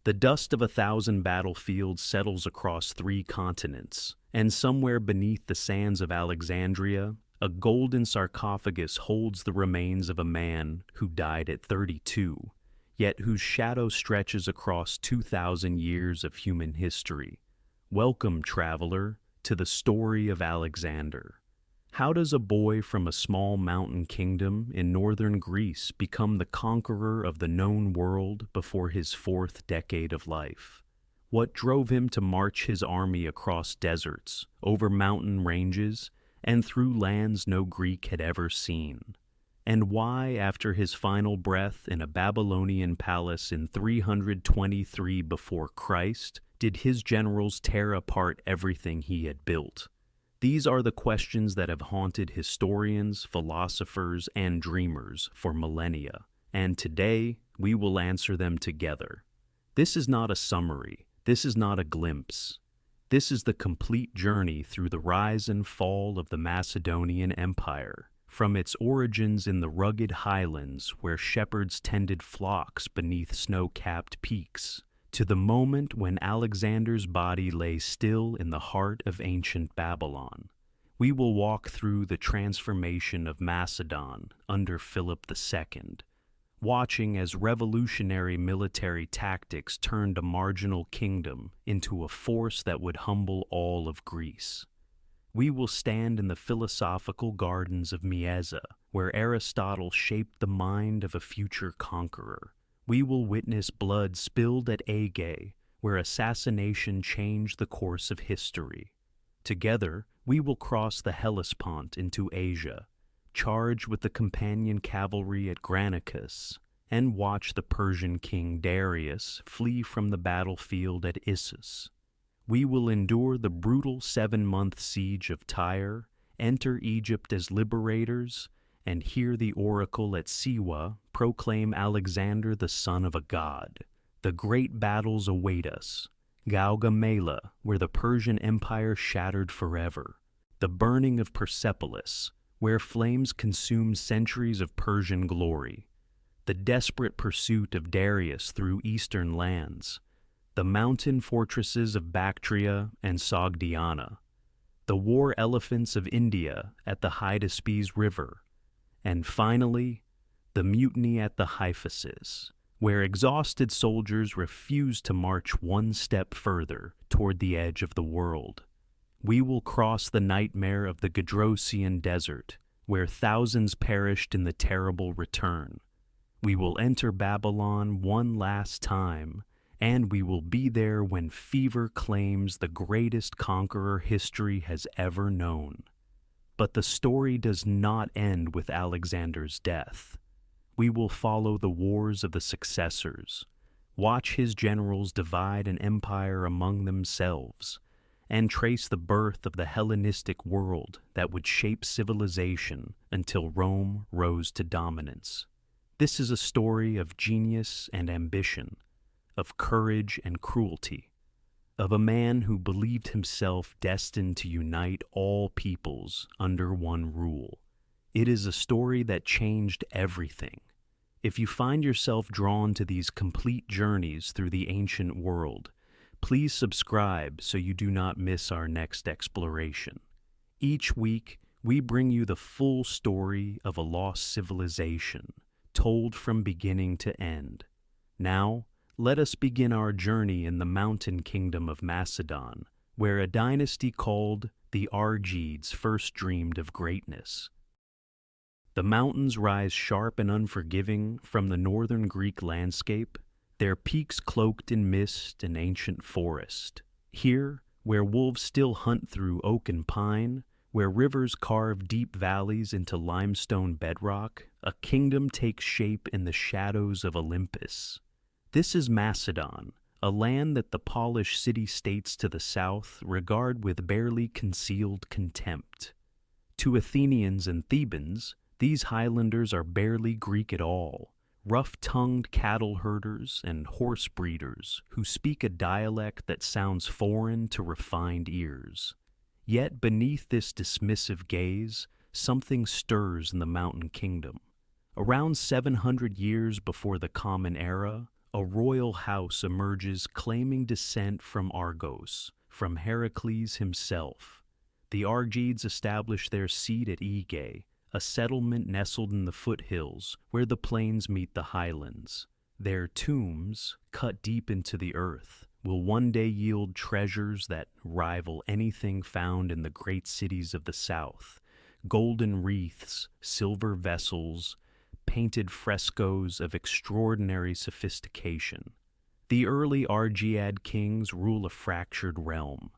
The dust of 1,000 battlefields settles across 3 continents, and somewhere beneath the sands of Alexandria, a golden sarcophagus holds the remains of a man who died at 32, yet whose shadow stretches across 2,000 years of human history. Welcome, traveler, to the story of Alexander. How does a boy from a small mountain kingdom in northern Greece become the conqueror of the known world before his 4th decade of life? What drove him to march his army across deserts, over mountain ranges, and through lands no Greek had ever seen? And why, after his final breath in a Babylonian palace in 323 before Christ, did his generals tear apart everything he had built? These are the questions that have haunted historians, philosophers, and dreamers for millennia, and today we will answer them together. This is not a summary, this is not a glimpse. This is the complete journey through the rise and fall of the Macedonian Empire, from its origins in the rugged highlands where shepherds tended flocks beneath snow-capped peaks, to the moment when Alexander's body lay still in the heart of ancient Babylon. We will walk through the transformation of Macedon under Philip II, watching as revolutionary military tactics turned a marginal kingdom into a force that would humble all of Greece. We will stand in the philosophical gardens of Mieza, where Aristotle shaped the mind of a future conqueror. We will witness blood spilled at Aegae, where assassination changed the course of history. Together, we will cross the Hellespont into Asia, charge with the companion cavalry at Granicus, and watch the Persian king Darius flee from the battlefield at Issus. We will endure the brutal 7-month siege of Tyre, enter Egypt as liberators, and hear the oracle at Siwa proclaim Alexander the son of a god. The great battles await us. Gaugamela, where the Persian Empire shattered forever. The burning of Persepolis, where flames consumed centuries of Persian glory. The desperate pursuit of Darius through eastern lands. The mountain fortresses of Bactria and Sogdiana. The war elephants of India at the Hydaspes River. And finally, the mutiny at the Hyphasis, where exhausted soldiers refused to march one step further toward the edge of the world. We will cross the nightmare of the Gedrosian desert, where thousands perished in the terrible return. We will enter Babylon one last time, and we will be there when fever claims the greatest conqueror history has ever known. But the story does not end with Alexander's death. We will follow the wars of the successors, watch his generals divide an empire among themselves, and trace the birth of the Hellenistic world that would shape civilization until Rome rose to dominance. This is a story of genius and ambition, of courage and cruelty, of a man who believed himself destined to unite all peoples under one rule. It is a story that changed everything. If you find yourself drawn to these complete journeys through the ancient world, please subscribe so you do not miss our next exploration. Each week, we bring you the full story of a lost civilization, told from beginning to end. Now, let us begin our journey in the mountain kingdom of Macedon, where a dynasty called the Argeads first dreamed of greatness. The mountains rise sharp and unforgiving from the northern Greek landscape, their peaks cloaked in mist and ancient forest. Here, where wolves still hunt through oak and pine, where rivers carve deep valleys into limestone bedrock, a kingdom takes shape in the shadows of Olympus. This is Macedon, a land that the polished city-states to the south regard with barely concealed contempt. To Athenians and Thebans, these highlanders are barely Greek at all, rough-tongued cattle herders and horse breeders who speak a dialect that sounds foreign to refined ears. Yet beneath this dismissive gaze, something stirs in the mountain kingdom. Around 700 years before the Common Era, a royal house emerges claiming descent from Argos, from Heracles himself. The Argeads establish their seat at Aegae, a settlement nestled in the foothills where the plains meet the highlands. Their tombs, cut deep into the earth, will one day yield treasures that rival anything found in the great cities of the south. Golden wreaths, silver vessels, painted frescoes of extraordinary sophistication. The early Argead kings rule a fractured realm.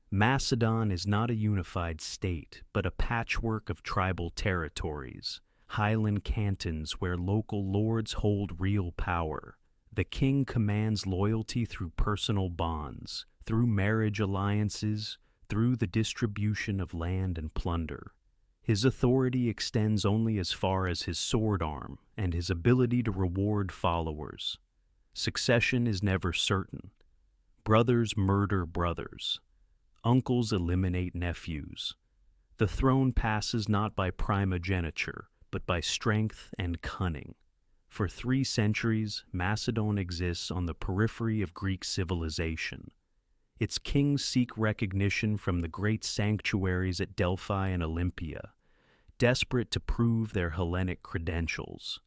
Macedon is not a unified state, but a patchwork of tribal territories, highland cantons where local lords hold real power. The king commands loyalty through personal bonds, through marriage alliances, through the distribution of land and plunder. His authority extends only as far as his sword arm and his ability to reward followers. Succession is never certain. Brothers murder brothers. Uncles eliminate nephews. The throne passes not by primogeniture, but by strength and cunning. For 3 centuries, Macedon exists on the periphery of Greek civilization. Its kings seek recognition from the great sanctuaries at Delphi and Olympia, desperate to prove their Hellenic credentials.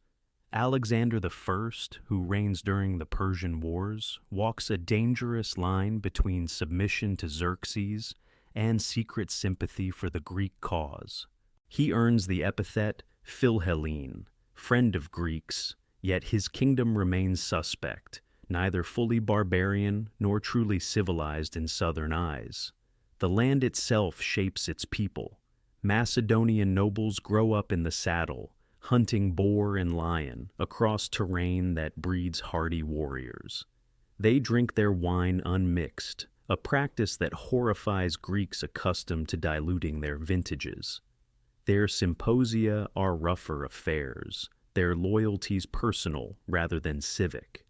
Alexander I, who reigns during the Persian Wars, walks a dangerous line between submission to Xerxes and secret sympathy for the Greek cause. He earns the epithet Philhellene, friend of Greeks, yet his kingdom remains suspect, neither fully barbarian nor truly civilized in southern eyes. The land itself shapes its people. Macedonian nobles grow up in the saddle, hunting boar and lion across terrain that breeds hardy warriors. They drink their wine unmixed, a practice that horrifies Greeks accustomed to diluting their vintages. Their symposia are rougher affairs, their loyalties personal rather than civic.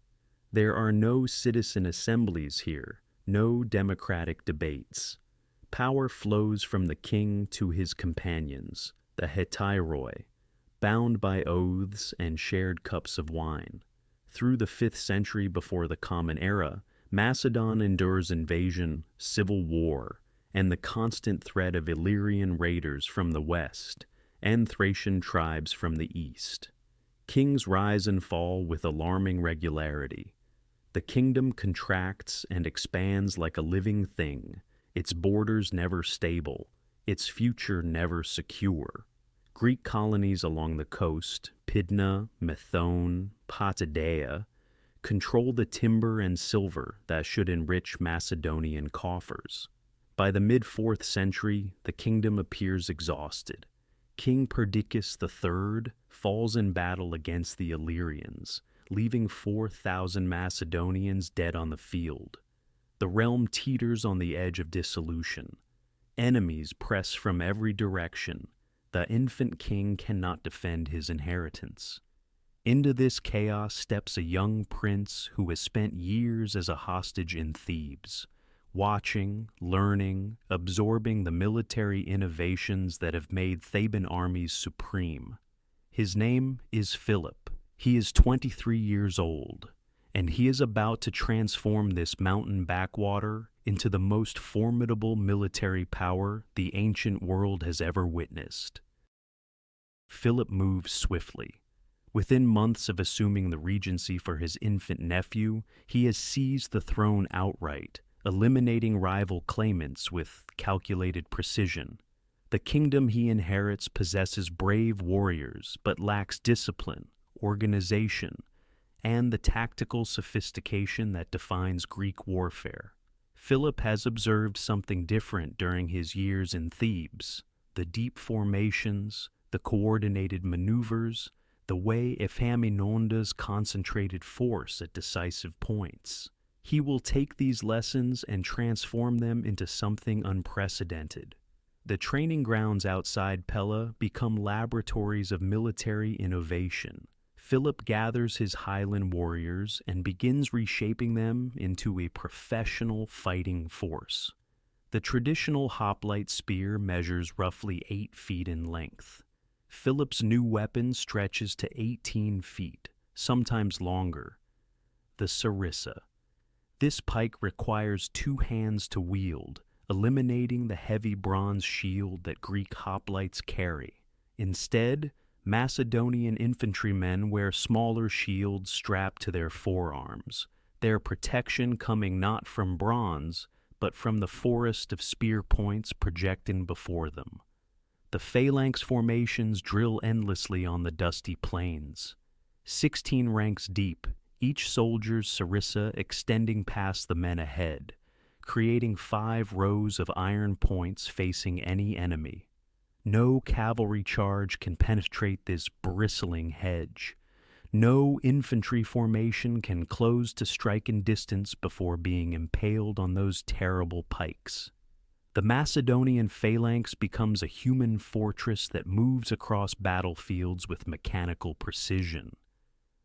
There are no citizen assemblies here, no democratic debates. Power flows from the king to his companions, the hetairoi, bound by oaths and shared cups of wine. Through the 5th century before the Common Era, Macedon endures invasion, civil war, and the constant threat of Illyrian raiders from the west and Thracian tribes from the east. Kings rise and fall with alarming regularity. The kingdom contracts and expands like a living thing, its borders never stable, its future never secure. Greek colonies along the coast, Pydna, Methone, Potidaea, control the timber and silver that should enrich Macedonian coffers. By the mid-4th century, the kingdom appears exhausted. King Perdiccas III falls in battle against the Illyrians, leaving 4,000 Macedonians dead on the field. The realm teeters on the edge of dissolution. Enemies press from every direction. The infant king cannot defend his inheritance. Into this chaos steps a young prince who has spent years as a hostage in Thebes, watching, learning, absorbing the military innovations that have made Theban armies supreme. His name is Philip. He is 23 years old, and he is about to transform this mountain backwater into the most formidable military power the ancient world has ever witnessed. Philip moves swiftly. Within months of assuming the regency for his infant nephew, he has seized the throne outright, eliminating rival claimants with calculated precision. The kingdom he inherits possesses brave warriors, but lacks discipline, organization, and the tactical sophistication that defines Greek warfare. Philip has observed something different during his years in Thebes: the deep formations, the coordinated maneuvers, the way Epaminondas concentrated force at decisive points. He will take these lessons and transform them into something unprecedented. The training grounds outside Pella become laboratories of military innovation. Philip gathers his Highland warriors and begins reshaping them into a professional fighting force. The traditional hoplite spear measures roughly 8 feet in length. Philip's new weapon stretches to 18 feet, sometimes longer. the sarissa. This pike requires 2 hands to wield, eliminating the heavy bronze shield that Greek hoplites carry. Instead, Macedonian infantrymen wear smaller shields strapped to their forearms, their protection coming not from bronze, but from the forest of spear points projecting before them. The phalanx formations drill endlessly on the dusty plains. 16 ranks deep, each soldier's sarissa extending past the men ahead, creating 5 rows of iron points facing any enemy. No cavalry charge can penetrate this bristling hedge. No infantry formation can close to striking distance before being impaled on those terrible pikes. The Macedonian phalanx becomes a human fortress that moves across battlefields with mechanical precision.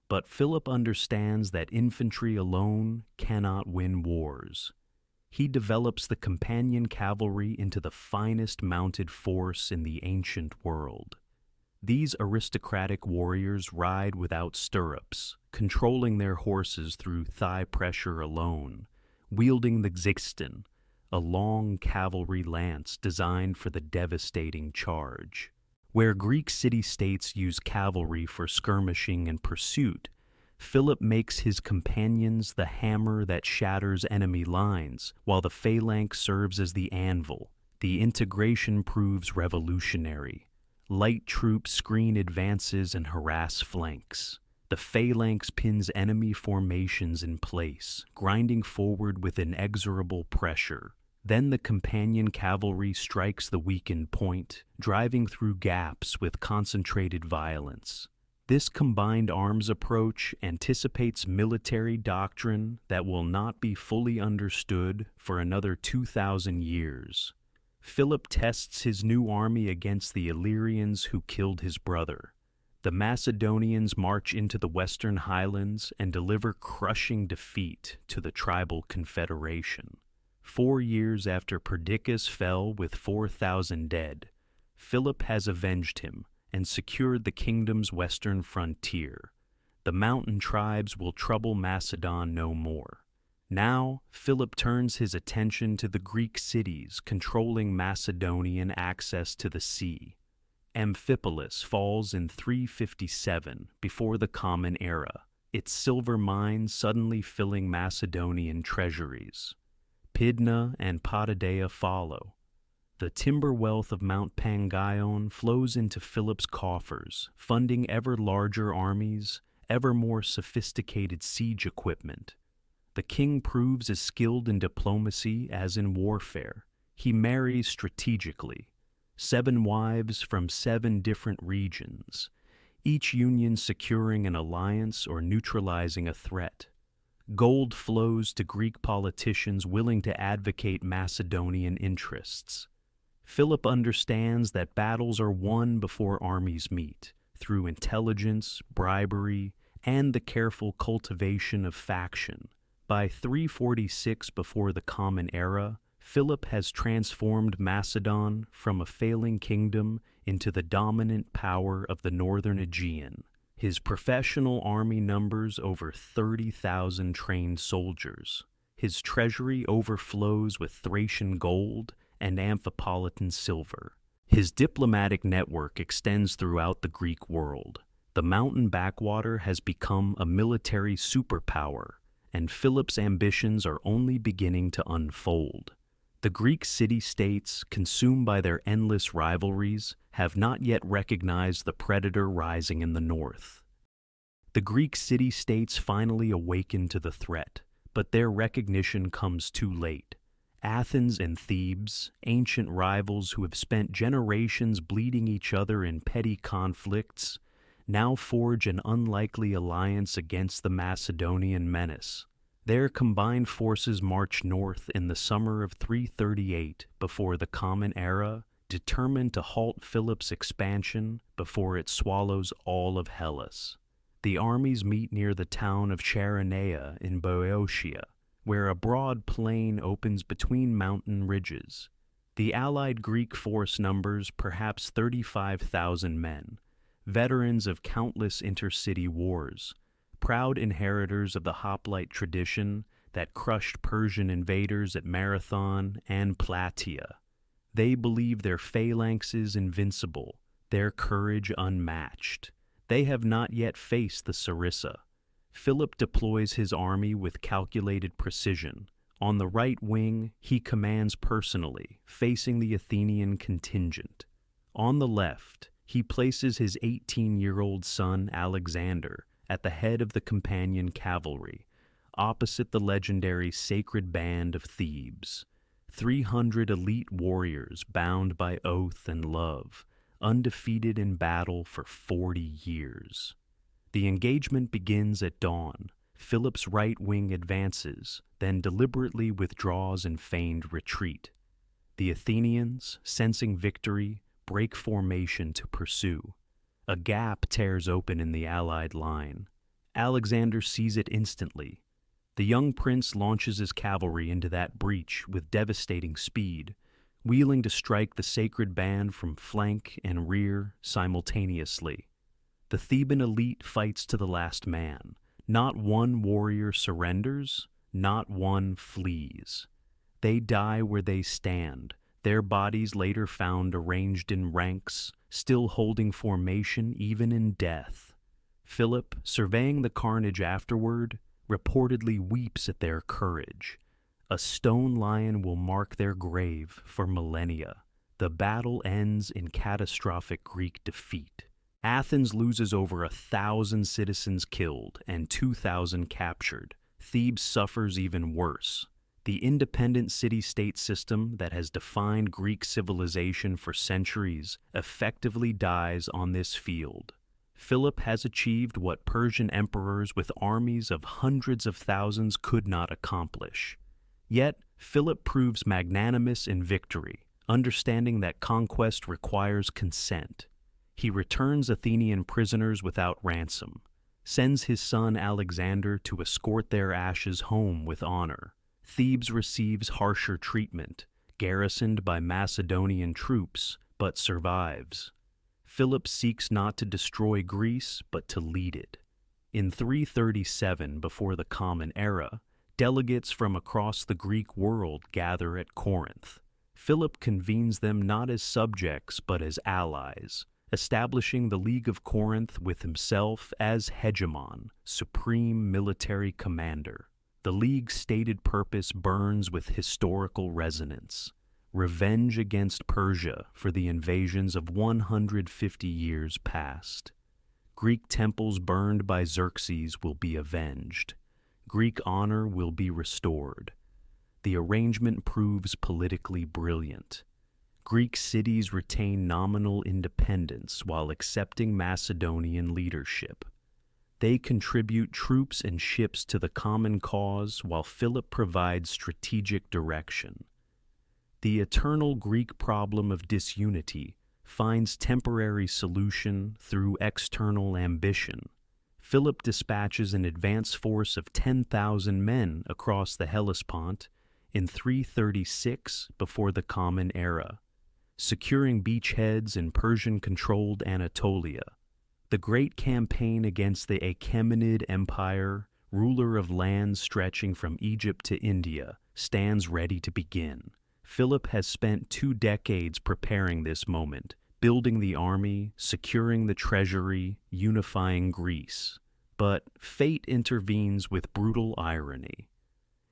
But Philip understands that infantry alone cannot win wars. He develops the companion cavalry into the finest mounted force in the ancient world. These aristocratic warriors ride without stirrups, controlling their horses through thigh pressure alone, wielding the xixton, a long cavalry lance designed for the devastating charge. Where Greek city-states use cavalry for skirmishing and pursuit, Philip makes his companions the hammer that shatters enemy lines, while the phalanx serves as the anvil. The integration proves revolutionary. Light troops screen advances and harass flanks. The phalanx pins enemy formations in place, grinding forward with inexorable pressure. Then the companion cavalry strikes the weakened point, driving through gaps with concentrated violence. This combined arms approach anticipates military doctrine that will not be fully understood for another 2,000 years. Philip tests his new army against the Illyrians who killed his brother. The Macedonians march into the western highlands and deliver crushing defeat to the tribal confederation. 4 years after Perdiccas fell with 4,000 dead, Philip has avenged him and secured the kingdom's western frontier. The mountain tribes will trouble Macedon no more. Now, Philip turns his attention to the Greek cities controlling Macedonian access to the sea. Amphipolis falls in 357 before the Common Era, its silver mines suddenly filling Macedonian treasuries. Pydna and Potidaea follow. The timber wealth of Mount Pangaion flows into Philip's coffers, funding ever larger armies, ever more sophisticated siege equipment. The king proves as skilled in diplomacy as in warfare. He marries strategically. 7 wives from 7 different regions, each union securing an alliance or neutralizing a threat. Gold flows to Greek politicians willing to advocate Macedonian interests. Philip understands that battles are won before armies meet, through intelligence, bribery, and the careful cultivation of faction. By 346 before the Common Era, Philip has transformed Macedon from a failing kingdom into the dominant power of the northern Aegean. His professional army numbers over 30,000 trained soldiers. His treasury overflows with Thracian gold and Amphipolitan silver. His diplomatic network extends throughout the Greek world. The mountain backwater has become a military superpower, and Philip's ambitions are only beginning to unfold. The Greek city-states, consumed by their endless rivalries, have not yet recognized the predator rising in the north. The Greek city-states finally awaken to the threat, but their recognition comes too late. Athens and Thebes, ancient rivals who have spent generations bleeding each other in petty conflicts, now forge an unlikely alliance against the Macedonian menace. Their combined forces march north in the summer of 338 before the Common Era, determined to halt Philip's expansion before it swallows all of Hellas. The armies meet near the town of Chaeronea in Boeotia, where a broad plain opens between mountain ridges. The allied Greek force numbers perhaps 35,000 men, veterans of countless intercity wars, proud inheritors of the hoplite tradition that crushed Persian invaders at Marathon and Plataea. They believe their phalanxes invincible, their courage unmatched. They have not yet faced the Sarissa. Philip deploys his army with calculated precision. On the right wing, he commands personally, facing the Athenian contingent. On the left, he places his 18-year-old son Alexander at the head of the companion cavalry, opposite the legendary Sacred Band of Thebes. 300 elite warriors bound by oath and love, undefeated in battle for 40 years. The engagement begins at dawn. Philip's right wing advances, then deliberately withdraws in feigned retreat. The Athenians, sensing victory, break formation to pursue. A gap tears open in the Allied line. Alexander sees it instantly. The young prince launches his cavalry into that breach with devastating speed, wheeling to strike the sacred band from flank and rear simultaneously. The Theban elite fights to the last man. Not one warrior surrenders, not one flees. They die where they stand, their bodies later found arranged in ranks, still holding formation even in death. Philip, surveying the carnage afterward, reportedly weeps at their courage. A stone lion will mark their grave for millennia. The battle ends in catastrophic Greek defeat. Athens loses over 1,000 citizens killed and 2,000 captured. Thebes suffers even worse. The independent city-state system that has defined Greek civilization for centuries effectively dies on this field. Philip has achieved what Persian emperors with armies of hundreds of thousands could not accomplish. Yet, Philip proves magnanimous in victory, understanding that conquest requires consent. He returns Athenian prisoners without ransom, sends his son Alexander to escort their ashes home with honor. Thebes receives harsher treatment, garrisoned by Macedonian troops, but survives. Philip seeks not to destroy Greece, but to lead it. In 337 before the Common Era, delegates from across the Greek world gather at Corinth. Philip convenes them not as subjects, but as allies, establishing the League of Corinth with himself as hegemon, supreme military commander. The League's stated purpose burns with historical resonance: revenge against Persia for the invasions of 150 years past. Greek temples burned by Xerxes will be avenged. Greek honor will be restored. The arrangement proves politically brilliant. Greek cities retain nominal independence while accepting Macedonian leadership. They contribute troops and ships to the common cause while Philip provides strategic direction. The eternal Greek problem of disunity finds temporary solution through external ambition. Philip dispatches an advance force of 10,000 men across the Hellespont in 336 before the Common Era, securing beachheads in Persian-controlled Anatolia. The great campaign against the Achaemenid Empire, ruler of lands stretching from Egypt to India, stands ready to begin. Philip has spent 2 decades preparing this moment, building the army, securing the treasury, unifying Greece. But fate intervenes with brutal irony.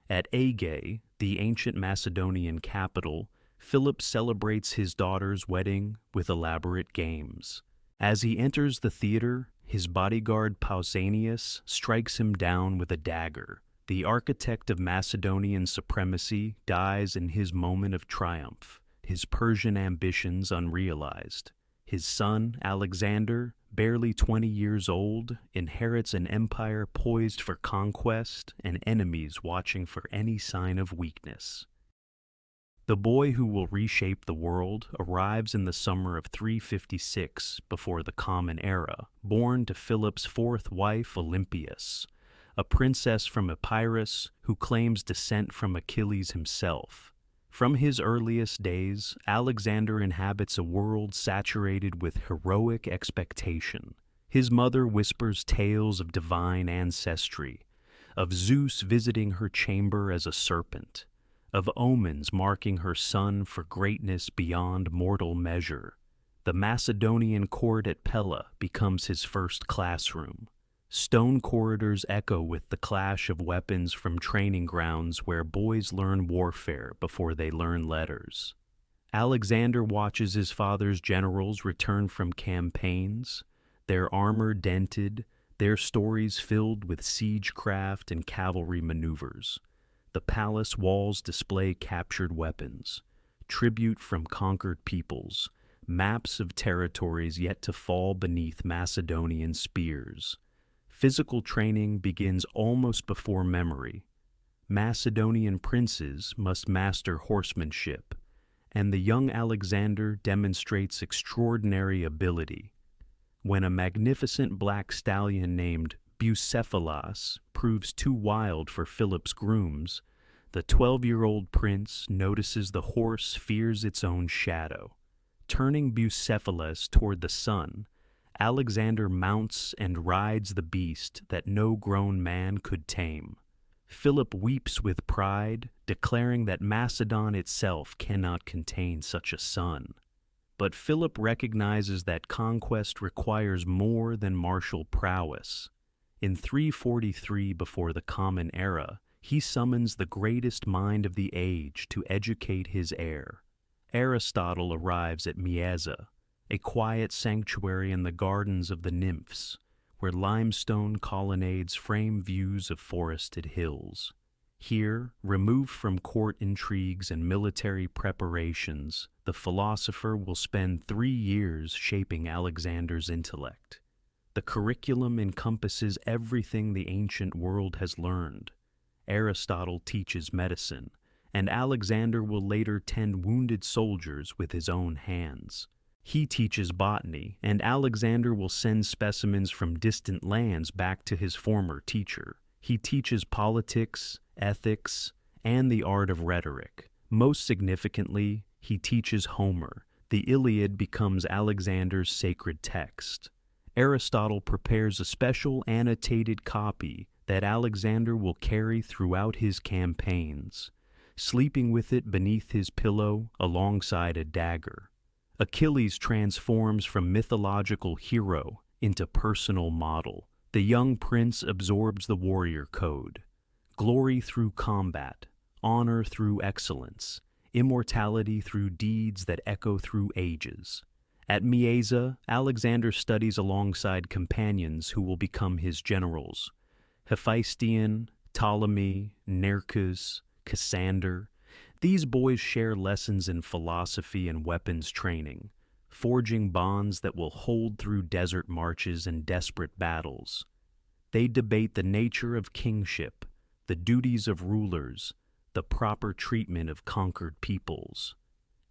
At Aegae, the ancient Macedonian capital, Philip celebrates his daughter's wedding with elaborate games. As he enters the theater, his bodyguard Pausanias strikes him down with a dagger. The architect of Macedonian supremacy dies in his moment of triumph, his Persian ambitions unrealized. His son, Alexander, barely 20 years old, inherits an empire poised for conquest and enemies watching for any sign of weakness. The boy who will reshape the world arrives in the summer of 356 before the Common Era, born to Philip's 4th wife Olympias, a princess from Epirus who claims descent from Achilles himself. From his earliest days, Alexander inhabits a world saturated with heroic expectation. His mother whispers tales of divine ancestry, of Zeus visiting her chamber as a serpent, of omens marking her son for greatness beyond mortal measure. The Macedonian court at Pella becomes his first classroom. Stone corridors echo with the clash of weapons from training grounds where boys learn warfare before they learn letters. Alexander watches his father's generals return from campaigns, their armor dented, their stories filled with siegecraft and cavalry maneuvers. The palace walls display captured weapons, tribute from conquered peoples, maps of territories yet to fall beneath Macedonian spears. Physical training begins almost before memory. Macedonian princes must master horsemanship, and the young Alexander demonstrates extraordinary ability. When a magnificent black stallion named Bucephalus proves too wild for Philip's grooms, the 12-year-old prince notices the horse fears its own shadow. Turning Bucephalus toward the sun, Alexander mounts and rides the beast that no grown man could tame. Philip weeps with pride, declaring that Macedon itself cannot contain such a son. But Philip recognizes that conquest requires more than martial prowess. In 343 before the Common Era, he summons the greatest mind of the age to educate his heir. Aristotle arrives at Mieza, a quiet sanctuary in the gardens of the nymphs, where limestone colonnades frame views of forested hills. Here, removed from court intrigues and military preparations, the philosopher will spend 3 years shaping Alexander's intellect. The curriculum encompasses everything the ancient world has learned. Aristotle teaches medicine, and Alexander will later tend wounded soldiers with his own hands. He teaches botany, and Alexander will send specimens from distant lands back to his former teacher. He teaches politics, ethics, and the art of rhetoric. Most significantly, he teaches Homer. The Iliad becomes Alexander's sacred text. Aristotle prepares a special annotated copy that Alexander will carry throughout his campaigns, sleeping with it beneath his pillow alongside a dagger. Achilles transforms from mythological hero into personal model. The young prince absorbs the warrior code. Glory through combat, honor through excellence, immortality through deeds that echo through ages. At Mieza, Alexander studies alongside companions who will become his generals. Hephaestion, Ptolemy, Nearchus, Cassander. These boys share lessons in philosophy and weapons training, forging bonds that will hold through desert marches and desperate battles. They debate the nature of kingship, the duties of rulers, the proper treatment of conquered peoples.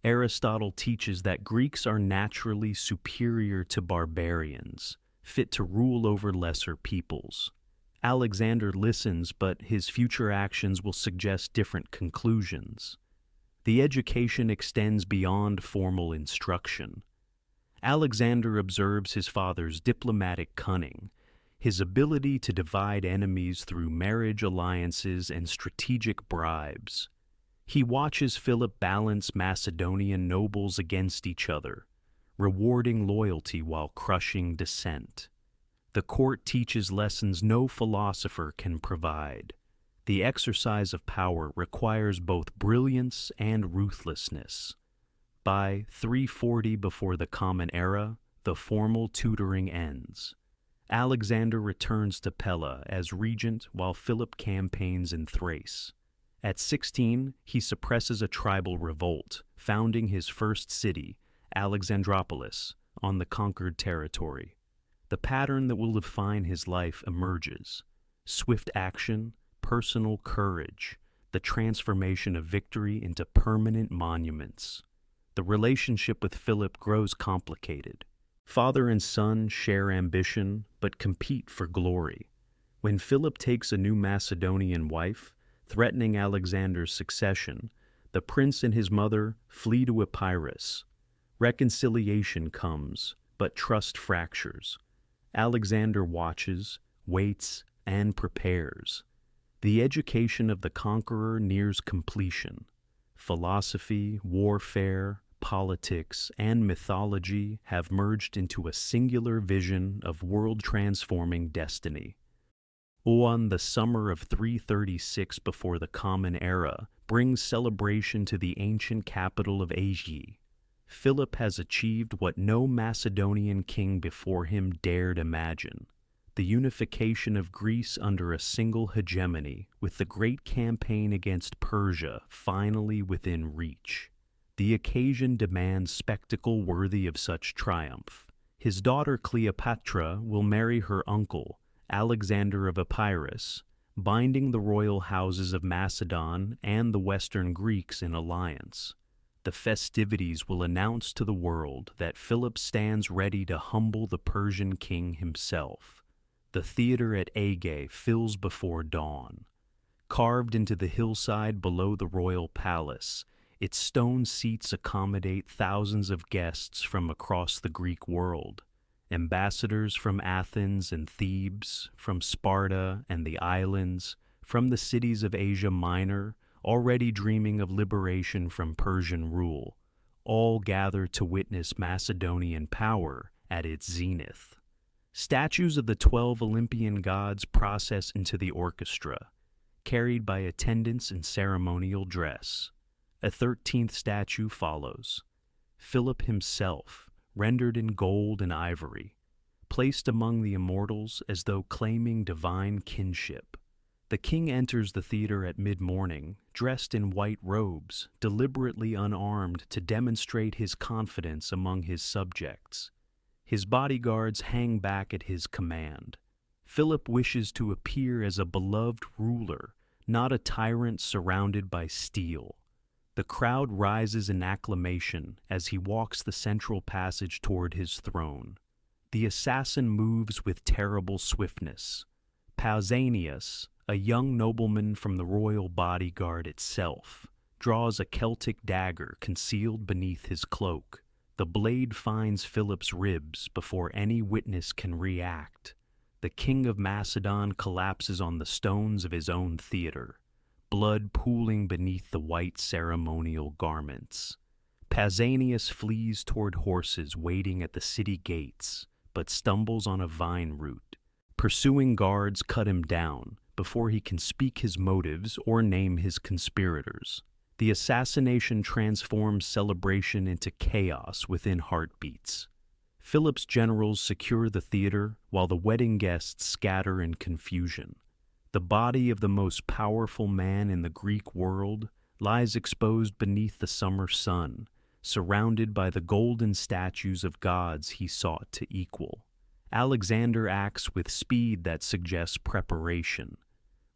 Aristotle teaches that Greeks are naturally superior to barbarians, fit to rule over lesser peoples. Alexander listens, but his future actions will suggest different conclusions. The education extends beyond formal instruction. Alexander observes his father's diplomatic cunning, his ability to divide enemies through marriage alliances and strategic bribes. He watches Philip balance Macedonian nobles against each other, rewarding loyalty while crushing dissent. The court teaches lessons no philosopher can provide. The exercise of power requires both brilliance and ruthlessness. By 340 before the Common Era, the formal tutoring ends. Alexander returns to Pella as regent while Philip campaigns in Thrace. At 16, he suppresses a tribal revolt, founding his first city, Alexandropolis, on the conquered territory. The pattern that will define his life emerges: swift action, personal courage, the transformation of victory into permanent monuments. The relationship with Philip grows complicated. Father and son share ambition, but compete for glory. When Philip takes a new Macedonian wife, threatening Alexander's succession, the prince and his mother flee to Epirus. Reconciliation comes, but trust fractures. Alexander watches, waits, and prepares. The education of the conqueror nears completion. Philosophy, warfare, politics, and mythology have merged into a singular vision of world-transforming destiny. On the summer of 336 before the Common Era brings celebration to the ancient capital of Asia. Philip has achieved what no Macedonian king before him dared imagine: the unification of Greece under a single hegemony, with the great campaign against Persia finally within reach. The occasion demands spectacle worthy of such triumph. His daughter Cleopatra will marry her uncle, Alexander of Epirus, binding the royal houses of Macedon and the Western Greeks in alliance. The festivities will announce to the world that Philip stands ready to humble the Persian king himself. The theater at Aige fills before dawn. Carved into the hillside below the royal palace, its stone seats accommodate thousands of guests from across the Greek world. Ambassadors from Athens and Thebes, from Sparta and the islands, from the cities of Asia Minor, already dreaming of liberation from Persian rule, all gather to witness Macedonian power at its zenith. Statues of the 12 Olympian gods process into the orchestra, carried by attendants in ceremonial dress. A 13th statue follows. Philip himself, rendered in gold and ivory, placed among the immortals as though claiming divine kinship. The king enters the theater at mid-morning, dressed in white robes, deliberately unarmed to demonstrate his confidence among his subjects. His bodyguards hang back at his command. Philip wishes to appear as a beloved ruler, not a tyrant surrounded by steel. The crowd rises in acclamation as he walks the central passage toward his throne. The assassin moves with terrible swiftness. Pausanias, a young nobleman from the royal bodyguard itself, draws a Celtic dagger concealed beneath his cloak. The blade finds Philip's ribs before any witness can react. The king of Macedon collapses on the stones of his own theater, blood pooling beneath the white ceremonial garments. Pausanias flees toward horses waiting at the city gates, but stumbles on a vine root. Pursuing guards cut him down before he can speak his motives or name his conspirators. The assassination transforms celebration into chaos within heartbeats. Philip's generals secure the theater while the wedding guests scatter in confusion. The body of the most powerful man in the Greek world lies exposed beneath the summer sun, surrounded by the golden statues of gods he sought to equal. Alexander acts with speed that suggests preparation.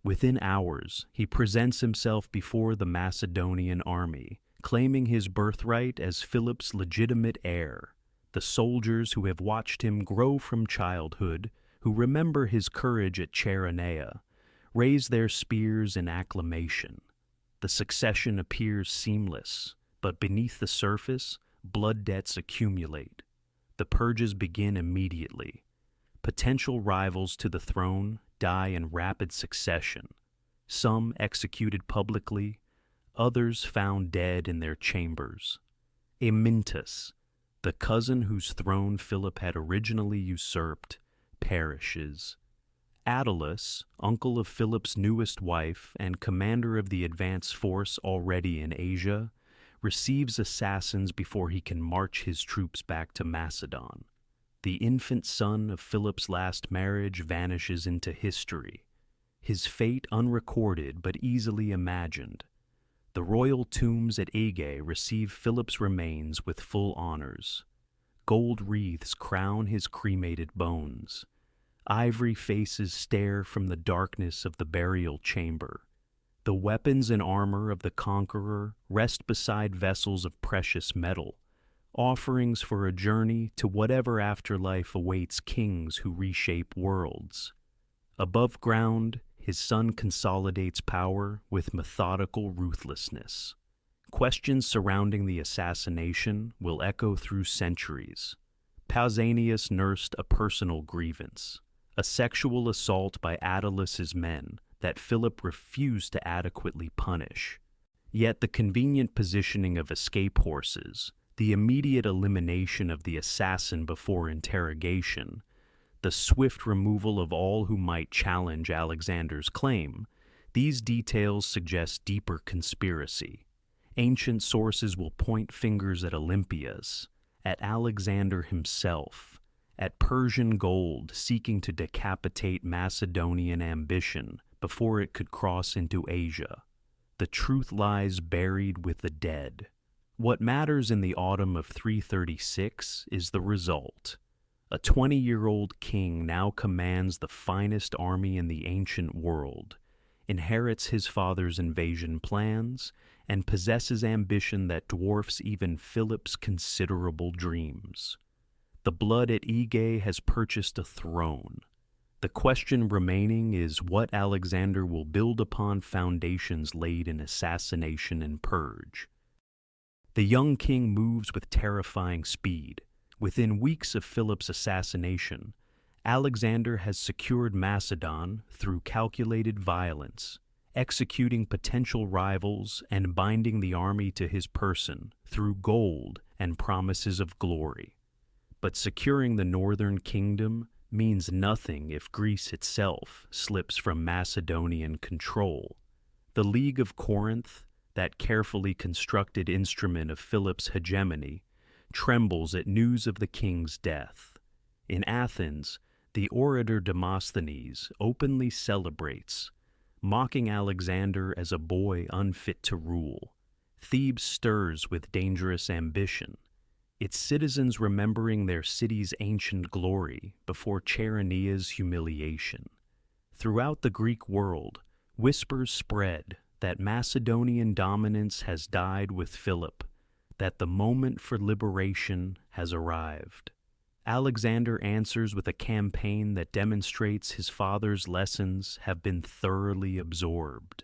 Within hours, he presents himself before the Macedonian army, claiming his birthright as Philip's legitimate heir. The soldiers who have watched him grow from childhood, who remember his courage at Chaeronea, raise their spears in acclamation. The succession appears seamless, but beneath the surface, blood debts accumulate. The purges begin immediately. Potential rivals to the throne die in rapid succession, some executed publicly, others found dead in their chambers. Amyntas, the cousin whose throne Philip had originally usurped, perishes. Attalus, uncle of Philip's newest wife and commander of the advance force already in Asia, receives assassins before he can march his troops back to Macedon. The infant son of Philip's last marriage vanishes into history, his fate unrecorded but easily imagined. The royal tombs at Aige receive Philip's remains with full honors. Gold wreaths crown his cremated bones. Ivory faces stare from the darkness of the burial chamber. The weapons and armor of the conqueror rest beside vessels of precious metal, offerings for a journey to whatever afterlife awaits kings who reshape worlds. Above ground, his son consolidates power with methodical ruthlessness. Questions surrounding the assassination will echo through centuries. Pausanias nursed a personal grievance, a sexual assault by Attilus's men that Philip refused to adequately punish. Yet the convenient positioning of escape horses, the immediate elimination of the assassin before interrogation, the swift removal of all who might challenge Alexander's claim, these details suggest deeper conspiracy. Ancient sources will point fingers at Olympias, at Alexander himself, at Persian gold seeking to decapitate Macedonian ambition before it could cross into Asia. The truth lies buried with the dead. What matters in the autumn of 336 is the result. A 20-year-old king now commands the finest army in the ancient world, inherits his father's invasion plans, and possesses ambition that dwarfs even Philip's considerable dreams. The blood at Aegae has purchased a throne. The question remaining is what Alexander will build upon foundations laid in assassination and purge. The young king moves with terrifying speed. Within weeks of Philip's assassination, Alexander has secured Macedon through calculated violence, executing potential rivals and binding the army to his person through gold and promises of glory. But securing the northern kingdom means nothing if Greece itself slips from Macedonian control. The League of Corinth, that carefully constructed instrument of Philip's hegemony, trembles at news of the king's death. In Athens, the orator Demosthenes openly celebrates, mocking Alexander as a boy unfit to rule. Thebes stirs with dangerous ambition, its citizens remembering their city's ancient glory before Chaerenea's humiliation. Throughout the Greek world, whispers spread that Macedonian dominance has died with Philip, that the moment for liberation has arrived. Alexander answers with a campaign that demonstrates his father's lessons have been thoroughly absorbed.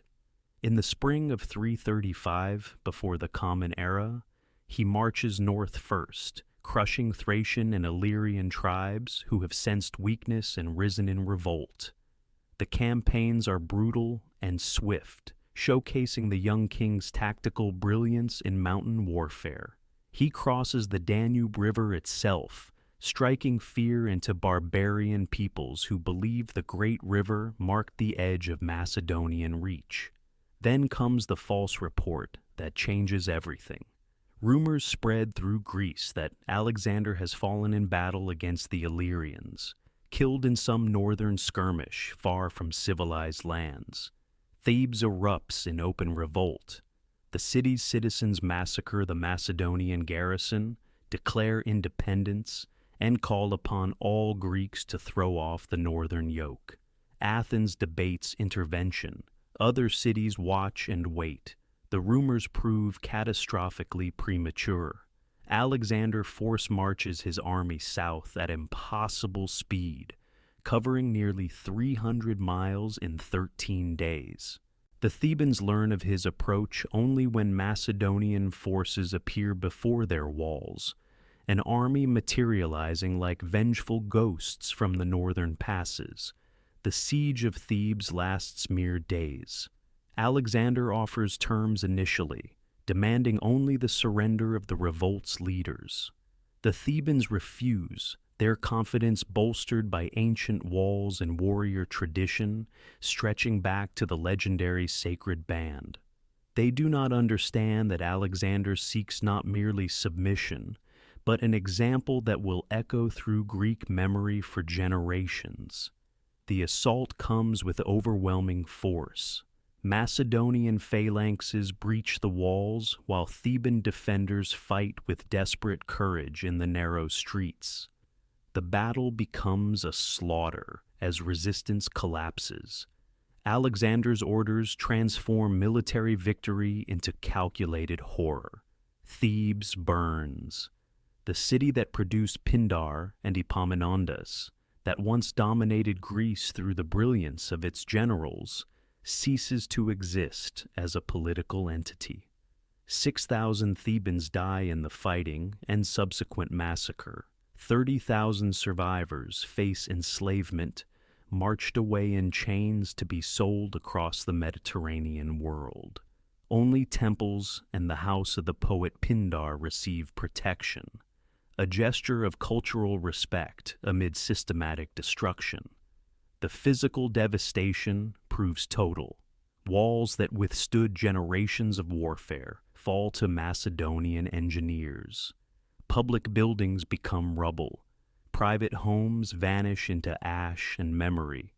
In the spring of 335, before the Common Era, he marches north first, crushing Thracian and Illyrian tribes who have sensed weakness and risen in revolt. The campaigns are brutal and swift, showcasing the young king's tactical brilliance in mountain warfare. He crosses the Danube River itself, striking fear into barbarian peoples who believed the great river marked the edge of Macedonian reach. Then comes the false report that changes everything. Rumors spread through Greece that Alexander has fallen in battle against the Illyrians, killed in some northern skirmish far from civilized lands. Thebes erupts in open revolt. The city's citizens massacre the Macedonian garrison, declare independence, and call upon all Greeks to throw off the northern yoke. Athens debates intervention. Other cities watch and wait. The rumors prove catastrophically premature. Alexander force marches his army south at impossible speed, covering nearly 300 miles in 13 days. The Thebans learn of his approach only when Macedonian forces appear before their walls, an army materializing like vengeful ghosts from the northern passes. The siege of Thebes lasts mere days. Alexander offers terms initially, demanding only the surrender of the revolt's leaders. The Thebans refuse, their confidence bolstered by ancient walls and warrior tradition stretching back to the legendary sacred band. They do not understand that Alexander seeks not merely submission, but an example that will echo through Greek memory for generations. The assault comes with overwhelming force. Macedonian phalanxes breach the walls while Theban defenders fight with desperate courage in the narrow streets. The battle becomes a slaughter as resistance collapses. Alexander's orders transform military victory into calculated horror. Thebes burns. The city that produced Pindar and Epaminondas, that once dominated Greece through the brilliance of its generals, ceases to exist as a political entity. 6,000 Thebans die in the fighting and subsequent massacre. 30,000 survivors face enslavement, marched away in chains to be sold across the Mediterranean world. Only temples and the house of the poet Pindar receive protection, a gesture of cultural respect amid systematic destruction. The physical devastation proves total. Walls that withstood generations of warfare fall to Macedonian engineers. Public buildings become rubble. Private homes vanish into ash and memory.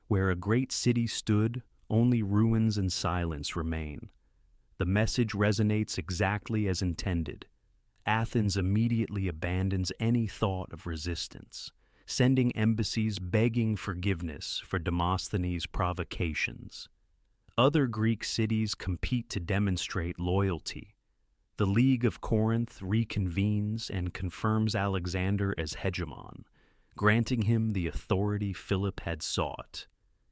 Where a great city stood, only ruins and silence remain. The message resonates exactly as intended. Athens immediately abandons any thought of resistance, sending embassies begging forgiveness for Demosthenes' provocations. Other Greek cities compete to demonstrate loyalty. The League of Corinth reconvenes and confirms Alexander as hegemon, granting him the authority Philip had sought,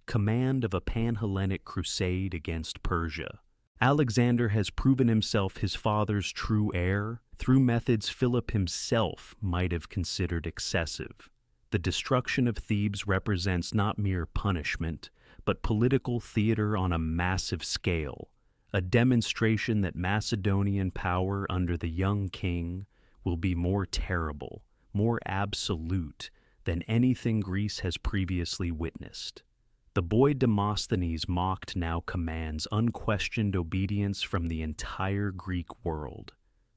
command of a pan-Hellenic crusade against Persia. Alexander has proven himself his father's true heir through methods Philip himself might have considered excessive. The destruction of Thebes represents not mere punishment, but political theater on a massive scale, a demonstration that Macedonian power under the young king will be more terrible, more absolute than anything Greece has previously witnessed. The boy Demosthenes mocked now commands unquestioned obedience from the entire Greek world.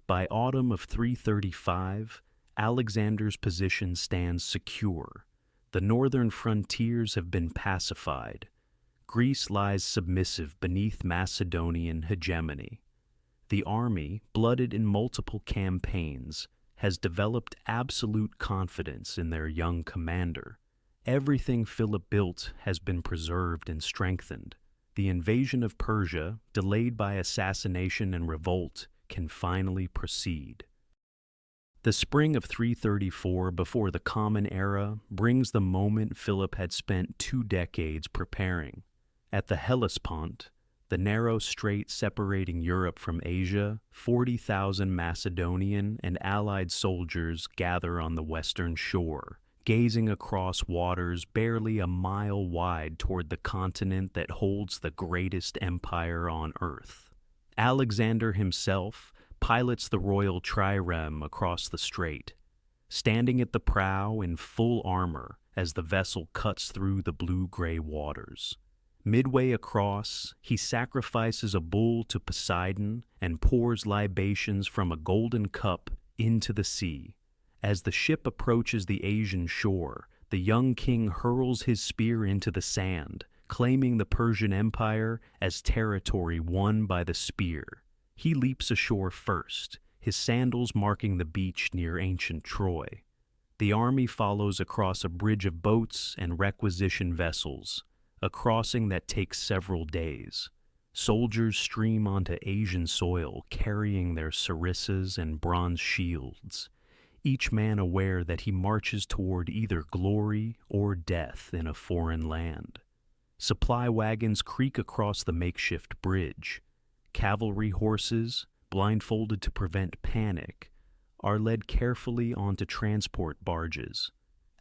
By autumn of 335, Alexander's position stands secure. The northern frontiers have been pacified. Greece lies submissive beneath Macedonian hegemony. The army, blooded in multiple campaigns, has developed absolute confidence in their young commander. Everything Philip built has been preserved and strengthened. The invasion of Persia, delayed by assassination and revolt, can finally proceed. The spring of 334 before the Common Era brings the moment Philip had spent 2 decades preparing. At the Hellespont, the narrow strait separating Europe from Asia, 40,000 Macedonian and allied soldiers gather on the western shore, gazing across waters barely a mile wide toward the continent that holds the greatest empire on earth. Alexander himself pilots the royal trireme across the strait, standing at the prow in full armor as the vessel cuts through the blue-gray waters. Midway across, he sacrifices a bull to Poseidon and pours libations from a golden cup into the sea. As the ship approaches the Asian shore, the young king hurls his spear into the sand, claiming the Persian Empire as territory won by the spear. He leaps ashore first, his sandals marking the beach near ancient Troy. The army follows across a bridge of boats and requisition vessels, a crossing that takes several days. Soldiers stream onto Asian soil carrying their sarissas and bronze shields, each man aware that he marches toward either glory or death in a foreign land. Supply wagons creak across the makeshift bridge. Cavalry horses, blindfolded to prevent panic, are led carefully onto transport barges.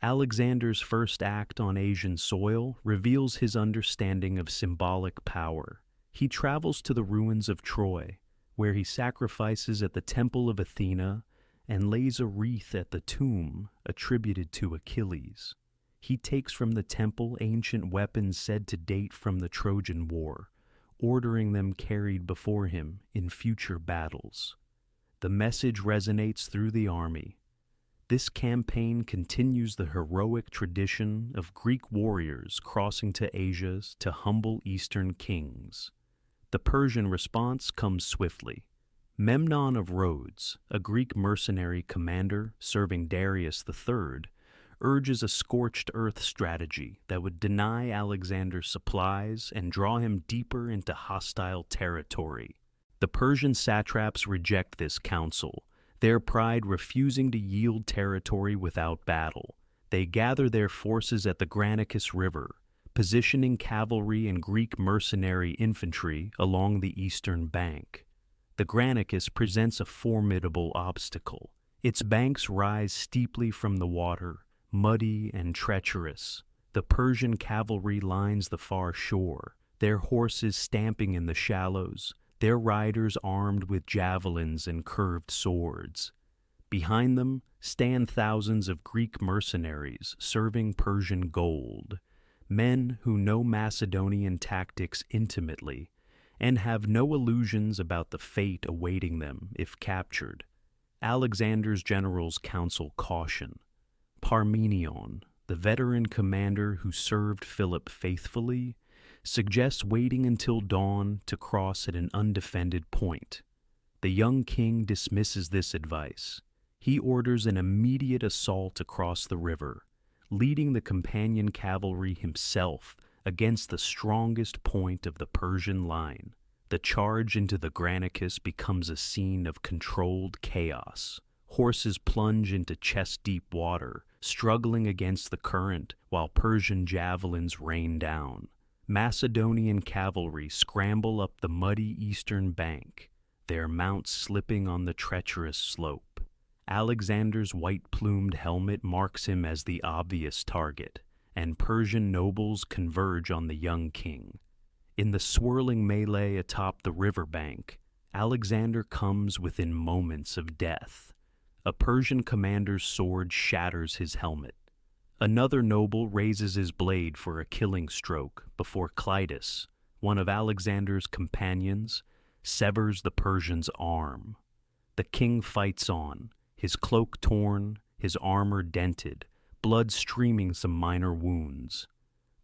Alexander's first act on Asian soil reveals his understanding of symbolic power. He travels to the ruins of Troy, where he sacrifices at the temple of Athena and lays a wreath at the tomb attributed to Achilles. He takes from the temple ancient weapons said to date from the Trojan War, ordering them carried before him in future battles. The message resonates through the army. This campaign continues the heroic tradition of Greek warriors crossing to Asia to humble Eastern kings. The Persian response comes swiftly. Memnon of Rhodes, a Greek mercenary commander serving Darius III, urges a scorched earth strategy that would deny Alexander supplies and draw him deeper into hostile territory. The Persian satraps reject this counsel, their pride refusing to yield territory without battle. They gather their forces at the Granicus River, positioning cavalry and Greek mercenary infantry along the eastern bank. The Granicus presents a formidable obstacle. Its banks rise steeply from the water, muddy and treacherous. The Persian cavalry lines the far shore, their horses stamping in the shallows, their riders armed with javelins and curved swords. Behind them stand thousands of Greek mercenaries serving Persian gold, men who know Macedonian tactics intimately and have no illusions about the fate awaiting them if captured. Alexander's generals counsel caution. Parmenion, the veteran commander who served Philip faithfully, suggests waiting until dawn to cross at an undefended point. The young king dismisses this advice. He orders an immediate assault across the river, leading the companion cavalry himself against the strongest point of the Persian line. The charge into the Granicus becomes a scene of controlled chaos. Horses plunge into chest-deep water, struggling against the current while Persian javelins rain down. Macedonian cavalry scramble up the muddy eastern bank, their mounts slipping on the treacherous slope. Alexander's white-plumed helmet marks him as the obvious target, and Persian nobles converge on the young king. In the swirling melee atop the riverbank, Alexander comes within moments of death. A Persian commander's sword shatters his helmet. Another noble raises his blade for a killing stroke before Clitus, one of Alexander's companions, severs the Persian's arm. The king fights on, his cloak torn, his armor dented, blood streaming some minor wounds.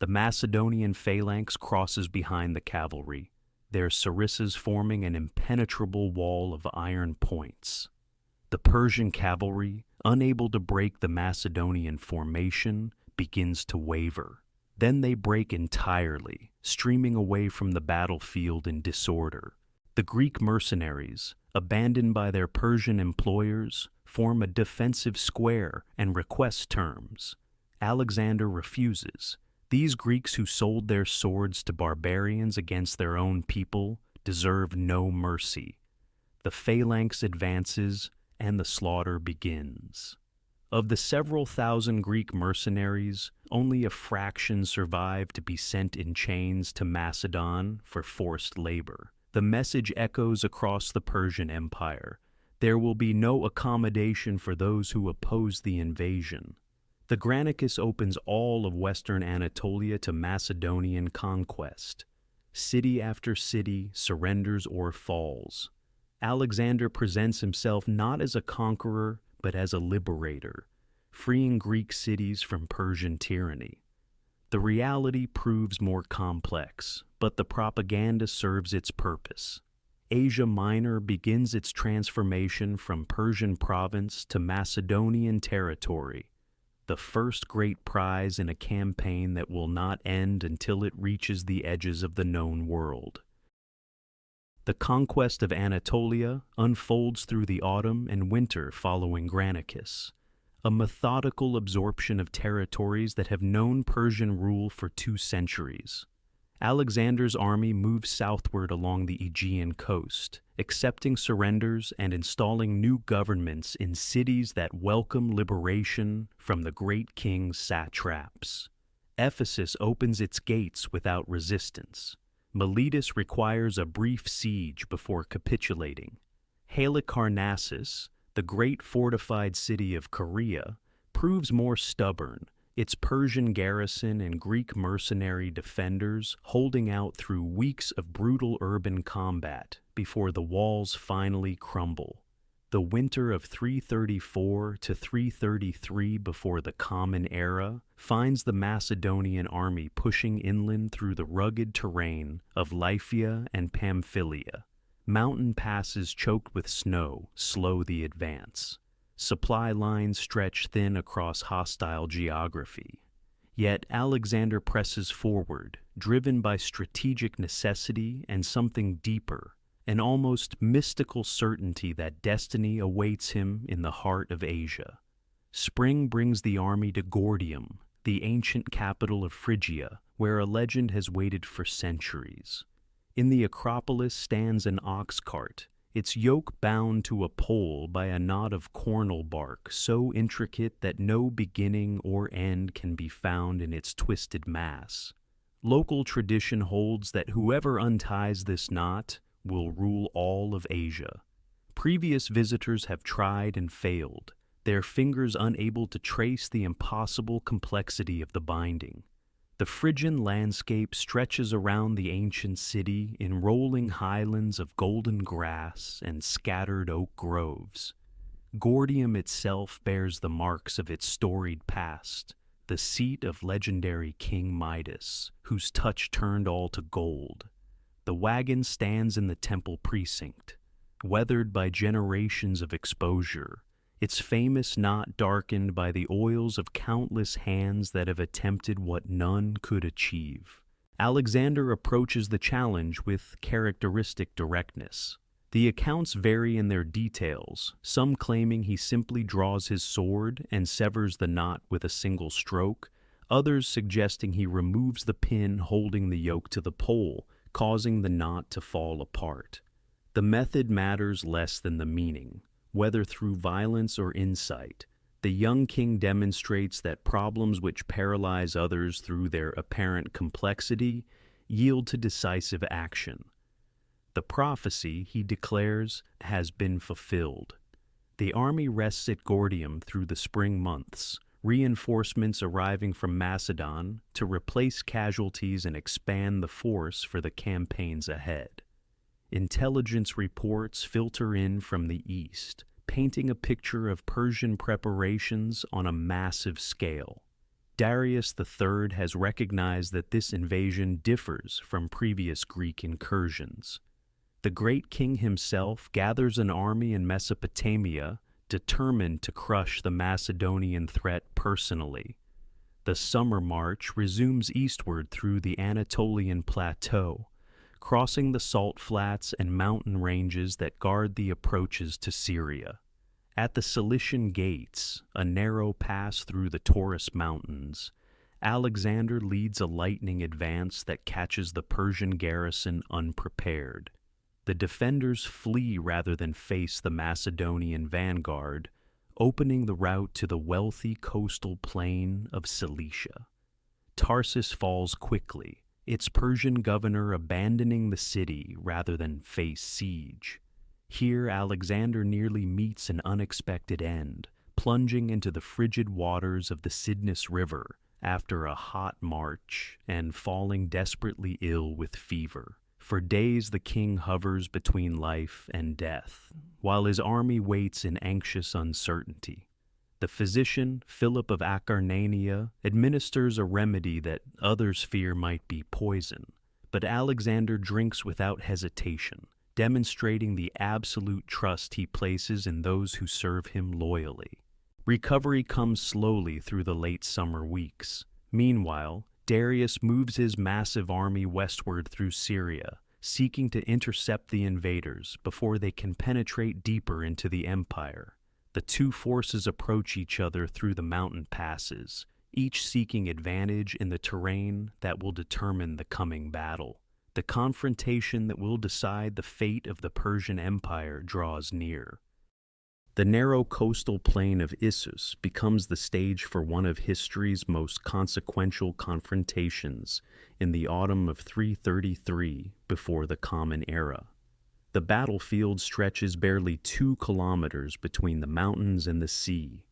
The Macedonian phalanx crosses behind the cavalry, their sarissas forming an impenetrable wall of iron points. The Persian cavalry, unable to break the Macedonian formation, begins to waver. Then they break entirely, streaming away from the battlefield in disorder. The Greek mercenaries, abandoned by their Persian employers, form a defensive square and request terms. Alexander refuses. These Greeks who sold their swords to barbarians against their own people deserve no mercy. The phalanx advances, and the slaughter begins. Of the several thousand Greek mercenaries, only a fraction survive to be sent in chains to Macedon for forced labor. The message echoes across the Persian Empire. There will be no accommodation for those who oppose the invasion. The Granicus opens all of western Anatolia to Macedonian conquest. City after city surrenders or falls. Alexander presents himself not as a conqueror, but as a liberator, freeing Greek cities from Persian tyranny. The reality proves more complex, but the propaganda serves its purpose. Asia Minor begins its transformation from Persian province to Macedonian territory, the first great prize in a campaign that will not end until it reaches the edges of the known world. The conquest of Anatolia unfolds through the autumn and winter following Granicus, a methodical absorption of territories that have known Persian rule for 2 centuries. Alexander's army moves southward along the Aegean coast, accepting surrenders and installing new governments in cities that welcome liberation from the great king's satraps. Ephesus opens its gates without resistance. Miletus requires a brief siege before capitulating. Halicarnassus, the great fortified city of Caria, proves more stubborn, its Persian garrison and Greek mercenary defenders holding out through weeks of brutal urban combat before the walls finally crumble. The winter of 334 to 333 before the Common Era finds the Macedonian army pushing inland through the rugged terrain of Lycia and Pamphylia. Mountain passes choked with snow slow the advance. Supply lines stretch thin across hostile geography. Yet Alexander presses forward, driven by strategic necessity and something deeper, an almost mystical certainty that destiny awaits him in the heart of Asia. Spring brings the army to Gordium, the ancient capital of Phrygia, where a legend has waited for centuries. In the Acropolis stands an ox cart, its yoke bound to a pole by a knot of cornel bark so intricate that no beginning or end can be found in its twisted mass. Local tradition holds that whoever unties this knot will rule all of Asia. Previous visitors have tried and failed, their fingers unable to trace the impossible complexity of the binding. The Phrygian landscape stretches around the ancient city in rolling highlands of golden grass and scattered oak groves. Gordium itself bears the marks of its storied past, the seat of legendary King Midas, whose touch turned all to gold. The wagon stands in the temple precinct, weathered by generations of exposure, its famous knot darkened by the oils of countless hands that have attempted what none could achieve. Alexander approaches the challenge with characteristic directness. The accounts vary in their details, some claiming he simply draws his sword and severs the knot with a single stroke, others suggesting he removes the pin holding the yoke to the pole, causing the knot to fall apart. The method matters less than the meaning. Whether through violence or insight, the young king demonstrates that problems which paralyze others through their apparent complexity yield to decisive action. The prophecy, he declares, has been fulfilled. The army rests at Gordium through the spring months, reinforcements arriving from Macedon to replace casualties and expand the force for the campaigns ahead. Intelligence reports filter in from the east, painting a picture of Persian preparations on a massive scale. Darius III has recognized that this invasion differs from previous Greek incursions. The great king himself gathers an army in Mesopotamia, determined to crush the Macedonian threat personally. The summer march resumes eastward through the Anatolian plateau, crossing the salt flats and mountain ranges that guard the approaches to Syria. At the Cilician Gates, a narrow pass through the Taurus Mountains, Alexander leads a lightning advance that catches the Persian garrison unprepared. The defenders flee rather than face the Macedonian vanguard, opening the route to the wealthy coastal plain of Cilicia. Tarsus falls quickly, its Persian governor abandoning the city rather than face siege. Here Alexander nearly meets an unexpected end, plunging into the frigid waters of the Cydnus River after a hot march and falling desperately ill with fever. For days the king hovers between life and death, while his army waits in anxious uncertainty. The physician, Philip of Acarnania, administers a remedy that others fear might be poison, but Alexander drinks without hesitation, demonstrating the absolute trust he places in those who serve him loyally. Recovery comes slowly through the late summer weeks. Meanwhile, Darius moves his massive army westward through Syria, seeking to intercept the invaders before they can penetrate deeper into the empire. The two forces approach each other through the mountain passes, each seeking advantage in the terrain that will determine the coming battle. The confrontation that will decide the fate of the Persian Empire draws near. The narrow coastal plain of Issus becomes the stage for one of history's most consequential confrontations in the autumn of 333 before the Common Era. The battlefield stretches barely 2 kilometers between the mountains and the sea,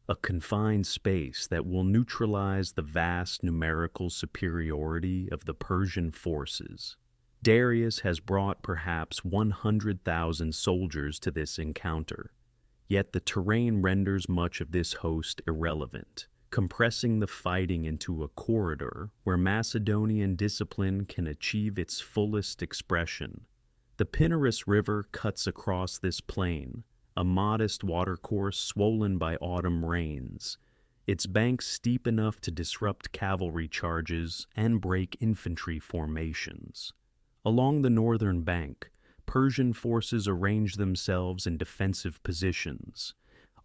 a confined space that will neutralize the vast numerical superiority of the Persian forces. Darius has brought perhaps 100,000 soldiers to this encounter, yet the terrain renders much of this host irrelevant, compressing the fighting into a corridor where Macedonian discipline can achieve its fullest expression. The Pinarus River cuts across this plain, a modest watercourse swollen by autumn rains, its banks steep enough to disrupt cavalry charges and break infantry formations. Along the northern bank, Persian forces arrange themselves in defensive positions,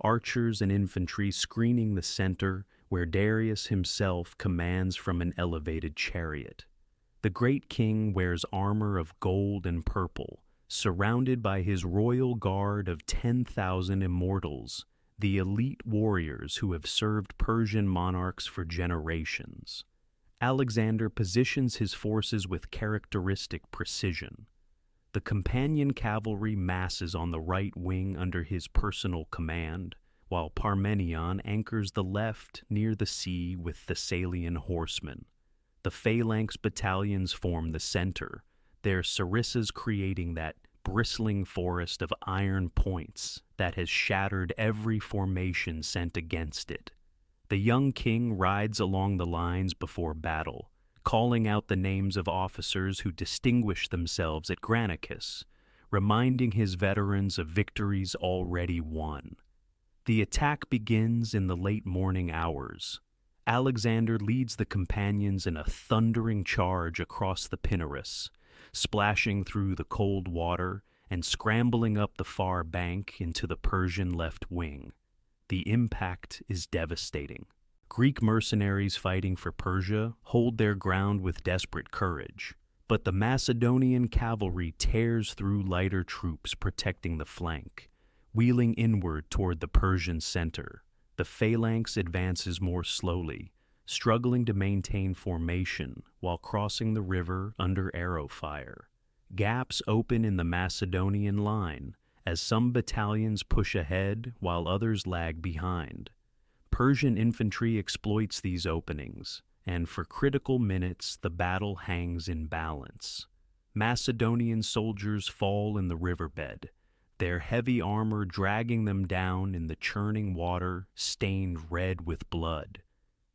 archers and infantry screening the center where Darius himself commands from an elevated chariot. The great king wears armor of gold and purple, surrounded by his royal guard of 10,000 immortals, the elite warriors who have served Persian monarchs for generations. Alexander positions his forces with characteristic precision. The companion cavalry masses on the right wing under his personal command, while Parmenion anchors the left near the sea with Thessalian horsemen. The phalanx battalions form the center, their sarissas creating that bristling forest of iron points that has shattered every formation sent against it. The young king rides along the lines before battle, calling out the names of officers who distinguished themselves at Granicus, reminding his veterans of victories already won. The attack begins in the late morning hours. Alexander leads the companions in a thundering charge across the Pinarus, splashing through the cold water and scrambling up the far bank into the Persian left wing. The impact is devastating. Greek mercenaries fighting for Persia hold their ground with desperate courage, but the Macedonian cavalry tears through lighter troops protecting the flank, wheeling inward toward the Persian center. The phalanx advances more slowly, struggling to maintain formation while crossing the river under arrow fire. Gaps open in the Macedonian line as some battalions push ahead while others lag behind. Persian infantry exploits these openings, and for critical minutes the battle hangs in balance. Macedonian soldiers fall in the riverbed, their heavy armor dragging them down in the churning water stained red with blood.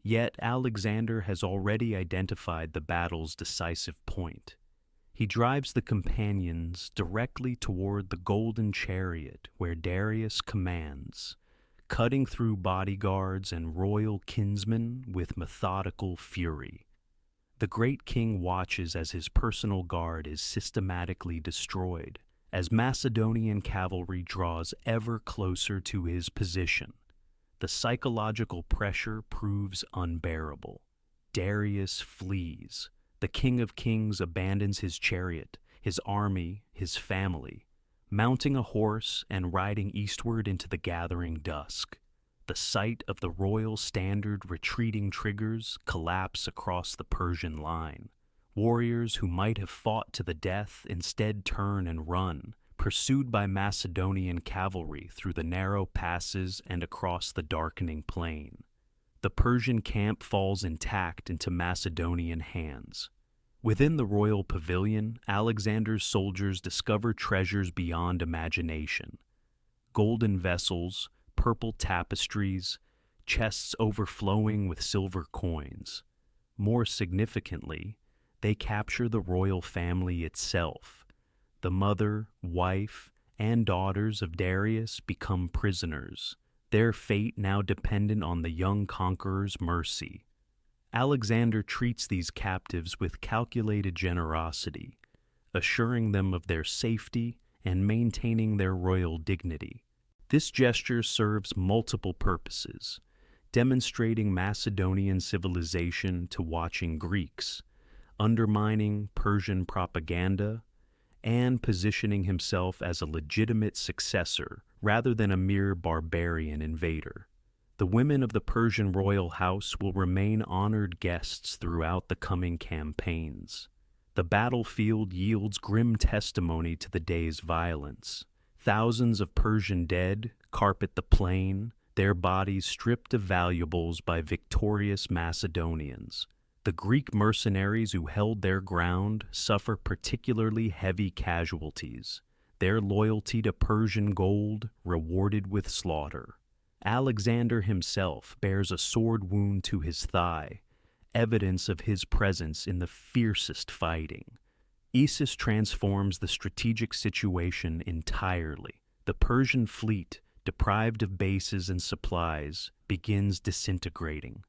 Yet Alexander has already identified the battle's decisive point. He drives the companions directly toward the golden chariot where Darius commands, cutting through bodyguards and royal kinsmen with methodical fury. The great king watches as his personal guard is systematically destroyed, as Macedonian cavalry draws ever closer to his position. The psychological pressure proves unbearable. Darius flees. The King of Kings abandons his chariot, his army, his family, mounting a horse and riding eastward into the gathering dusk. The sight of the royal standard retreating triggers collapse across the Persian line. Warriors who might have fought to the death instead turn and run, pursued by Macedonian cavalry through the narrow passes and across the darkening plain. The Persian camp falls intact into Macedonian hands. Within the royal pavilion, Alexander's soldiers discover treasures beyond imagination. Golden vessels, purple tapestries, chests overflowing with silver coins. More significantly, they capture the royal family itself. The mother, wife, and daughters of Darius become prisoners, their fate now dependent on the young conqueror's mercy. Alexander treats these captives with calculated generosity, assuring them of their safety and maintaining their royal dignity. This gesture serves multiple purposes, demonstrating Macedonian civilization to watching Greeks, undermining Persian propaganda, and positioning himself as a legitimate successor rather than a mere barbarian invader. The women of the Persian royal house will remain honored guests throughout the coming campaigns. The battlefield yields grim testimony to the day's violence. Thousands of Persian dead carpet the plain, their bodies stripped of valuables by victorious Macedonians. The Greek mercenaries who held their ground suffer particularly heavy casualties, their loyalty to Persian gold rewarded with slaughter. Alexander himself bears a sword wound to his thigh, evidence of his presence in the fiercest fighting. Isis transforms the strategic situation entirely. The Persian fleet, deprived of bases and supplies, begins disintegrating.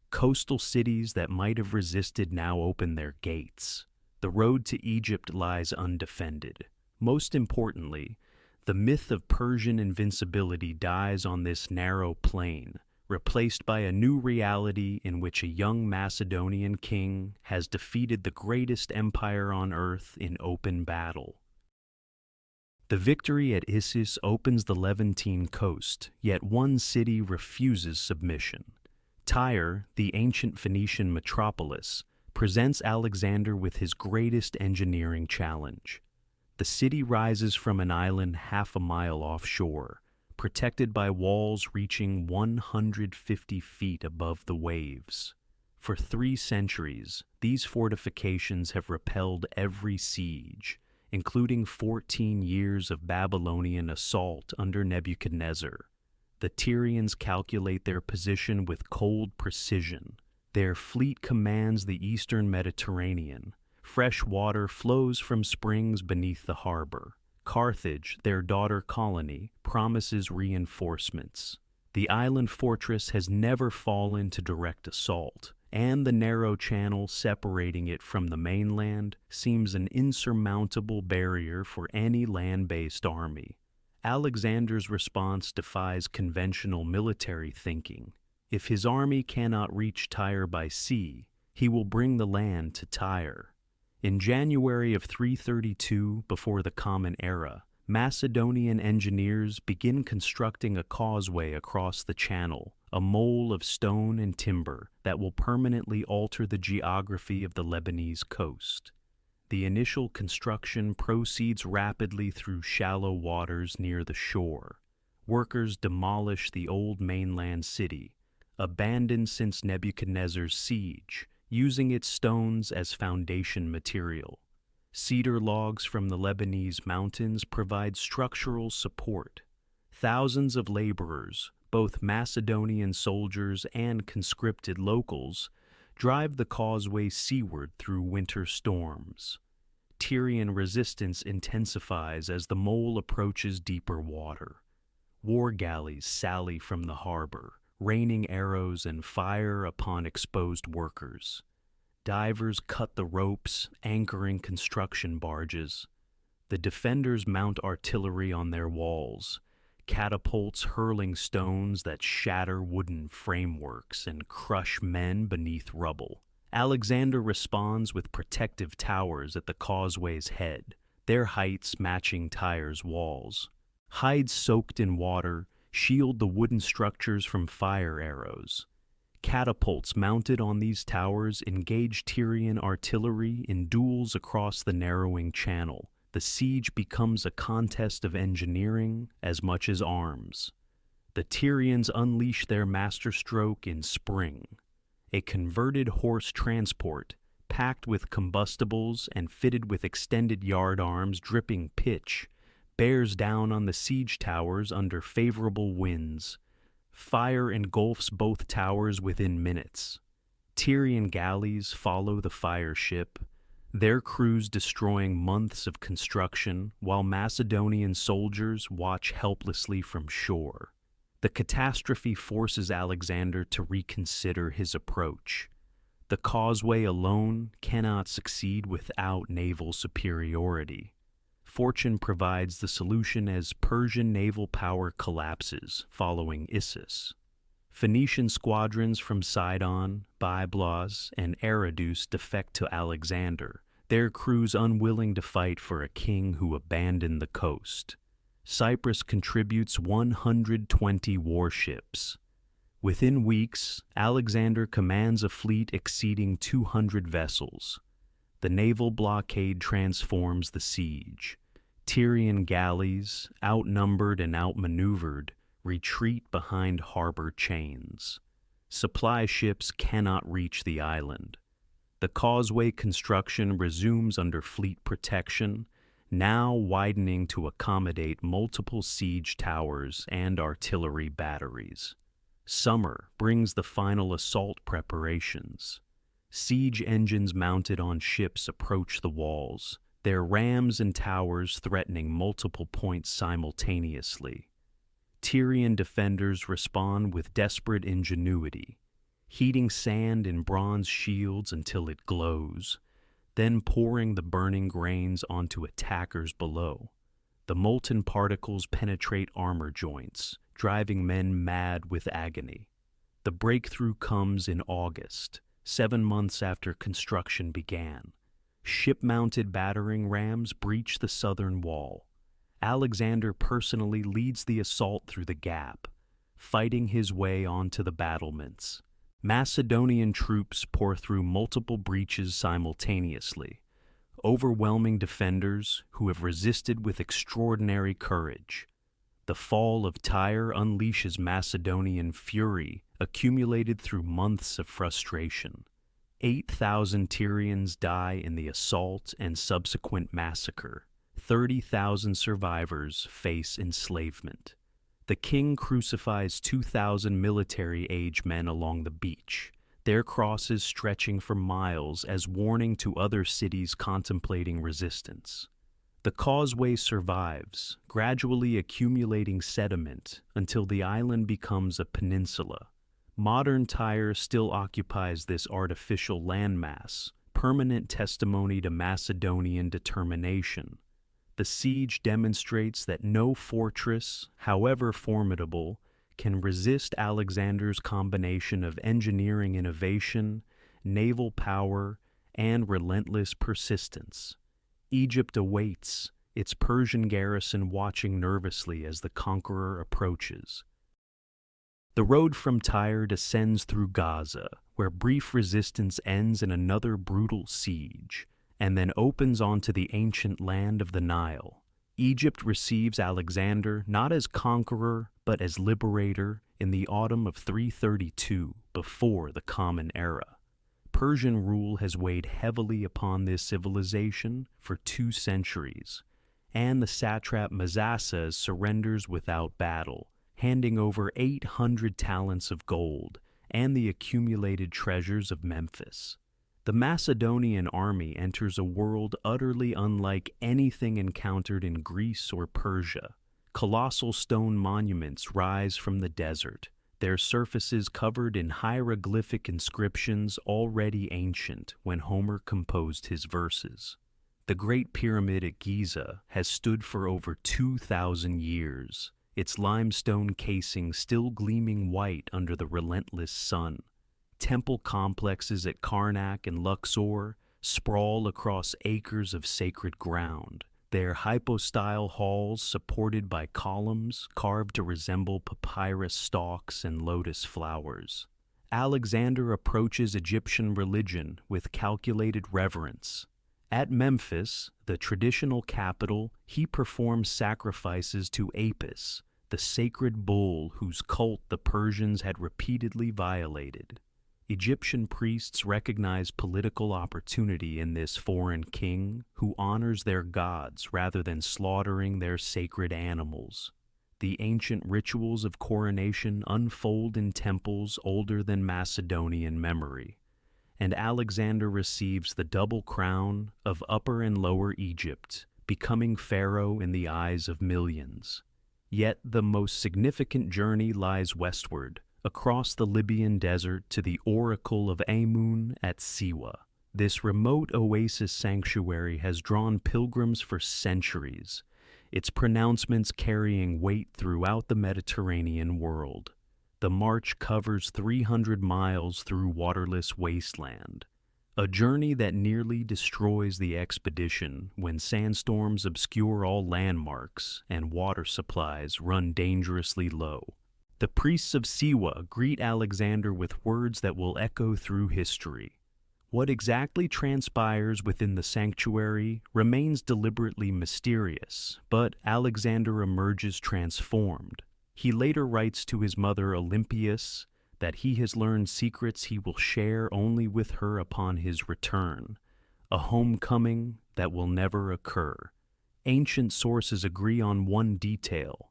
Coastal cities that might have resisted now open their gates. The road to Egypt lies undefended. Most importantly, the myth of Persian invincibility dies on this narrow plain, replaced by a new reality in which a young Macedonian king has defeated the greatest empire on earth in open battle. The victory at Issus opens the Levantine coast, yet one city refuses submission. Tyre, the ancient Phoenician metropolis, presents Alexander with his greatest engineering challenge. The city rises from an island half a mile offshore, protected by walls reaching 150 feet above the waves. For 3 centuries, these fortifications have repelled every siege, including 14 years of Babylonian assault under Nebuchadnezzar. The Tyrians calculate their position with cold precision. Their fleet commands the eastern Mediterranean. Fresh water flows from springs beneath the harbor. Carthage, their daughter colony, promises reinforcements. The island fortress has never fallen to direct assault, and the narrow channel separating it from the mainland seems an insurmountable barrier for any land-based army. Alexander's response defies conventional military thinking. If his army cannot reach Tyre by sea, he will bring the land to Tyre. In January of 332 before the Common Era, Macedonian engineers begin constructing a causeway across the channel, a mole of stone and timber that will permanently alter the geography of the Lebanese coast. The initial construction proceeds rapidly through shallow waters near the shore. Workers demolish the old mainland city, abandoned since Nebuchadnezzar's siege, using its stones as foundation material. Cedar logs from the Lebanese mountains provide structural support. Thousands of laborers, both Macedonian soldiers and conscripted locals, drive the causeway seaward through winter storms. Tyrian resistance intensifies as the mole approaches deeper water. War galleys sally from the harbor, raining arrows and fire upon exposed workers. Divers cut the ropes, anchoring construction barges. The defenders mount artillery on their walls, catapults hurling stones that shatter wooden frameworks and crush men beneath rubble. Alexander responds with protective towers at the causeway's head, their heights matching Tyre's walls. Hides soaked in water shield the wooden structures from fire arrows. Catapults mounted on these towers engage Tyrian artillery in duels across the narrowing channel. The siege becomes a contest of engineering as much as arms. The Tyrians unleash their masterstroke in spring. A converted horse transport, packed with combustibles and fitted with extended yardarms dripping pitch, bears down on the siege towers under favorable winds. Fire engulfs both towers within minutes. Tyrian galleys follow the fire ship, their crews destroying months of construction while Macedonian soldiers watch helplessly from shore. The catastrophe forces Alexander to reconsider his approach. The causeway alone cannot succeed without naval superiority. Fortune provides the solution as Persian naval power collapses following Issus. Phoenician squadrons from Sidon, Byblos, and Eridu defect to Alexander, their crews unwilling to fight for a king who abandoned the coast. Cyprus contributes 120 warships. Within weeks, Alexander commands a fleet exceeding 200 vessels. The naval blockade transforms the siege. Tyrian galleys, outnumbered and outmaneuvered, retreat behind harbor chains. Supply ships cannot reach the island. The causeway construction resumes under fleet protection, now widening to accommodate multiple siege towers and artillery batteries. Summer brings the final assault preparations. Siege engines mounted on ships approach the walls, their rams and towers threatening multiple points simultaneously. Tyrian defenders respond with desperate ingenuity, heating sand in bronze shields until it glows, then pouring the burning grains onto attackers below. The molten particles penetrate armor joints, driving men mad with agony. The breakthrough comes in August, 7 months after construction began. Ship-mounted battering rams breach the southern wall. Alexander personally leads the assault through the gap, fighting his way onto the battlements. Macedonian troops pour through multiple breaches simultaneously, overwhelming defenders who have resisted with extraordinary courage. The fall of Tyre unleashes Macedonian fury accumulated through months of frustration. 8,000 Tyrians die in the assault and subsequent massacre. 30,000 survivors face enslavement. The king crucifies 2,000 military-age men along the beach, their crosses stretching for miles as warning to other cities contemplating resistance. The causeway survives, gradually accumulating sediment until the island becomes a peninsula. Modern Tyre still occupies this artificial landmass, permanent testimony to Macedonian determination. The siege demonstrates that no fortress, however formidable, can resist Alexander's combination of engineering innovation, naval power, and relentless persistence. Egypt awaits, its Persian garrison watching nervously as the conqueror approaches. The road from Tyre descends through Gaza, where brief resistance ends in another brutal siege, and then opens onto the ancient land of the Nile. Egypt receives Alexander not as conqueror, but as liberator in the autumn of 332, before the Common Era. Persian rule has weighed heavily upon this civilization for 2 centuries, and the satrap Mzassas surrenders without battle, handing over 800 talents of gold and the accumulated treasures of Memphis. The Macedonian army enters a world utterly unlike anything encountered in Greece or Persia. Colossal stone monuments rise from the desert, their surfaces covered in hieroglyphic inscriptions already ancient when Homer composed his verses. The Great Pyramid at Giza has stood for over 2,000 years, its limestone casing still gleaming white under the relentless sun. Temple complexes at Karnak and Luxor sprawl across acres of sacred ground, their hypostyle halls supported by columns carved to resemble papyrus stalks and lotus flowers. Alexander approaches Egyptian religion with calculated reverence. At Memphis, the traditional capital, he performs sacrifices to Apis, the sacred bull whose cult the Persians had repeatedly violated. Egyptian priests recognize political opportunity in this foreign king who honors their gods rather than slaughtering their sacred animals. The ancient rituals of coronation unfold in temples older than Macedonian memory, and Alexander receives the double crown of Upper and Lower Egypt, becoming pharaoh in the eyes of millions. Yet the most significant journey lies westward, across the Libyan desert to the Oracle of Amun at Siwa. This remote oasis sanctuary has drawn pilgrims for centuries, its pronouncements carrying weight throughout the Mediterranean world. The march covers 300 miles through waterless wasteland, a journey that nearly destroys the expedition when sandstorms obscure all landmarks and water supplies run dangerously low. The priests of Siwa greet Alexander with words that will echo through history. What exactly transpires within the sanctuary remains deliberately mysterious, but Alexander emerges transformed. He later writes to his mother Olympias that he has learned secrets he will share only with her upon his return, a homecoming that will never occur. Ancient sources agree on one detail.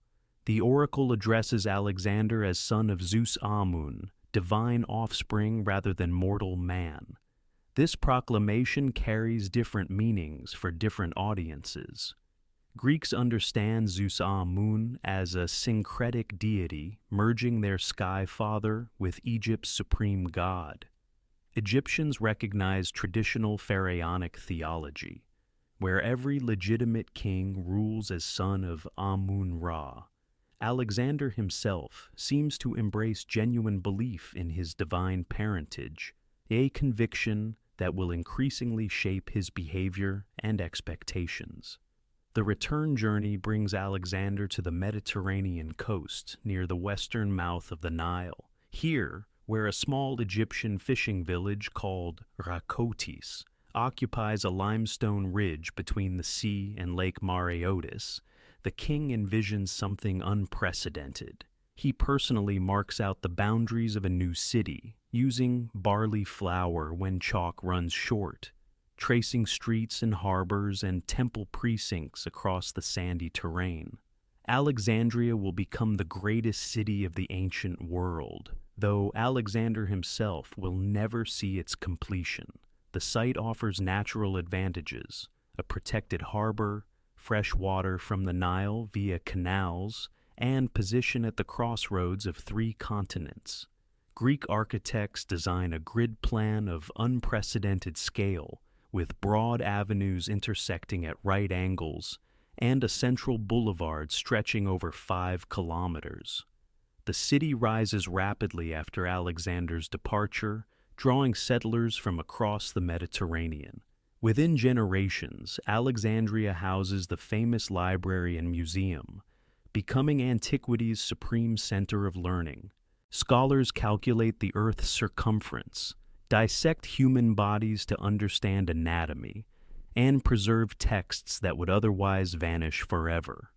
The oracle addresses Alexander as son of Zeus Amun, divine offspring rather than mortal man. This proclamation carries different meanings for different audiences. Greeks understand Zeus Amun as a syncretic deity, merging their sky father with Egypt's supreme god. Egyptians recognize traditional pharaonic theology, where every legitimate king rules as son of Amun-Ra. Alexander himself seems to embrace genuine belief in his divine parentage, a conviction that will increasingly shape his behavior and expectations. The return journey brings Alexander to the Mediterranean coast near the western mouth of the Nile. Here, where a small Egyptian fishing village called Rakotis occupies a limestone ridge between the sea and Lake Mareotis, the king envisions something unprecedented. He personally marks out the boundaries of a new city, using barley flour when chalk runs short, tracing streets and harbors and temple precincts across the sandy terrain. Alexandria will become the greatest city of the ancient world, though Alexander himself will never see its completion. The site offers natural advantages: a protected harbor, fresh water from the Nile via canals, and position at the crossroads of 3 continents. Greek architects design a grid plan of unprecedented scale, with broad avenues intersecting at right angles and a central boulevard stretching over 5 kilometers. The city rises rapidly after Alexander's departure, drawing settlers from across the Mediterranean. Within generations, Alexandria houses the famous library and museum, becoming antiquity's supreme center of learning. Scholars calculate the Earth's circumference, dissect human bodies to understand anatomy, and preserve texts that would otherwise vanish forever.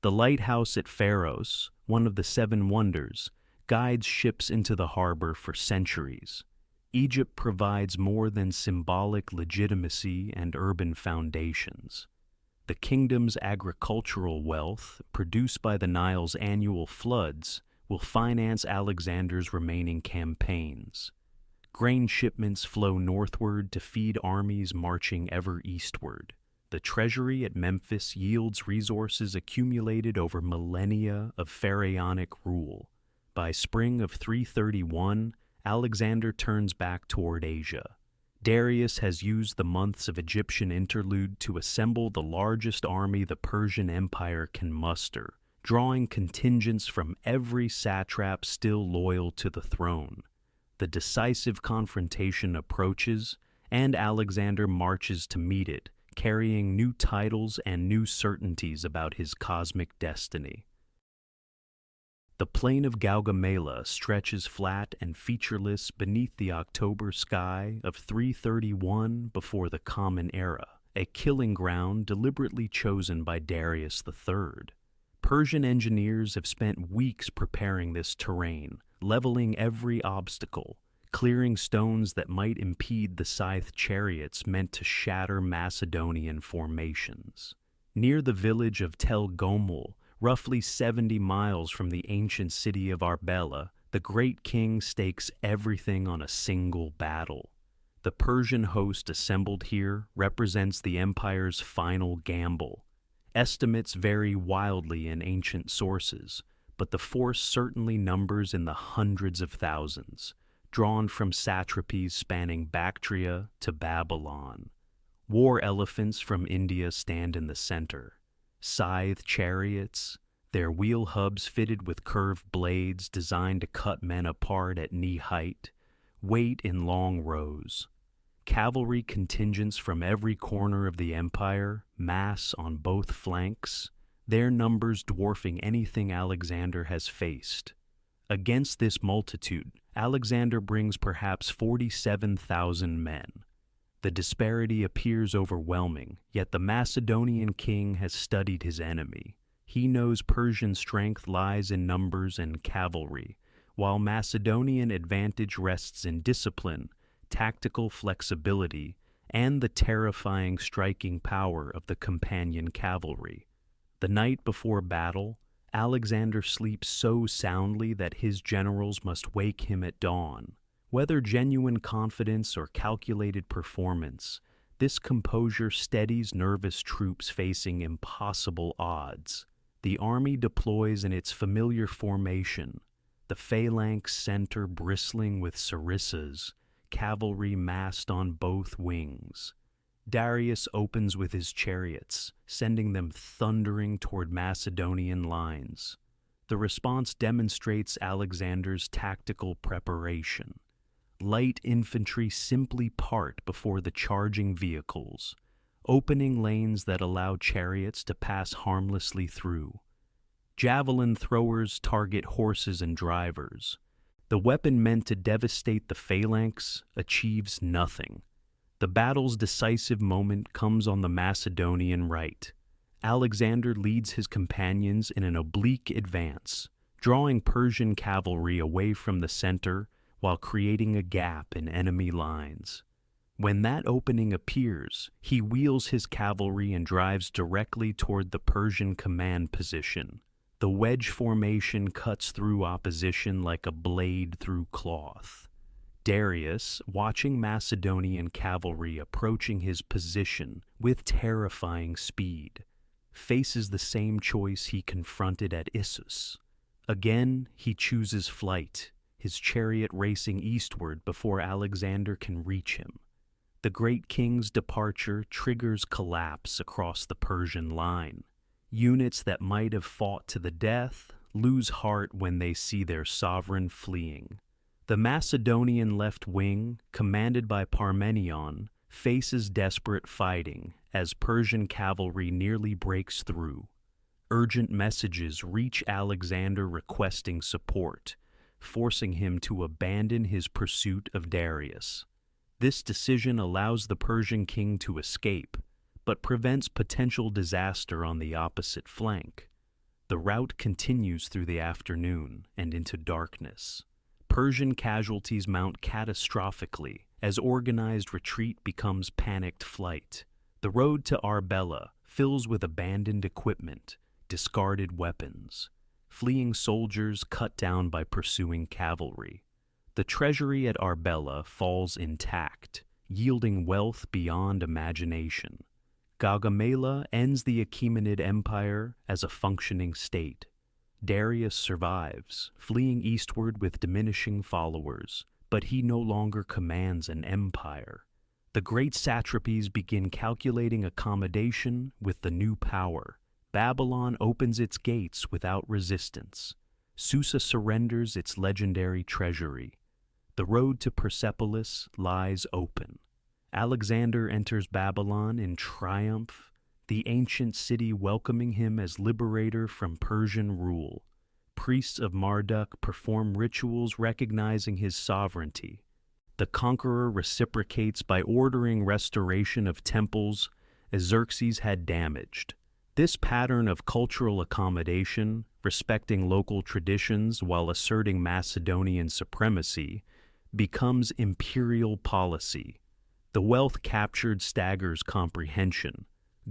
The lighthouse at Pharos, one of the 7 wonders, guides ships into the harbor for centuries. Egypt provides more than symbolic legitimacy and urban foundations. The kingdom's agricultural wealth, produced by the Nile's annual floods, will finance Alexander's remaining campaigns. Grain shipments flow northward to feed armies marching ever eastward. The treasury at Memphis yields resources accumulated over millennia of pharaonic rule. By spring of 331, Alexander turns back toward Asia. Darius has used the months of Egyptian interlude to assemble the largest army the Persian Empire can muster, drawing contingents from every satrap still loyal to the throne. The decisive confrontation approaches, and Alexander marches to meet it, carrying new titles and new certainties about his cosmic destiny. The plain of Gaugamela stretches flat and featureless beneath the October sky of 331 before the Common Era, a killing ground deliberately chosen by Darius III. Persian engineers have spent weeks preparing this terrain, leveling every obstacle, clearing stones that might impede the scythed chariots meant to shatter Macedonian formations. Near the village of Tel Gomel, roughly 70 miles from the ancient city of Arbela, the great king stakes everything on a single battle. The Persian host assembled here represents the empire's final gamble. Estimates vary wildly in ancient sources, but the force certainly numbers in the hundreds of thousands, drawn from satrapies spanning Bactria to Babylon. War elephants from India stand in the center. Scythe chariots, their wheel hubs fitted with curved blades designed to cut men apart at knee height, wait in long rows. Cavalry contingents from every corner of the empire mass on both flanks, their numbers dwarfing anything Alexander has faced. Against this multitude, Alexander brings perhaps 47,000 men. The disparity appears overwhelming, yet the Macedonian king has studied his enemy. He knows Persian strength lies in numbers and cavalry, while Macedonian advantage rests in discipline, tactical flexibility, and the terrifying striking power of the companion cavalry. The night before battle, Alexander sleeps so soundly that his generals must wake him at dawn. Whether genuine confidence or calculated performance, this composure steadies nervous troops facing impossible odds. The army deploys in its familiar formation, the phalanx center bristling with sarissas, cavalry massed on both wings. Darius opens with his chariots, sending them thundering toward Macedonian lines. The response demonstrates Alexander's tactical preparation. Light infantry simply part before the charging vehicles. opening lanes that allow chariots to pass harmlessly through. Javelin throwers target horses and drivers. The weapon meant to devastate the phalanx achieves nothing. The battle's decisive moment comes on the Macedonian right. Alexander leads his companions in an oblique advance, drawing Persian cavalry away from the center while creating a gap in enemy lines. When that opening appears, he wheels his cavalry and drives directly toward the Persian command position. The wedge formation cuts through opposition like a blade through cloth. Darius, watching Macedonian cavalry approaching his position with terrifying speed, faces the same choice he confronted at Issus. Again, he chooses flight, his chariot racing eastward before Alexander can reach him. The great king's departure triggers collapse across the Persian line. Units that might have fought to the death lose heart when they see their sovereign fleeing. The Macedonian left wing, commanded by Parmenion, faces desperate fighting as Persian cavalry nearly breaks through. Urgent messages reach Alexander requesting support, forcing him to abandon his pursuit of Darius. This decision allows the Persian king to escape, but prevents potential disaster on the opposite flank. The rout continues through the afternoon and into darkness. Persian casualties mount catastrophically as organized retreat becomes panicked flight. The road to Arbela fills with abandoned equipment, discarded weapons, fleeing soldiers cut down by pursuing cavalry. The treasury at Arbela falls intact, yielding wealth beyond imagination. Gaugamela ends the Achaemenid Empire as a functioning state. Darius survives, fleeing eastward with diminishing followers, but he no longer commands an empire. The great satrapies begin calculating accommodation with the new power. Babylon opens its gates without resistance. Susa surrenders its legendary treasury. The road to Persepolis lies open. Alexander enters Babylon in triumph, the ancient city welcoming him as liberator from Persian rule. Priests of Marduk perform rituals recognizing his sovereignty. The conqueror reciprocates by ordering restoration of temples Xerxes had damaged. This pattern of cultural accommodation, respecting local traditions while asserting Macedonian supremacy, becomes imperial policy. The wealth captured staggers comprehension.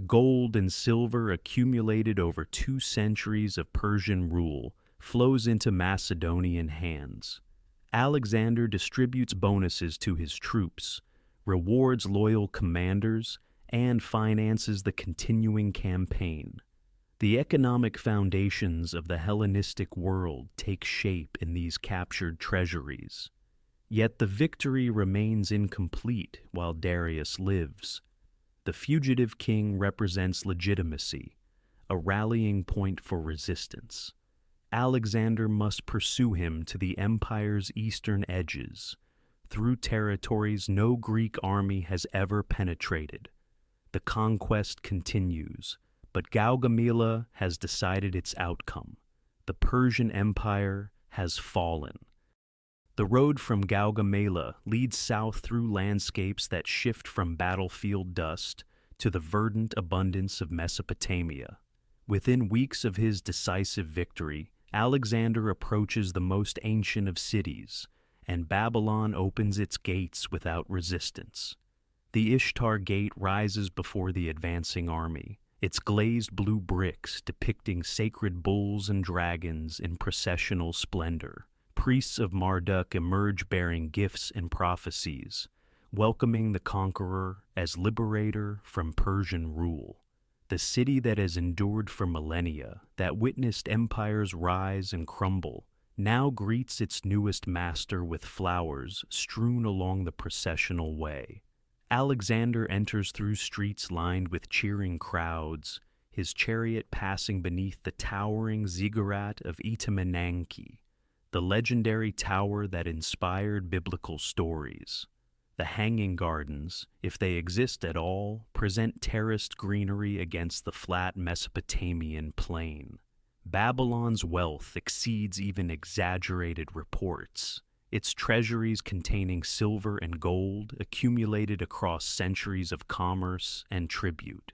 Gold and silver accumulated over 2 centuries of Persian rule flows into Macedonian hands. Alexander distributes bonuses to his troops, rewards loyal commanders, and finances the continuing campaign. The economic foundations of the Hellenistic world take shape in these captured treasuries. Yet the victory remains incomplete while Darius lives. The fugitive king represents legitimacy, a rallying point for resistance. Alexander must pursue him to the empire's eastern edges, through territories no Greek army has ever penetrated. The conquest continues, but Gaugamela has decided its outcome. The Persian Empire has fallen. The road from Gaugamela leads south through landscapes that shift from battlefield dust to the verdant abundance of Mesopotamia. Within weeks of his decisive victory, Alexander approaches the most ancient of cities, and Babylon opens its gates without resistance. The Ishtar Gate rises before the advancing army, its glazed blue bricks depicting sacred bulls and dragons in processional splendor. Priests of Marduk emerge bearing gifts and prophecies, welcoming the conqueror as liberator from Persian rule. The city that has endured for millennia, that witnessed empires rise and crumble, now greets its newest master with flowers strewn along the processional way. Alexander enters through streets lined with cheering crowds, his chariot passing beneath the towering ziggurat of Itamananki, the legendary tower that inspired biblical stories. The Hanging Gardens, if they exist at all, present terraced greenery against the flat Mesopotamian plain. Babylon's wealth exceeds even exaggerated reports. Its treasuries containing silver and gold accumulated across centuries of commerce and tribute.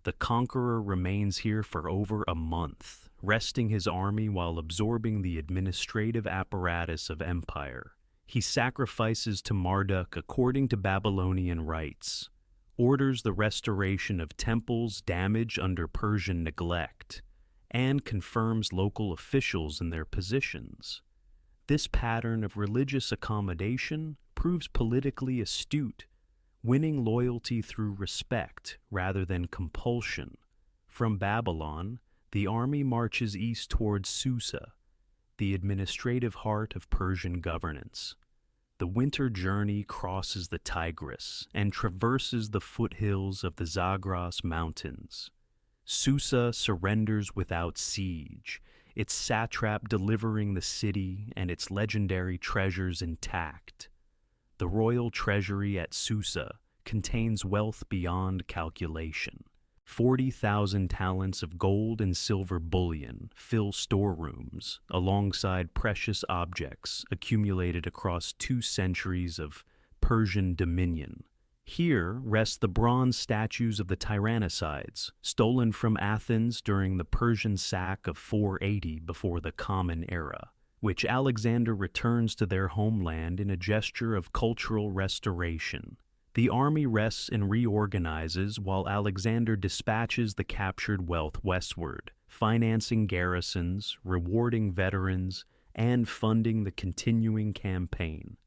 The conqueror remains here for over a month, resting his army while absorbing the administrative apparatus of empire. He sacrifices to Marduk according to Babylonian rites, orders the restoration of temples damaged under Persian neglect, and confirms local officials in their positions. This pattern of religious accommodation proves politically astute, winning loyalty through respect rather than compulsion. From Babylon, the army marches east towards Susa, the administrative heart of Persian governance. The winter journey crosses the Tigris and traverses the foothills of the Zagros Mountains. Susa surrenders without siege, its satrap delivering the city and its legendary treasures intact. The royal treasury at Susa contains wealth beyond calculation. 40,000 talents of gold and silver bullion fill storerooms, alongside precious objects accumulated across 2 centuries of Persian dominion. Here rest the bronze statues of the Tyrannicides, stolen from Athens during the Persian sack of 480 before the Common Era, which Alexander returns to their homeland in a gesture of cultural restoration. The army rests and reorganizes while Alexander dispatches the captured wealth westward, financing garrisons, rewarding veterans, and funding the continuing campaign.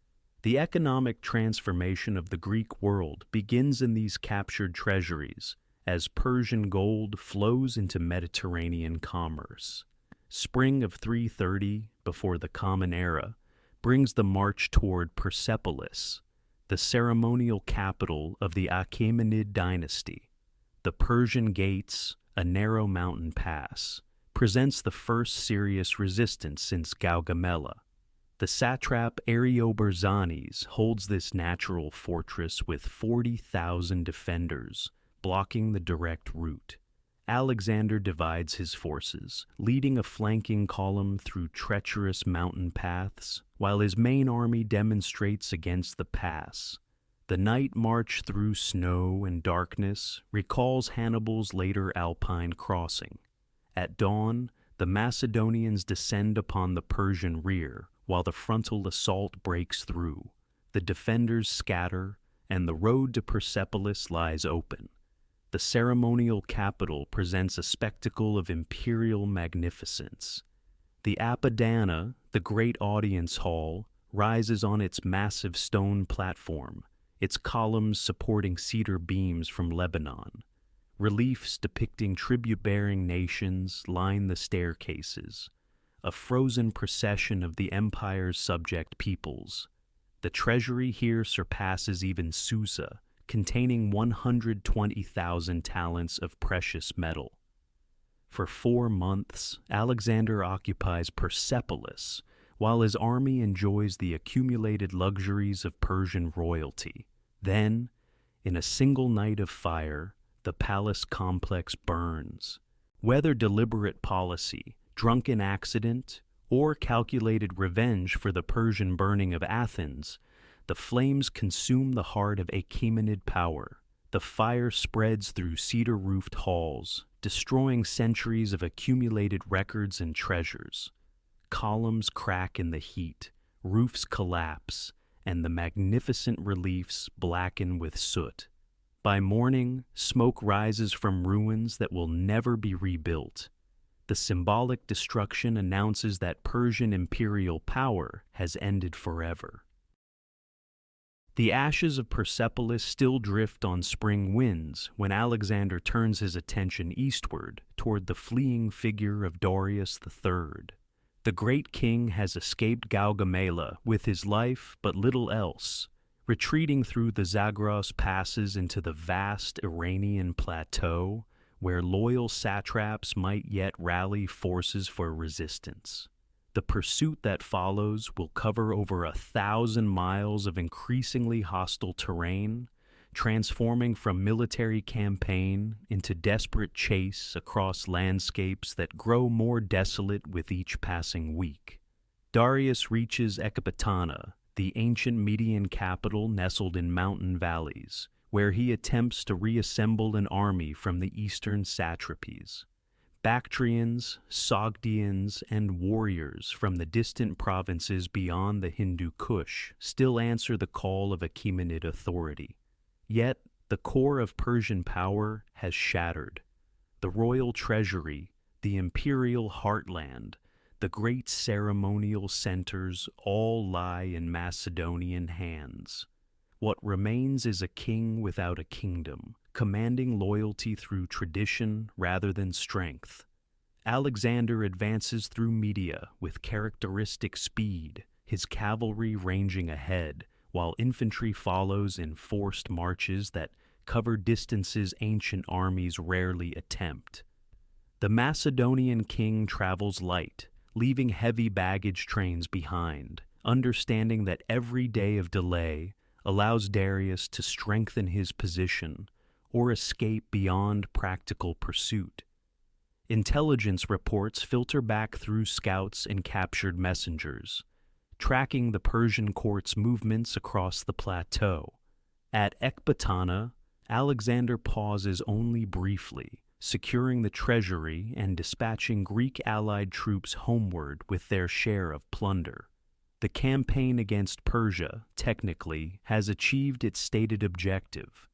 The economic transformation of the Greek world begins in these captured treasuries, as Persian gold flows into Mediterranean commerce. Spring of 330, before the Common Era, brings the march toward Persepolis, the ceremonial capital of the Achaemenid dynasty. The Persian Gates, a narrow mountain pass, presents the first serious resistance since Gaugamela. The satrap Ariobarzanes holds this natural fortress with 40,000 defenders, blocking the direct route. Alexander divides his forces, leading a flanking column through treacherous mountain paths, while his main army demonstrates against the pass. The night march through snow and darkness recalls Hannibal's later Alpine crossing. At dawn, the Macedonians descend upon the Persian rear, while the frontal assault breaks through. The defenders scatter, and the road to Persepolis lies open. The ceremonial capital presents a spectacle of imperial magnificence. The Apadana, the great audience hall, rises on its massive stone platform, its columns supporting cedar beams from Lebanon. Reliefs depicting tribute-bearing nations line the staircases, a frozen procession of the empire's subject peoples. The treasury here surpasses even Susa, containing 120,000 talents of precious metal. For 4 months, Alexander occupies Persepolis, while his army enjoys the accumulated luxuries of Persian royalty. Then, in a single night of fire, the palace complex burns. Whether deliberate policy, drunken accident, or calculated revenge for the Persian burning of Athens, the flames consume the heart of Achaemenid power. The fire spreads through cedar-roofed halls, destroying centuries of accumulated records and treasures. Columns crack in the heat, roofs collapse, and the magnificent reliefs blacken with soot. By morning, smoke rises from ruins that will never be rebuilt. The symbolic destruction announces that Persian imperial power has ended forever. The ashes of Persepolis still drift on spring winds when Alexander turns his attention eastward toward the fleeing figure of Darius III. The great king has escaped Gaugamela with his life but little else, retreating through the Zagros passes into the vast Iranian plateau, where loyal satraps might yet rally forces for resistance. The pursuit that follows will cover over 1,000 miles of increasingly hostile terrain, transforming from military campaign into desperate chase across landscapes that grow more desolate with each passing week. Darius reaches Ecbatana, the ancient Median capital nestled in mountain valleys, where he attempts to reassemble an army from the eastern satrapies. Bactrians, Sogdians, and warriors from the distant provinces beyond the Hindu Kush still answer the call of Achaemenid authority. Yet, the core of Persian power has shattered. The royal treasury, the imperial heartland, the great ceremonial centers all lie in Macedonian hands. What remains is a king without a kingdom, commanding loyalty through tradition rather than strength. Alexander advances through Media with characteristic speed, his cavalry ranging ahead, while infantry follows in forced marches that cover distances ancient armies rarely attempt. The Macedonian king travels light, leaving heavy baggage trains behind, understanding that every day of delay allows Darius to strengthen his position or escape beyond practical pursuit. Intelligence reports filter back through scouts and captured messengers, tracking the Persian court's movements across the plateau. At Ecbatana, Alexander pauses only briefly, securing the treasury and dispatching Greek allied troops homeward with their share of plunder. The campaign against Persia, technically, has achieved its stated objective.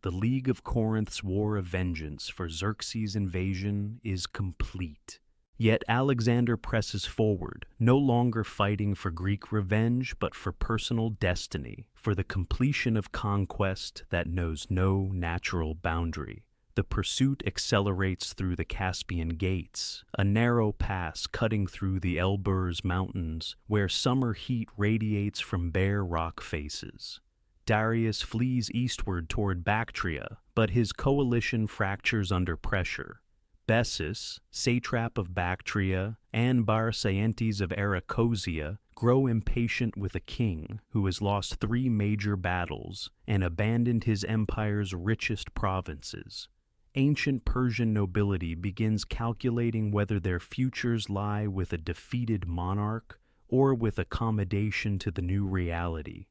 The League of Corinth's war of vengeance for Xerxes' invasion is complete. Yet Alexander presses forward, no longer fighting for Greek revenge, but for personal destiny, for the completion of conquest that knows no natural boundary. The pursuit accelerates through the Caspian Gates, a narrow pass cutting through the Elburz Mountains, where summer heat radiates from bare rock faces. Darius flees eastward toward Bactria, but his coalition fractures under pressure. Bessus, satrap of Bactria, and Barsaentes of Arachosia grow impatient with a king who has lost 3 major battles and abandoned his empire's richest provinces. Ancient Persian nobility begins calculating whether their futures lie with a defeated monarch or with accommodation to the new reality.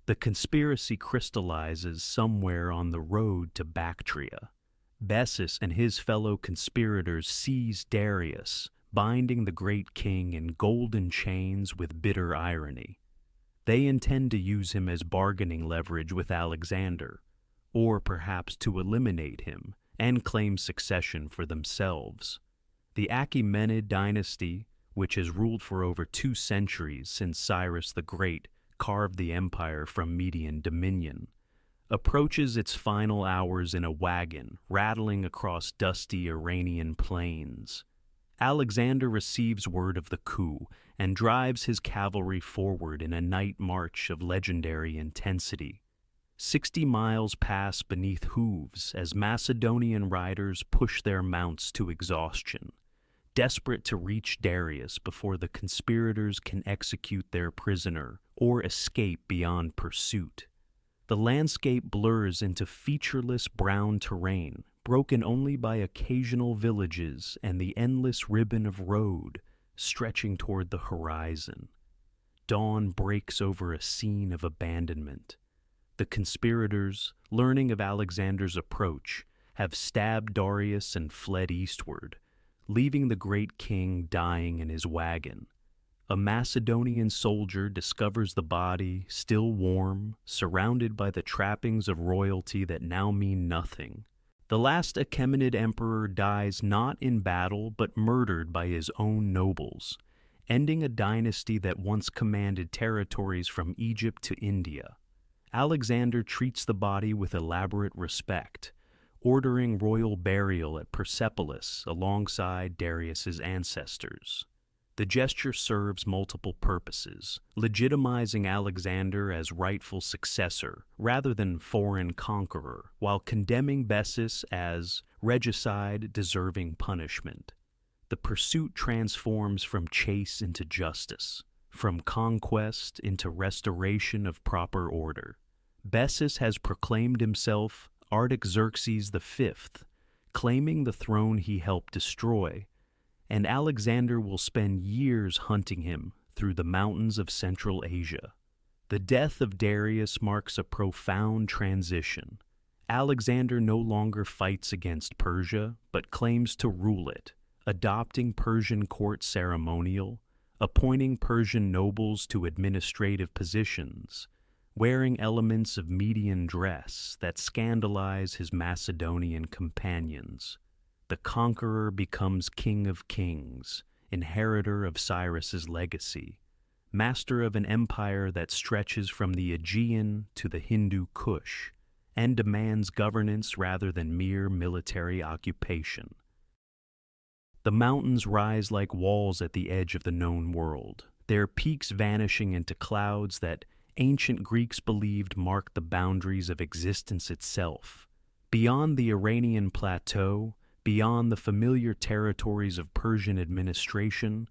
The conspiracy crystallizes somewhere on the road to Bactria. Bessus and his fellow conspirators seize Darius, binding the great king in golden chains with bitter irony. They intend to use him as bargaining leverage with Alexander, or perhaps to eliminate him and claim succession for themselves. The Achaemenid dynasty, which has ruled for over 2 centuries since Cyrus the Great carved the empire from Median dominion, approaches its final hours in a wagon, rattling across dusty Iranian plains. Alexander receives word of the coup and drives his cavalry forward in a night march of legendary intensity. 60 miles pass beneath hooves as Macedonian riders push their mounts to exhaustion, desperate to reach Darius before the conspirators can execute their prisoner or escape beyond pursuit. The landscape blurs into featureless brown terrain, broken only by occasional villages and the endless ribbon of road stretching toward the horizon. Dawn breaks over a scene of abandonment. The conspirators, learning of Alexander's approach, have stabbed Darius and fled eastward, leaving the great king dying in his wagon. A Macedonian soldier discovers the body, still warm, surrounded by the trappings of royalty that now mean nothing. The last Achaemenid emperor dies not in battle but murdered by his own nobles, ending a dynasty that once commanded territories from Egypt to India. Alexander treats the body with elaborate respect, ordering royal burial at Persepolis alongside Darius's ancestors. The gesture serves multiple purposes, legitimizing Alexander as rightful successor rather than foreign conqueror, while condemning Bessus as regicide deserving punishment. the pursuit transforms from chase into justice, from conquest into restoration of proper order. Bessus has proclaimed himself Artaxerxes V, claiming the throne he helped destroy, and Alexander will spend years hunting him through the mountains of Central Asia. The death of Darius marks a profound transition. Alexander no longer fights against Persia, but claims to rule it, adopting Persian court ceremonial, appointing Persian nobles to administrative positions, wearing elements of Median dress that scandalize his Macedonian companions. The conqueror becomes king of kings, inheritor of Cyrus's legacy, master of an empire that stretches from the Aegean to the Hindu Kush, and demands governance rather than mere military occupation. The mountains rise like walls at the edge of the known world, their peaks vanishing into clouds that ancient Greeks believed marked the boundaries of existence itself. Beyond the Iranian plateau, beyond the familiar territories of Persian administration,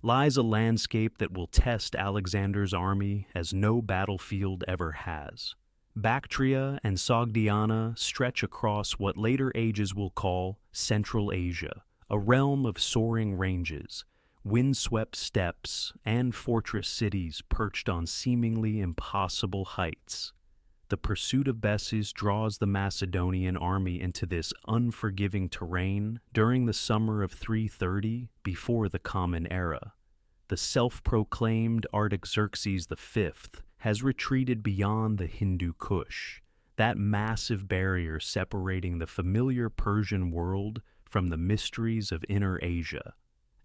lies a landscape that will test Alexander's army as no battlefield ever has. Bactria and Sogdiana stretch across what later ages will call Central Asia, a realm of soaring ranges, windswept steppes, and fortress cities perched on seemingly impossible heights. The pursuit of Bessus draws the Macedonian army into this unforgiving terrain during the summer of 330 before the Common Era. The self-proclaimed Artaxerxes V has retreated beyond the Hindu Kush, that massive barrier separating the familiar Persian world from the mysteries of Inner Asia.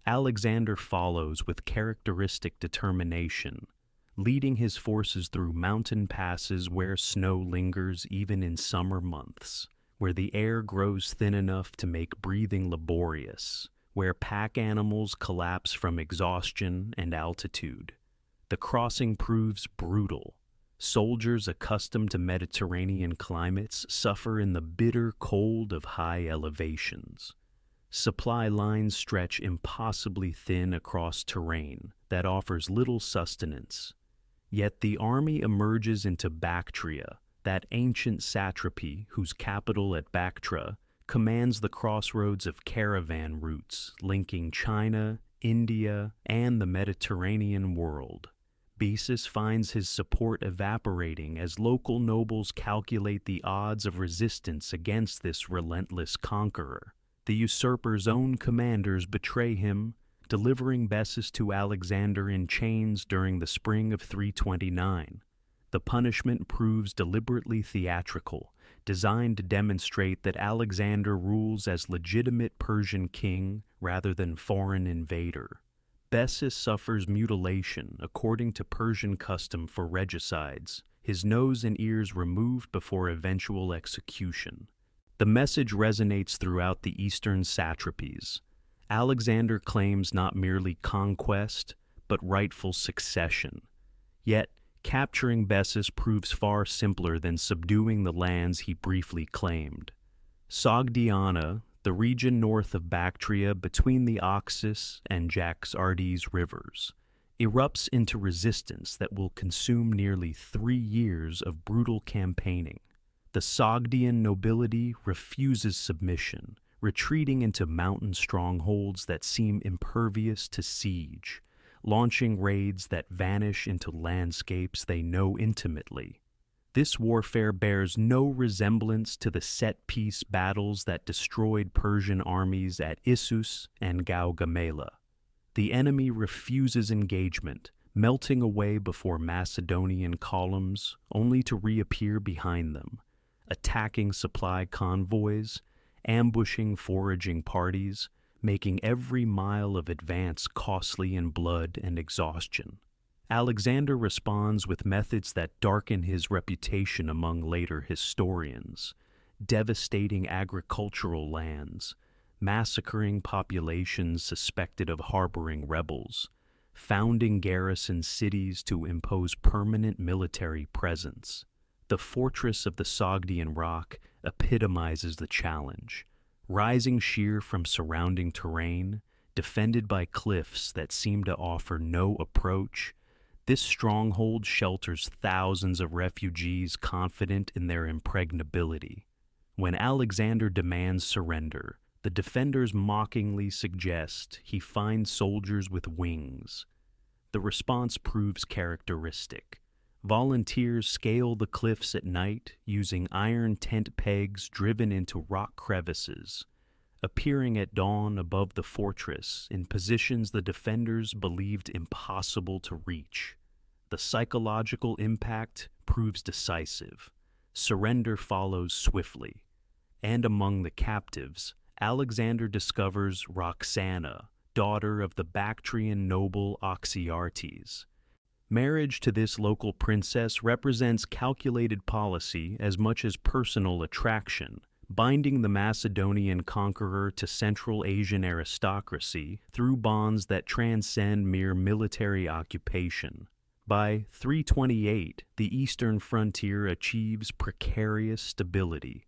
Alexander follows with characteristic determination, leading his forces through mountain passes where snow lingers even in summer months, where the air grows thin enough to make breathing laborious, where pack animals collapse from exhaustion and altitude. The crossing proves brutal. Soldiers accustomed to Mediterranean climates suffer in the bitter cold of high elevations. Supply lines stretch impossibly thin across terrain that offers little sustenance. Yet the army emerges into Bactria, that ancient satrapy whose capital at Bactra commands the crossroads of caravan routes linking China, India, and the Mediterranean world. Bessus finds his support evaporating as local nobles calculate the odds of resistance against this relentless conqueror. The usurper's own commanders betray him, delivering Bessus to Alexander in chains during the spring of 329. The punishment proves deliberately theatrical, designed to demonstrate that Alexander rules as legitimate Persian king rather than foreign invader. Bessus suffers mutilation according to Persian custom for regicides, his nose and ears removed before eventual execution. The message resonates throughout the eastern satrapies. Alexander claims not merely conquest, but rightful succession. Yet, capturing Bessus proves far simpler than subduing the lands he briefly claimed. Sogdiana, the region north of Bactria between the Oxus and Jaxartes rivers, erupts into resistance that will consume nearly 3 years of brutal campaigning. The Sogdian nobility refuses submission, retreating into mountain strongholds that seem impervious to siege, launching raids that vanish into landscapes they know intimately. This warfare bears no resemblance to the set-piece battles that destroyed Persian armies at Issus and Gaugamela. The enemy refuses engagement, melting away before Macedonian columns, only to reappear behind them, attacking supply convoys, ambushing foraging parties, making every mile of advance costly in blood and exhaustion. Alexander responds with methods that darken his reputation among later historians, devastating agricultural lands, massacring populations suspected of harboring rebels, founding garrison cities to impose permanent military presence. The fortress of the Sogdian Rock epitomizes the challenge, rising sheer from surrounding terrain, defended by cliffs that seem to offer no approach, this stronghold shelters thousands of refugees confident in their impregnability. When Alexander demands surrender, the defenders mockingly suggest he find soldiers with wings. The response proves characteristic. Volunteers scale the cliffs at night using iron tent pegs driven into rock crevices, appearing at dawn above the fortress in positions the defenders believed impossible to reach. The psychological impact proves decisive. Surrender follows swiftly. And among the captives, Alexander discovers Roxana, daughter of the Bactrian noble Oxyartes. Marriage to this local princess represents calculated policy as much as personal attraction, binding the Macedonian conqueror to Central Asian aristocracy through bonds that transcend mere military occupation. By 328, the eastern frontier achieves precarious stability.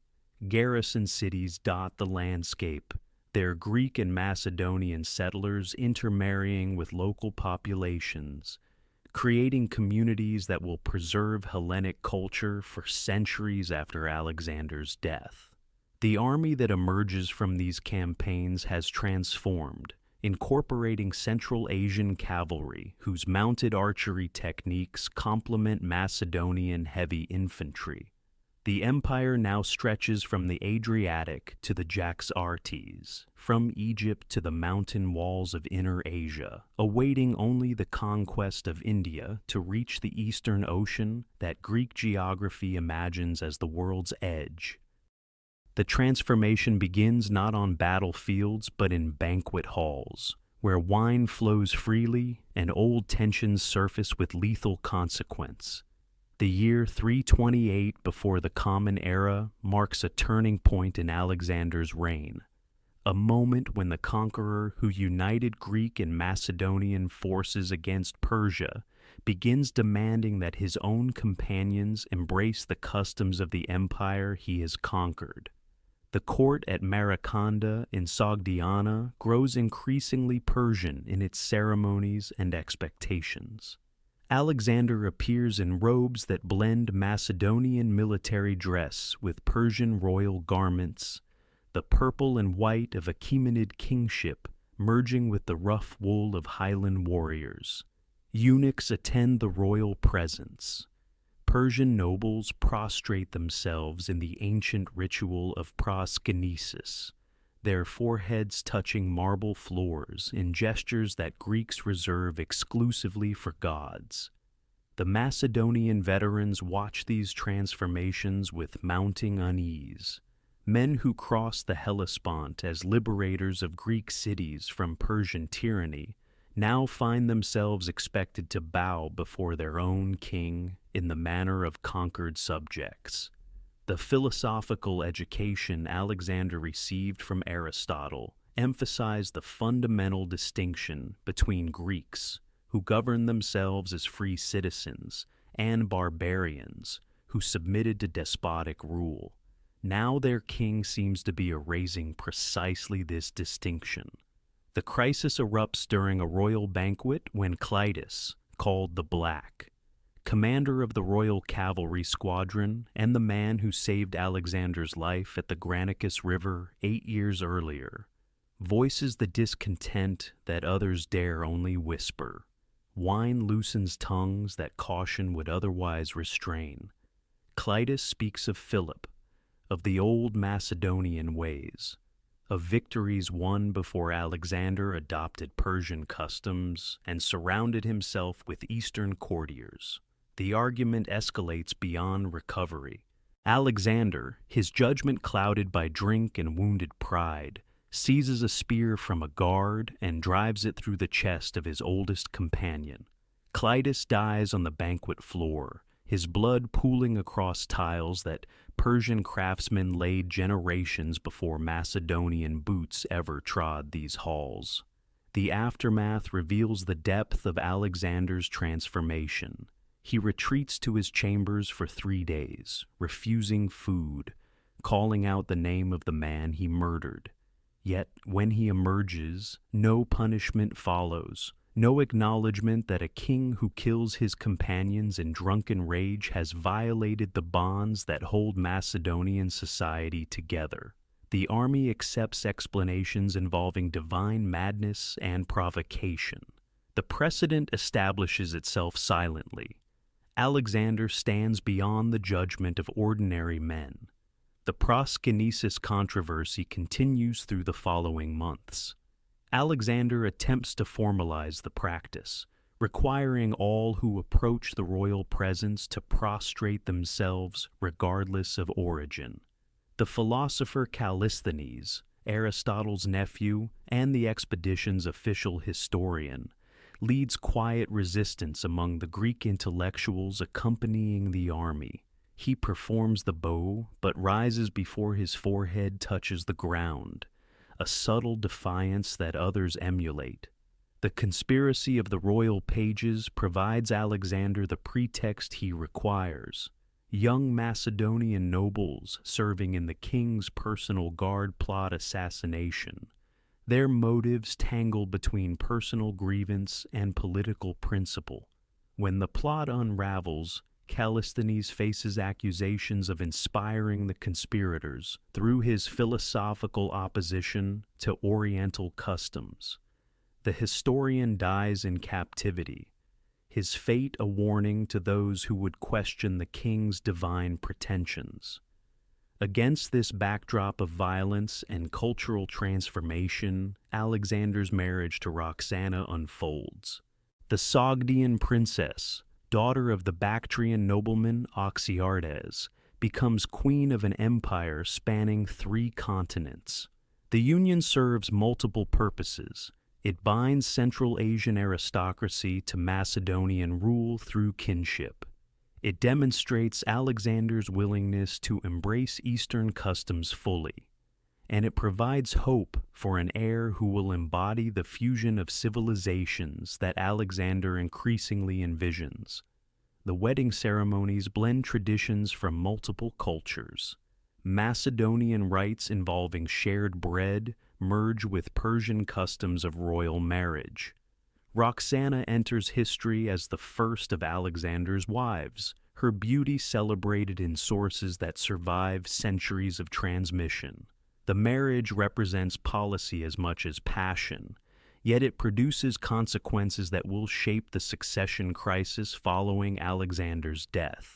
Garrison cities dot the landscape, their Greek and Macedonian settlers intermarrying with local populations, creating communities that will preserve Hellenic culture for centuries after Alexander's death. The army that emerges from these campaigns has transformed, incorporating Central Asian cavalry whose mounted archery techniques complement Macedonian heavy infantry. The empire now stretches from the Adriatic to the Jaxartes, from Egypt to the mountain walls of Inner Asia, awaiting only the conquest of India to reach the Eastern Ocean that Greek geography imagines as the world's edge. The transformation begins not on battlefields but in banquet halls, where wine flows freely and old tensions surface with lethal consequence. The year 328 before the Common Era marks a turning point in Alexander's reign, a moment when the conqueror who united Greek and Macedonian forces against Persia begins demanding that his own companions embrace the customs of the empire he has conquered. The court at Mariconda in Sogdiana grows increasingly Persian in its ceremonies and expectations. Alexander appears in robes that blend Macedonian military dress with Persian royal garments, the purple and white of Achaemenid kingship merging with the rough wool of Highland warriors. Eunuchs attend the royal presence. Persian nobles prostrate themselves in the ancient ritual of proskynesis, their foreheads touching marble floors in gestures that Greeks reserve exclusively for gods. The Macedonian veterans watch these transformations with mounting unease. Men who crossed the Hellespont as liberators of Greek cities from Persian tyranny now find themselves expected to bow before their own king in the manner of conquered subjects. The philosophical education Alexander received from Aristotle emphasized the fundamental distinction between Greeks, who governed themselves as free citizens, and barbarians, who submitted to despotic rule. Now their king seems to be erasing precisely this distinction. The crisis erupts during a royal banquet when Clitus, called the Black, commander of the royal cavalry squadron and the man who saved Alexander's life at the Granicus River 8 years earlier, voices the discontent that others dare only whisper. Wine loosens tongues that caution would otherwise restrain. Clitus speaks of Philip, of the old Macedonian ways, of victories won before Alexander adopted Persian customs and surrounded himself with Eastern courtiers. The argument escalates beyond recovery. Alexander, his judgment clouded by drink and wounded pride, seizes a spear from a guard and drives it through the chest of his oldest companion. Clitus dies on the banquet floor, his blood pooling across tiles that Persian craftsmen laid generations before Macedonian boots ever trod these halls. The aftermath reveals the depth of Alexander's transformation. He retreats to his chambers for 3 days, refusing food, calling out the name of the man he murdered. Yet, when he emerges, no punishment follows, no acknowledgement that a king who kills his companions in drunken rage has violated the bonds that hold Macedonian society together. The army accepts explanations involving divine madness and provocation. The precedent establishes itself silently. Alexander stands beyond the judgment of ordinary men. The proskynesis controversy continues through the following months. Alexander attempts to formalize the practice, requiring all who approach the royal presence to prostrate themselves regardless of origin. The philosopher Callisthenes, Aristotle's nephew and the expedition's official historian, leads quiet resistance among the Greek intellectuals accompanying the army. He performs the bow, but rises before his forehead touches the ground, a subtle defiance that others emulate. The conspiracy of the royal pages provides Alexander the pretext he requires. Young Macedonian nobles serving in the king's personal guard plot assassination. Their motives tangle between personal grievance and political principle. When the plot unravels, Callisthenes faces accusations of inspiring the conspirators through his philosophical opposition to Oriental customs. The historian dies in captivity, his fate a warning to those who would question the king's divine pretensions. Against this backdrop of violence and cultural transformation, Alexander's marriage to Roxana unfolds. The Sogdian princess, daughter of the Bactrian nobleman Oxyartes, becomes queen of an empire spanning 3 continents. The union serves multiple purposes. It binds Central Asian aristocracy to Macedonian rule through kinship. It demonstrates Alexander's willingness to embrace Eastern customs fully, and it provides hope for an heir who will embody the fusion of civilizations that Alexander increasingly envisions. The wedding ceremonies blend traditions from multiple cultures. Macedonian rites involving shared bread merge with Persian customs of royal marriage. Roxana enters history as the first of Alexander's wives, her beauty celebrated in sources that survive centuries of transmission. The marriage represents policy as much as passion, yet it produces consequences that will shape the succession crisis following Alexander's death.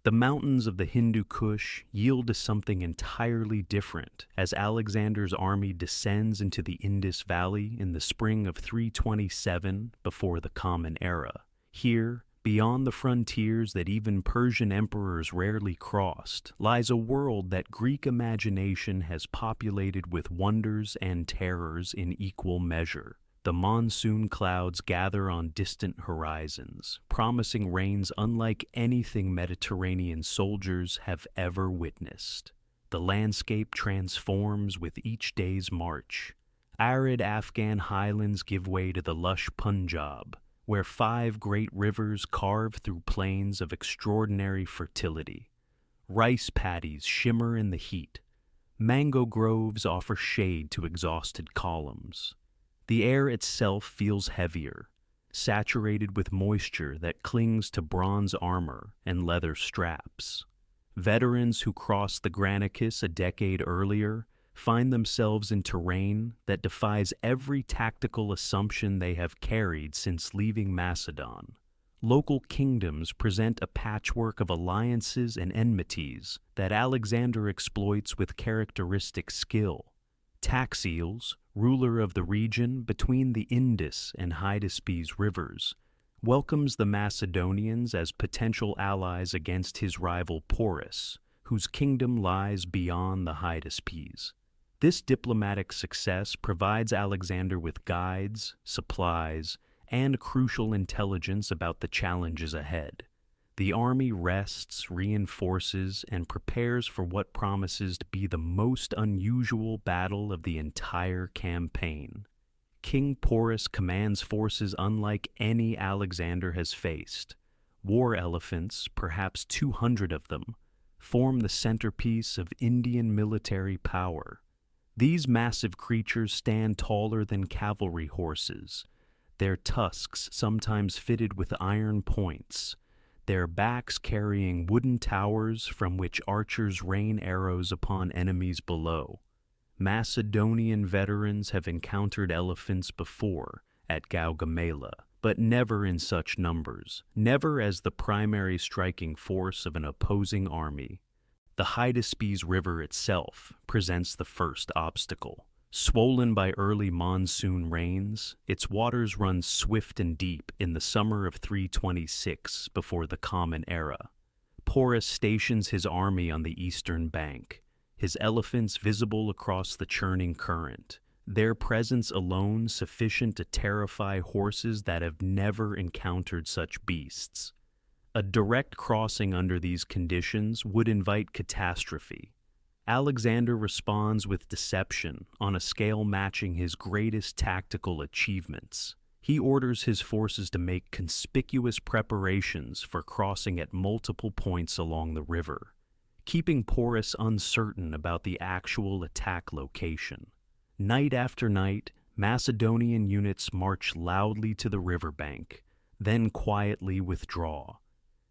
The mountains of the Hindu Kush yield to something entirely different as Alexander's army descends into the Indus Valley in the spring of 327 before the Common Era. Here, beyond the frontiers that even Persian emperors rarely crossed, lies a world that Greek imagination has populated with wonders and terrors in equal measure. The monsoon clouds gather on distant horizons, promising rains unlike anything Mediterranean soldiers have ever witnessed. The landscape transforms with each day's march. Arid Afghan highlands give way to the lush Punjab, where 5 great rivers carve through plains of extraordinary fertility. Rice paddies shimmer in the heat. Mango groves offer shade to exhausted columns. The air itself feels heavier, saturated with moisture that clings to bronze armor and leather straps. Veterans who crossed the Granicus a decade earlier find themselves in terrain that defies every tactical assumption they have carried since leaving Macedon. Local kingdoms present a patchwork of alliances and enmities that Alexander exploits with characteristic skill. Taxiles, ruler of the region between the Indus and Hydaspes rivers, welcomes the Macedonians as potential allies against his rival Porus, whose kingdom lies beyond the Hydaspes. This diplomatic success provides Alexander with guides, supplies, and crucial intelligence about the challenges ahead. The army rests, reinforces, and prepares for what promises to be the most unusual battle of the entire campaign. King Porus commands forces unlike any Alexander has faced. War elephants, perhaps 200 of them, form the centerpiece of Indian military power. These massive creatures stand taller than cavalry horses, their tusks sometimes fitted with iron points, their backs carrying wooden towers from which archers rain arrows upon enemies below. Macedonian veterans have encountered elephants before at Gaugamela, but never in such numbers, never as the primary striking force of an opposing army. The Hydaspes River itself presents the first obstacle. Swollen by early monsoon rains, its waters run swift and deep in the summer of 326 before the Common Era. Porus stations his army on the eastern bank, his elephants visible across the churning current, their presence alone sufficient to terrify horses that have never encountered such beasts. A direct crossing under these conditions would invite catastrophe. Alexander responds with deception on a scale matching his greatest tactical achievements. He orders his forces to make conspicuous preparations for crossing at multiple points along the river, keeping Porus uncertain about the actual attack location. Night after night, Macedonian units march loudly to the riverbank, then quietly withdraw.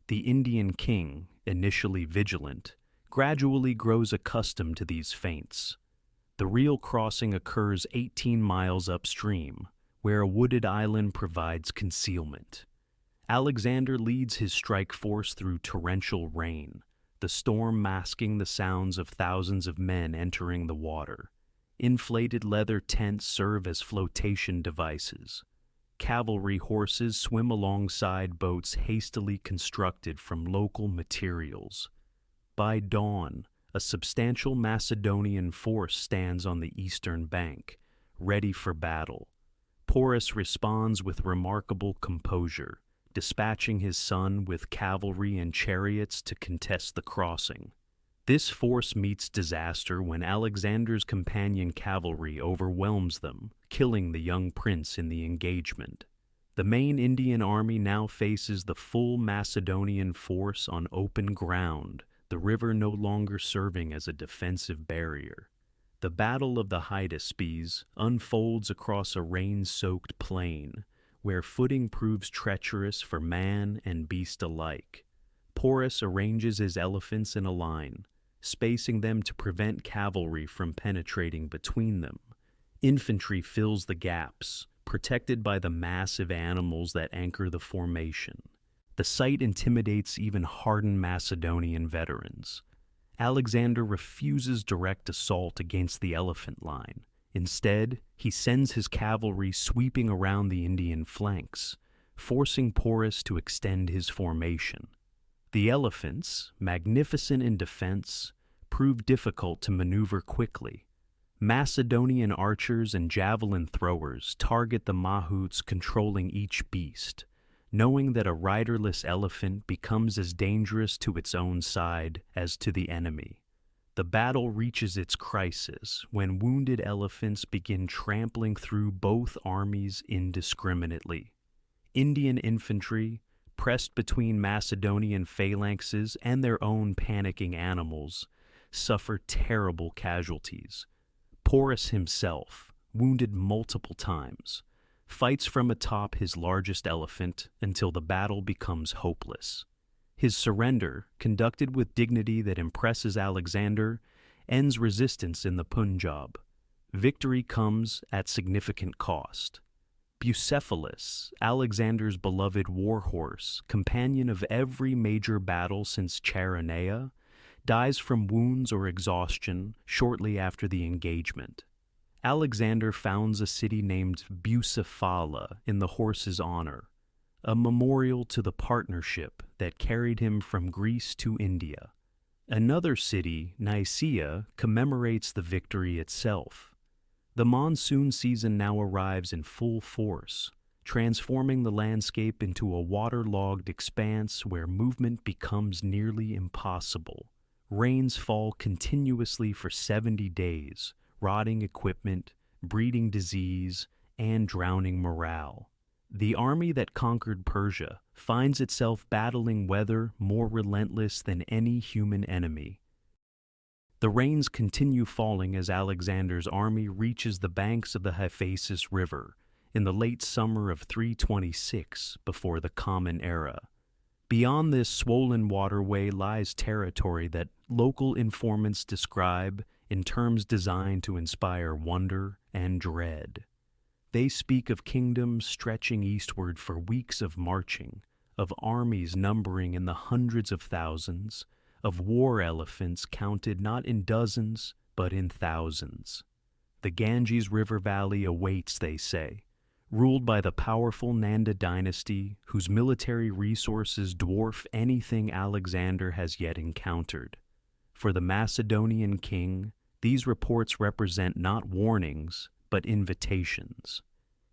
The Indian king, initially vigilant, gradually grows accustomed to these feints. The real crossing occurs 18 miles upstream, where a wooded island provides concealment. Alexander leads his strike force through torrential rain, the storm masking the sounds of thousands of men entering the water. Inflated leather tents serve as flotation devices. Cavalry horses swim alongside boats hastily constructed from local materials. By dawn, a substantial Macedonian force stands on the eastern bank, ready for battle. Porus responds with remarkable composure, dispatching his son with cavalry and chariots to contest the crossing. This force meets disaster when Alexander's companion cavalry overwhelms them, killing the young prince in the engagement. The main Indian army now faces the full Macedonian force on open ground, the river no longer serving as a defensive barrier. The Battle of the Hydaspes unfolds across a rain-soaked plain, where footing proves treacherous for man and beast alike. Porus arranges his elephants in a line, spacing them to prevent cavalry from penetrating between them. Infantry fills the gaps, protected by the massive animals that anchor the formation. The sight intimidates even hardened Macedonian veterans. Alexander refuses direct assault against the elephant line. Instead, he sends his cavalry sweeping around the Indian flanks, forcing Porus to extend his formation. The elephants, magnificent in defense, prove difficult to maneuver quickly. Macedonian archers and javelin throwers target the mahouts controlling each beast, knowing that a riderless elephant becomes as dangerous to its own side as to the enemy. The battle reaches its crisis when wounded elephants begin trampling through both armies indiscriminately. Indian infantry, pressed between Macedonian phalanxes and their own panicking animals, suffer terrible casualties. Porus himself, wounded multiple times, fights from atop his largest elephant until the battle becomes hopeless. His surrender, conducted with dignity that impresses Alexander, ends resistance in the Punjab. Victory comes at significant cost. Bucephalus, Alexander's beloved warhorse, companion of every major battle since Chaeronea, dies from wounds or exhaustion shortly after the engagement. Alexander founds a city named Bucephala in the horse's honor, a memorial to the partnership that carried him from Greece to India. Another city, Nicaea, commemorates the victory itself. The monsoon season now arrives in full force, transforming the landscape into a waterlogged expanse where movement becomes nearly impossible. Rains fall continuously for 70 days, rotting equipment, breeding disease, and drowning morale. The army that conquered Persia finds itself battling weather more relentless than any human enemy. The rains continue falling as Alexander's army reaches the banks of the Hyphasis River in the late summer of 326 before the Common Era. Beyond this swollen waterway lies territory that local informants describe in terms designed to inspire wonder and dread. They speak of kingdoms stretching eastward for weeks of marching, of armies numbering in the hundreds of thousands, of war elephants counted not in dozens, but in thousands. The Ganges River Valley awaits, they say, ruled by the powerful Nanda dynasty whose military resources dwarf anything Alexander has yet encountered. For the Macedonian king, these reports represent not warnings, but invitations.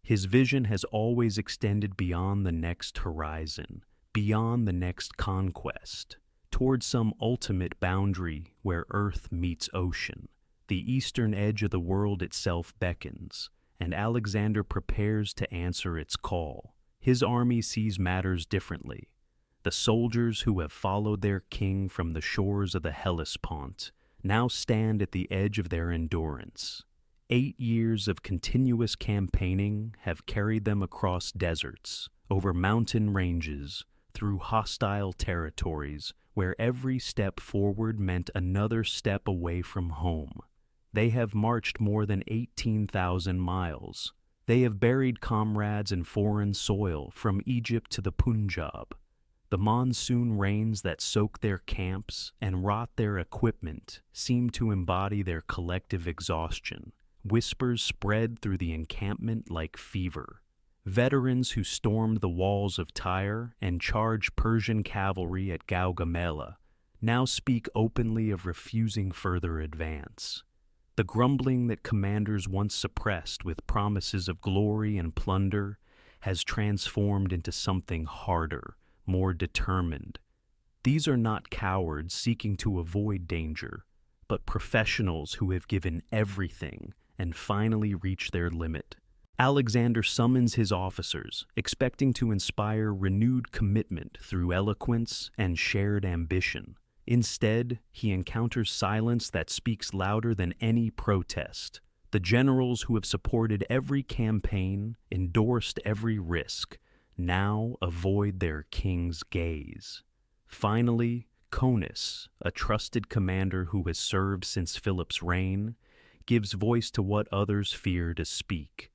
His vision has always extended beyond the next horizon, beyond the next conquest, toward some ultimate boundary where earth meets ocean. The eastern edge of the world itself beckons, and Alexander prepares to answer its call. His army sees matters differently. The soldiers who have followed their king from the shores of the Hellespont now stand at the edge of their endurance. 8 years of continuous campaigning have carried them across deserts, over mountain ranges, through hostile territories where every step forward meant another step away from home. They have marched more than 18,000 miles. They have buried comrades in foreign soil from Egypt to the Punjab. The monsoon rains that soak their camps and rot their equipment seem to embody their collective exhaustion. Whispers spread through the encampment like fever. Veterans who stormed the walls of Tyre and charged Persian cavalry at Gaugamela now speak openly of refusing further advance. The grumbling that commanders once suppressed with promises of glory and plunder has transformed into something harder, more determined. These are not cowards seeking to avoid danger, but professionals who have given everything and finally reached their limit. Alexander summons his officers, expecting to inspire renewed commitment through eloquence and shared ambition. Instead, he encounters silence that speaks louder than any protest. The generals who have supported every campaign, endorsed every risk, now avoid their king's gaze. Finally, Conus, a trusted commander who has served since Philip's reign, gives voice to what others fear to speak.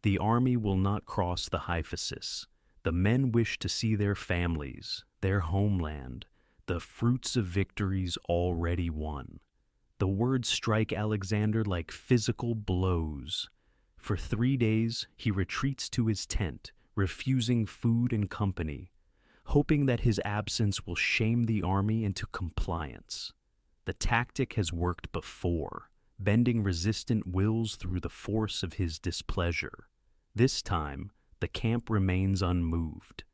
The army will not cross the Hyphasis. The men wish to see their families, their homeland, the fruits of victories already won. The words strike Alexander like physical blows. For 3 days, he retreats to his tent, refusing food and company, hoping that his absence will shame the army into compliance. The tactic has worked before, bending resistant wills through the force of his displeasure. This time, the camp remains unmoved.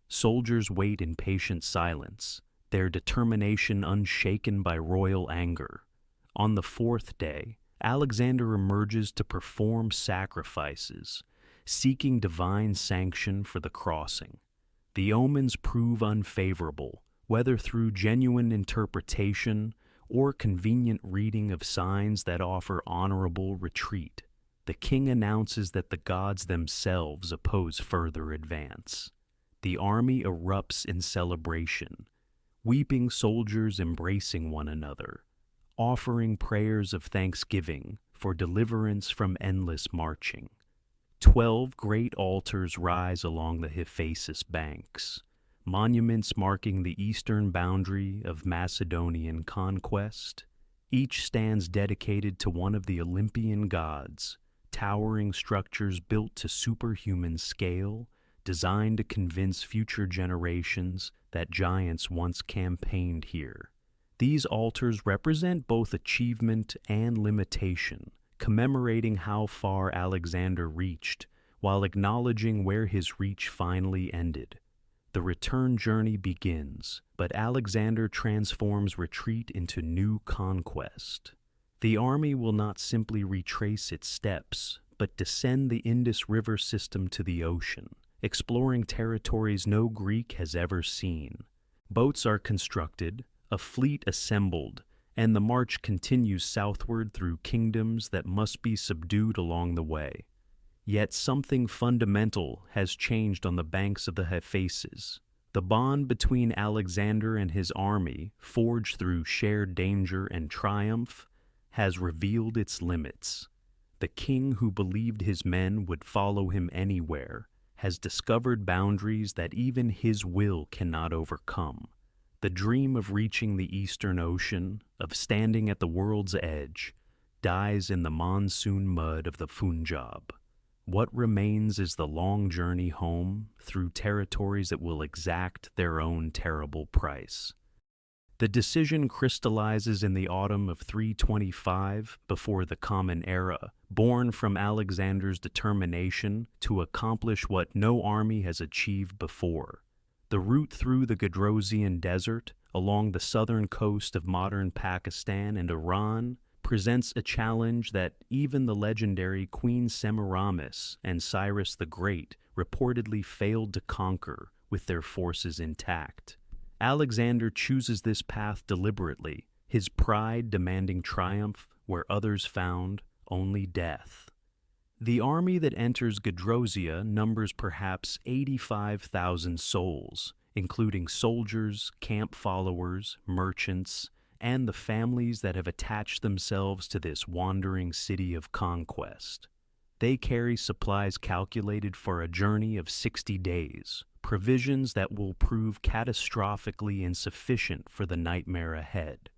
Soldiers wait in patient silence, their determination unshaken by royal anger. On the 4th day, Alexander emerges to perform sacrifices, seeking divine sanction for the crossing. The omens prove unfavorable, whether through genuine interpretation or convenient reading of signs that offer honorable retreat. The king announces that the gods themselves oppose further advance. The army erupts in celebration, weeping soldiers embracing one another, offering prayers of thanksgiving for deliverance from endless marching. 12 great altars rise along the Hyphasis banks, monuments marking the eastern boundary of Macedonian conquest. Each stands dedicated to one of the Olympian gods, towering structures built to superhuman scale, designed to convince future generations that giants once campaigned here. These altars represent both achievement and limitation, commemorating how far Alexander reached, while acknowledging where his reach finally ended. The return journey begins, but Alexander transforms retreat into new conquest. The army will not simply retrace its steps, but descend the Indus River system to the ocean, exploring territories no Greek has ever seen. Boats are constructed, a fleet assembled, and the march continues southward through kingdoms that must be subdued along the way. Yet something fundamental has changed on the banks of the Hephaestus. The bond between Alexander and his army, forged through shared danger and triumph, has revealed its limits. The king who believed his men would follow him anywhere has discovered boundaries that even his will cannot overcome. The dream of reaching the Eastern Ocean, of standing at the world's edge, dies in the monsoon mud of the Punjab. What remains is the long journey home through territories that will exact their own terrible price. The decision crystallizes in the autumn of 325 before the Common Era, born from Alexander's determination to accomplish what no army has achieved before. The route through the Gadrosian Desert, along the southern coast of modern Pakistan and Iran, presents a challenge that even the legendary Queen Semiramis and Cyrus the Great reportedly failed to conquer with their forces intact. Alexander chooses this path deliberately, his pride demanding triumph where others found only death. The army that enters Gadrosia numbers perhaps 85,000 souls, including soldiers, camp followers, merchants, and the families that have attached themselves to this wandering city of conquest. They carry supplies calculated for a journey of 60 days, provisions that will prove catastrophically insufficient for the nightmare ahead.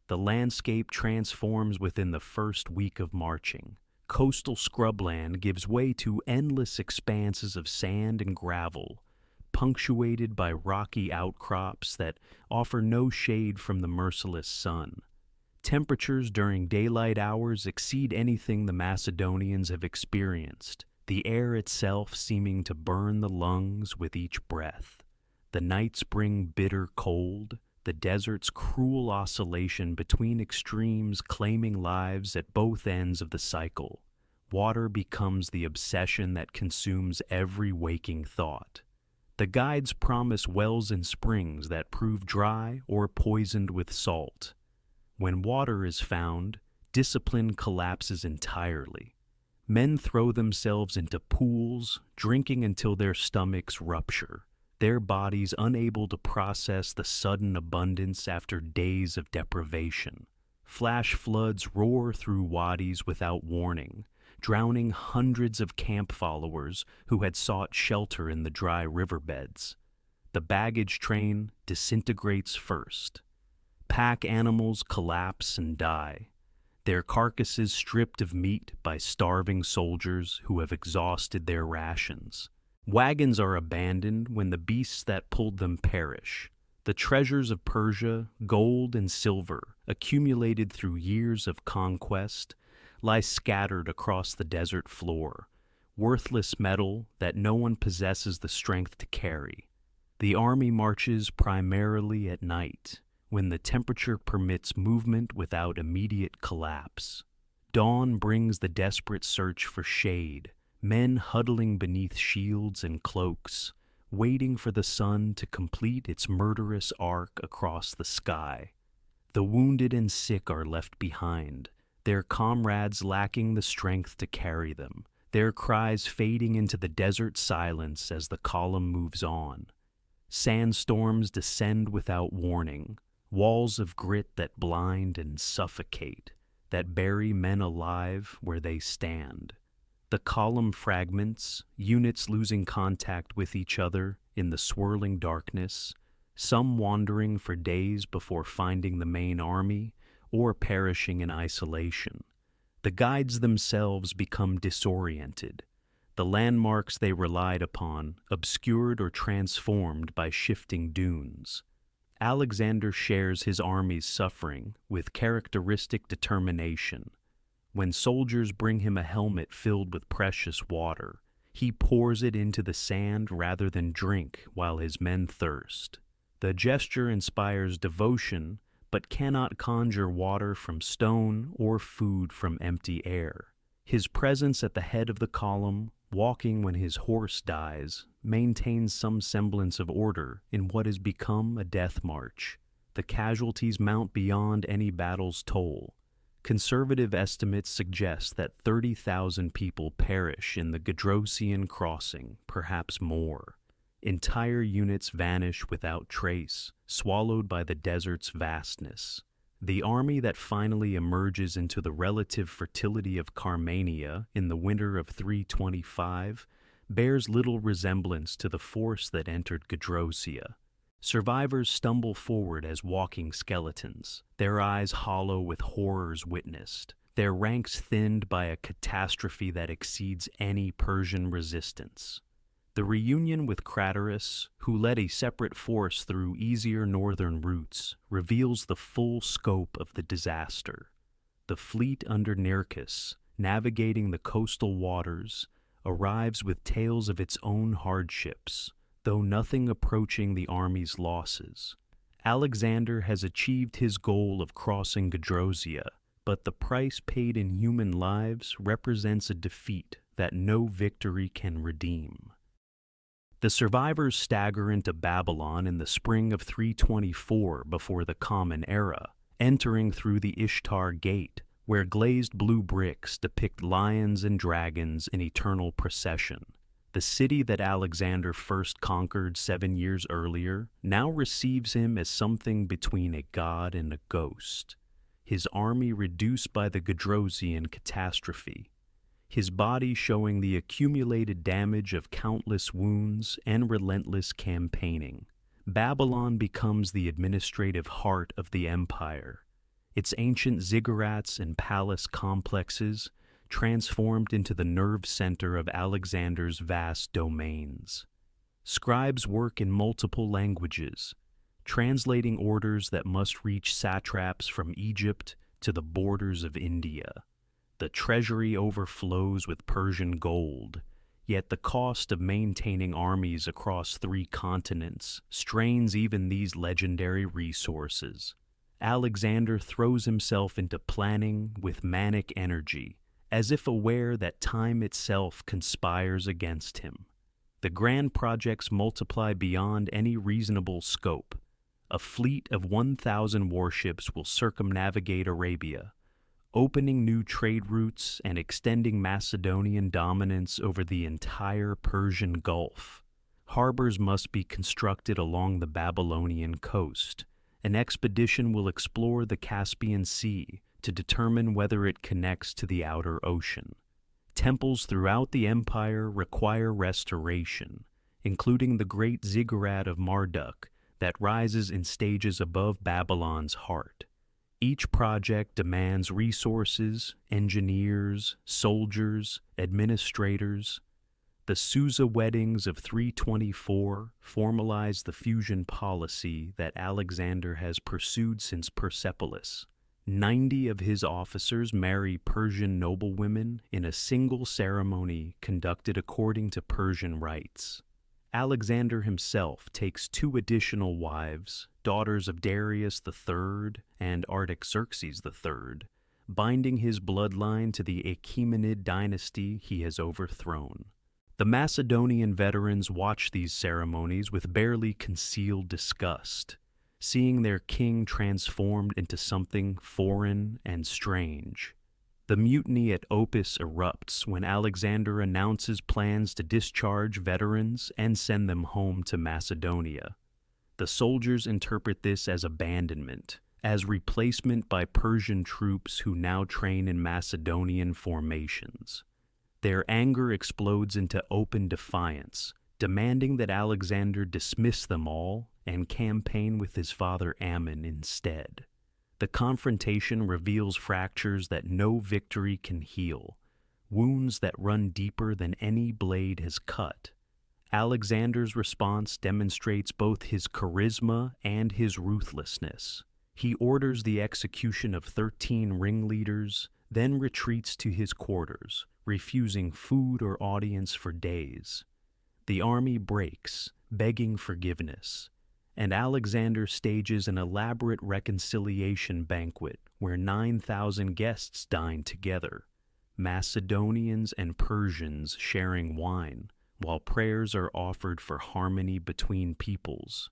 The landscape transforms within the first week of marching. Coastal scrubland gives way to endless expanses of sand and gravel, punctuated by rocky outcrops that offer no shade from the merciless sun. Temperatures during daylight hours exceed anything the Macedonians have experienced, the air itself seeming to burn the lungs with each breath. The nights bring bitter cold, the desert's cruel oscillation between extremes claiming lives at both ends of the cycle. Water becomes the obsession that consumes every waking thought. The guides promise wells and springs that prove dry or poisoned with salt. When water is found, discipline collapses entirely. Men throw themselves into pools, drinking until their stomachs rupture, their bodies unable to process the sudden abundance after days of deprivation. Flash floods roar through wadis without warning, drowning hundreds of camp followers who had sought shelter in the dry riverbeds. The baggage train disintegrates first. Pack animals collapse and die, their carcasses stripped of meat by starving soldiers who have exhausted their rations. Wagons are abandoned when the beasts that pulled them perish. The treasures of Persia, gold and silver, accumulated through years of conquest, lie scattered across the desert floor, worthless metal that no one possesses the strength to carry. The army marches primarily at night, when the temperature permits movement without immediate collapse. Dawn brings the desperate search for shade, men huddling beneath shields and cloaks, waiting for the sun to complete its murderous arc across the sky. The wounded and sick are left behind, their comrades lacking the strength to carry them, their cries fading into the desert silence as the column moves on. Sandstorms descend without warning, walls of grit that blind and suffocate, that bury men alive where they stand. The column fragments, units losing contact with each other in the swirling darkness, some wandering for days before finding the main army or perishing in isolation. The guides themselves become disoriented, the landmarks they relied upon obscured or transformed by shifting dunes. Alexander shares his army's suffering with characteristic determination. When soldiers bring him a helmet filled with precious water, he pours it into the sand rather than drink while his men thirst. The gesture inspires devotion, but cannot conjure water from stone or food from empty air. His presence at the head of the column, walking when his horse dies, maintains some semblance of order in what has become a death march. The the casualties mount beyond any battle's toll. Conservative estimates suggest that 30,000 people perish in the Gedrosian crossing, perhaps more. Entire units vanish without trace, swallowed by the desert's vastness. The army that finally emerges into the relative fertility of Carmania in the winter of 325 bears little resemblance to the force that entered Gedrosia. Survivors stumble forward as walking skeletons, their eyes hollow with horrors witnessed, their ranks thinned by a catastrophe that exceeds any Persian resistance. The reunion with Craterus, who led a separate force through easier northern routes, reveals the full scope of the disaster. The fleet under Nearchus, navigating the coastal waters, arrives with tales of its own hardships, though nothing approaching the army's losses. Alexander has achieved his goal of crossing Gedrosia, but the price paid in human lives represents a defeat that no victory can redeem. The survivors stagger into Babylon in the spring of 324 before the Common Era, entering through the Ishtar Gate, where glazed blue bricks depict lions and dragons in eternal procession. The city that Alexander first conquered 7 years earlier now receives him as something between a god and a ghost. His army reduced by the Gedrosian catastrophe, his body showing the accumulated damage of countless wounds and relentless campaigning. Babylon becomes the administrative heart of the empire, its ancient ziggurats and palace complexes transformed into the nerve center of Alexander's vast domains. Scribes work in multiple languages, translating orders that must reach satraps from Egypt to the borders of India. The treasury overflows with Persian gold, yet the cost of maintaining armies across 3 continents strains even these legendary resources. Alexander throws himself into planning with manic energy, as if aware that time itself conspires against him. The grand projects multiply beyond any reasonable scope. A fleet of 1,000 warships will circumnavigate Arabia, opening new trade routes and extending Macedonian dominance over the entire Persian Gulf. Harbors must be constructed along the Babylonian coast. An expedition will explore the Caspian Sea to determine whether it connects to the outer ocean. Temples throughout the empire require restoration, including the great ziggurat of Marduk that rises in stages above Babylon's heart. Each project demands resources, engineers, soldiers, administrators. The Susa weddings of 324 formalize the fusion policy that Alexander has pursued since Persepolis. 90 of his officers marry Persian noblewomen in a single ceremony conducted according to Persian rites. Alexander himself takes 2 additional wives, daughters of Darius III and Artaxerxes III, binding his bloodline to the Achaemenid dynasty he has overthrown. The Macedonian veterans watch these ceremonies with barely concealed disgust, seeing their king transformed into something foreign and strange. The mutiny at Opis erupts when Alexander announces plans to discharge veterans and send them home to Macedonia. The soldiers interpret this as abandonment, as replacement by Persian troops who now train in Macedonian formations. Their anger explodes into open defiance, demanding that Alexander dismiss them all and campaign with his father Ammon instead. The confrontation reveals fractures that no victory can heal, wounds that run deeper than any blade has cut. Alexander's response demonstrates both his charisma and his ruthlessness. He orders the execution of 13 ringleaders, then retreats to his quarters, refusing food or audience for days. The army breaks, begging forgiveness, and Alexander stages an elaborate reconciliation banquet where 9,000 guests dine together, Macedonians and Persians sharing wine, while prayers are offered for harmony between peoples.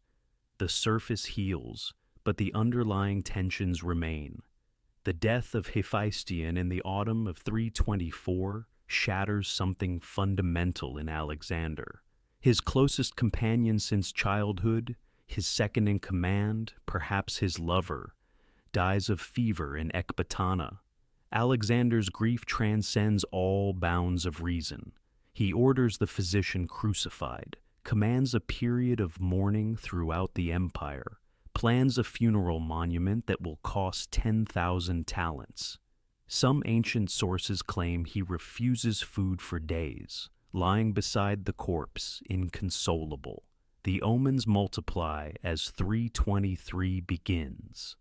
The surface heals, but the underlying tensions remain. The death of Hephaestion in the autumn of 324 shatters something fundamental in Alexander. His closest companion since childhood, his second in command, perhaps his lover, dies of fever in Ecbatana. Alexander's grief transcends all bounds of reason. He orders the physician crucified, commands a period of mourning throughout the empire, plans a funeral monument that will cost 10,000 talents. Some ancient sources claim he refuses food for days, lying beside the corpse, inconsolable. The omens multiply as 323 begins.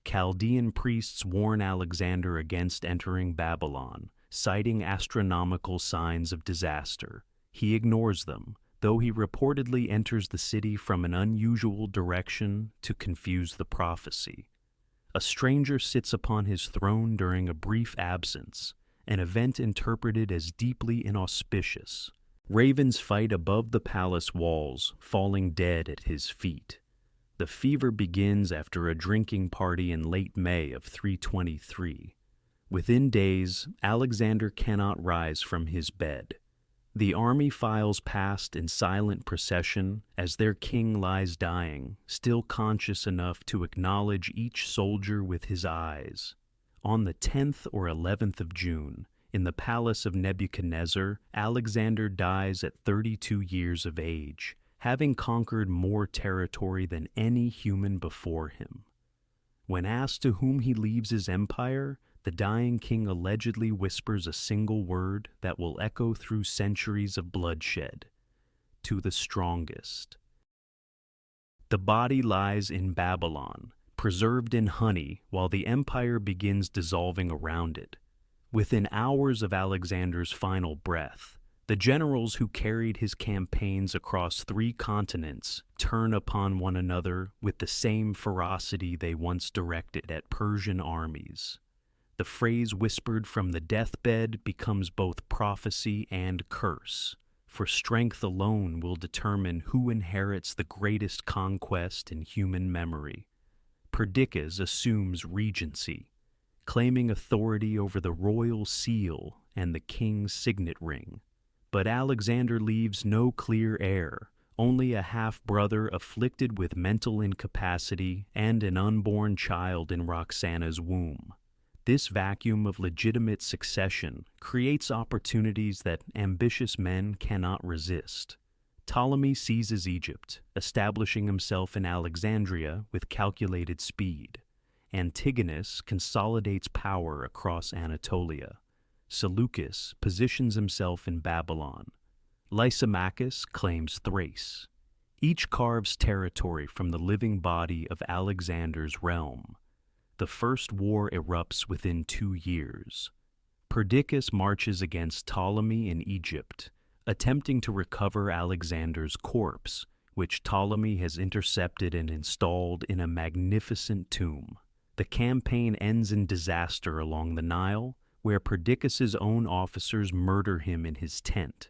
Chaldean priests warn Alexander against entering Babylon, citing astronomical signs of disaster. He ignores them, though he reportedly enters the city from an unusual direction to confuse the prophecy. A stranger sits upon his throne during a brief absence, an event interpreted as deeply inauspicious. Ravens fight above the palace walls, falling dead at his feet. The fever begins after a drinking party in late May of 323. Within days, Alexander cannot rise from his bed. The army files past in silent procession as their king lies dying, still conscious enough to acknowledge each soldier with his eyes. On the 10th or 11th of June, in the palace of Nebuchadnezzar, Alexander dies at 32 years of age, having conquered more territory than any human before him. When asked to whom he leaves his empire, the dying king allegedly whispers a single word that will echo through centuries of bloodshed: to the strongest. The body lies in Babylon, preserved in honey, while the empire begins dissolving around it. Within hours of Alexander's final breath, the generals who carried his campaigns across 3 continents turn upon one another with the same ferocity they once directed at Persian armies. The phrase whispered from the deathbed becomes both prophecy and curse, for strength alone will determine who inherits the greatest conquest in human memory. Perdiccas assumes regency, claiming authority over the royal seal and the king's signet ring. But Alexander leaves no clear heir, only a half-brother afflicted with mental incapacity and an unborn child in Roxana's womb. This vacuum of legitimate succession creates opportunities that ambitious men cannot resist. Ptolemy seizes Egypt, establishing himself in Alexandria with calculated speed. Antigonus consolidates power across Anatolia. Seleucus positions himself in Babylon. Lysimachus claims Thrace. Each carves territory from the living body of Alexander's realm. The first war erupts within 2 years. Perdiccas marches against Ptolemy in Egypt, attempting to recover Alexander's corpse, which Ptolemy has intercepted and installed in a magnificent tomb. The campaign ends in disaster along the Nile, where Perdiccas's own officers murder him in his tent.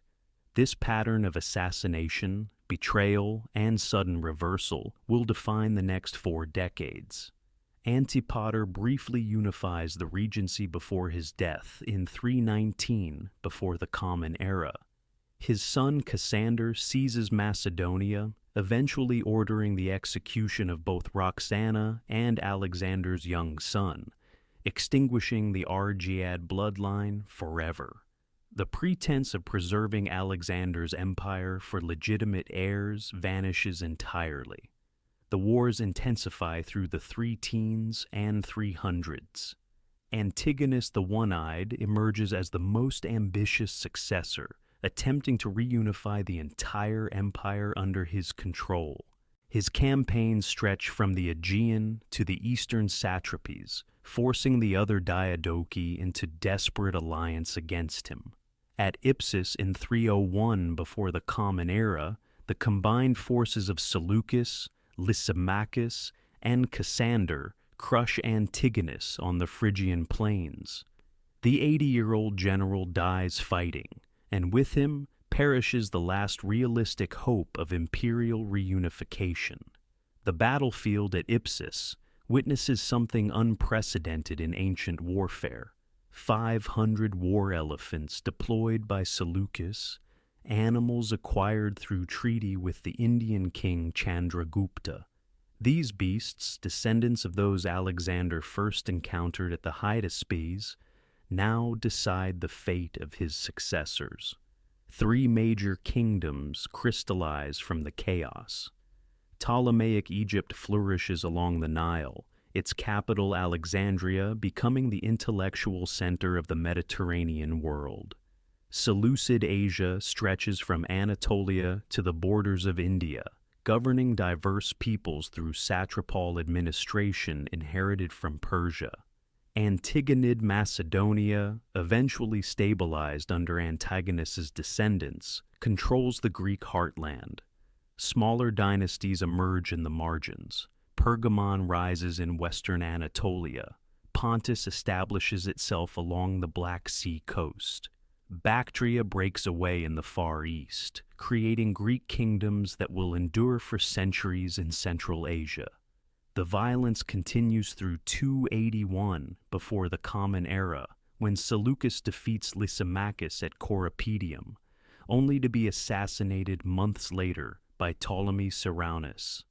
This pattern of assassination, betrayal, and sudden reversal will define the next 4 decades. Antipater briefly unifies the regency before his death in 319 before the Common Era. His son Cassander seizes Macedonia, eventually ordering the execution of both Roxana and Alexander's young son, extinguishing the Argead bloodline forever. The pretense of preserving Alexander's empire for legitimate heirs vanishes entirely. The wars intensify through the 310s and 300s. Antigonus the One-Eyed emerges as the most ambitious successor, attempting to reunify the entire empire under his control. His campaigns stretch from the Aegean to the eastern satrapies, forcing the other Diadochi into desperate alliance against him. At Ipsus in 301 before the Common Era, the combined forces of Seleucus, Lysimachus, and Cassander crush Antigonus on the Phrygian plains. The 80-year-old general dies fighting, and with him perishes the last realistic hope of imperial reunification. The battlefield at Ipsus, witnesses something unprecedented in ancient warfare. 500 war elephants deployed by Seleucus, animals acquired through treaty with the Indian king Chandragupta. These beasts, descendants of those Alexander first encountered at the Hydaspes, now decide the fate of his successors. 3 major kingdoms crystallize from the chaos. Ptolemaic Egypt flourishes along the Nile, its capital Alexandria becoming the intellectual center of the Mediterranean world. Seleucid Asia stretches from Anatolia to the borders of India, governing diverse peoples through satrapal administration inherited from Persia. Antigonid Macedonia, eventually stabilized under Antigonus's descendants, controls the Greek heartland. Smaller dynasties emerge in the margins. Pergamon rises in western Anatolia. Pontus establishes itself along the Black Sea coast. Bactria breaks away in the Far East, creating Greek kingdoms that will endure for centuries in Central Asia. The violence continues through 281 before the Common Era, when Seleucus defeats Lysimachus at Corupedium, only to be assassinated months later by Ptolemy Ceraunus.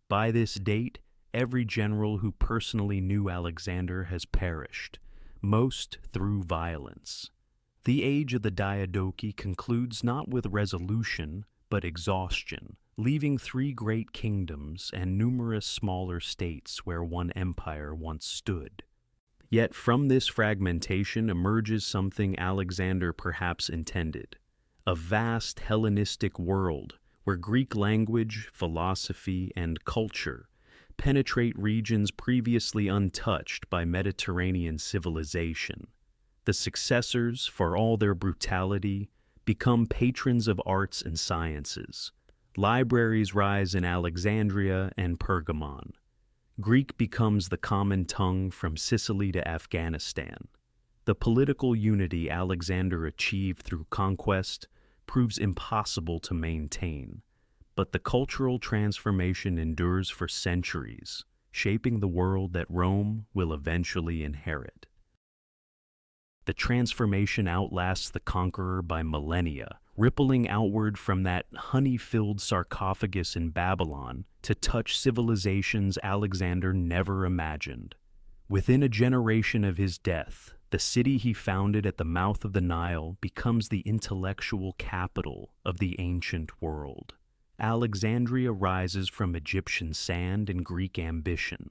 By this date, every general who personally knew Alexander has perished, most through violence. The age of the Diadochi concludes not with resolution, but exhaustion, leaving 3 great kingdoms and numerous smaller states where one empire once stood. Yet from this fragmentation emerges something Alexander perhaps intended: a vast Hellenistic world where Greek language, philosophy, and culture penetrate regions previously untouched by Mediterranean civilization. The successors, for all their brutality, become patrons of arts and sciences. Libraries rise in Alexandria and Pergamon. Greek becomes the common tongue from Sicily to Afghanistan. The political unity Alexander achieved through conquest proves impossible to maintain, but the cultural transformation endures for centuries, shaping the world that Rome will eventually inherit. The transformation outlasts the conqueror by millennia, rippling outward from that honey-filled sarcophagus in Babylon to touch civilizations Alexander never imagined. Within a generation of his death, the city he founded at the mouth of the Nile becomes the intellectual capital of the ancient world. Alexandria rises from Egyptian sand and Greek ambition,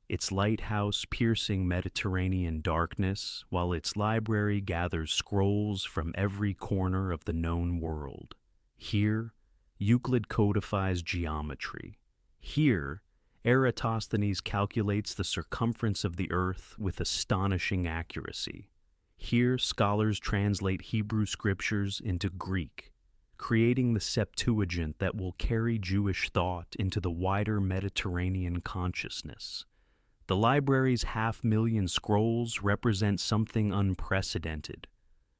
its lighthouse piercing Mediterranean darkness, while its library gathers scrolls from every corner of the known world. Here, Euclid codifies geometry. Here, Eratosthenes calculates the circumference of the earth with astonishing accuracy. Here, scholars translate Hebrew scriptures into Greek, creating the Septuagint that will carry Jewish thought into the wider Mediterranean consciousness. The library's 500,000 scrolls represent something unprecedented: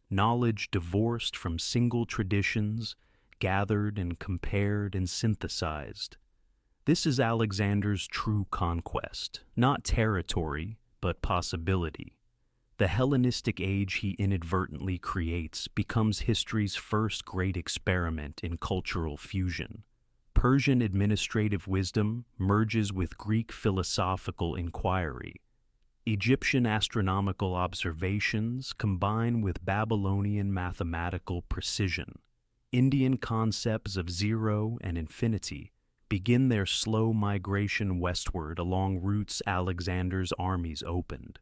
knowledge divorced from single traditions, gathered and compared and synthesized. This is Alexander's true conquest, not territory, but possibility. The Hellenistic age he inadvertently creates becomes history's first great experiment in cultural fusion. Persian administrative wisdom merges with Greek philosophical inquiry. Egyptian astronomical observations combine with Babylonian mathematical precision. Indian concepts of zero and infinity begin their slow migration westward along routes Alexander's armies opened.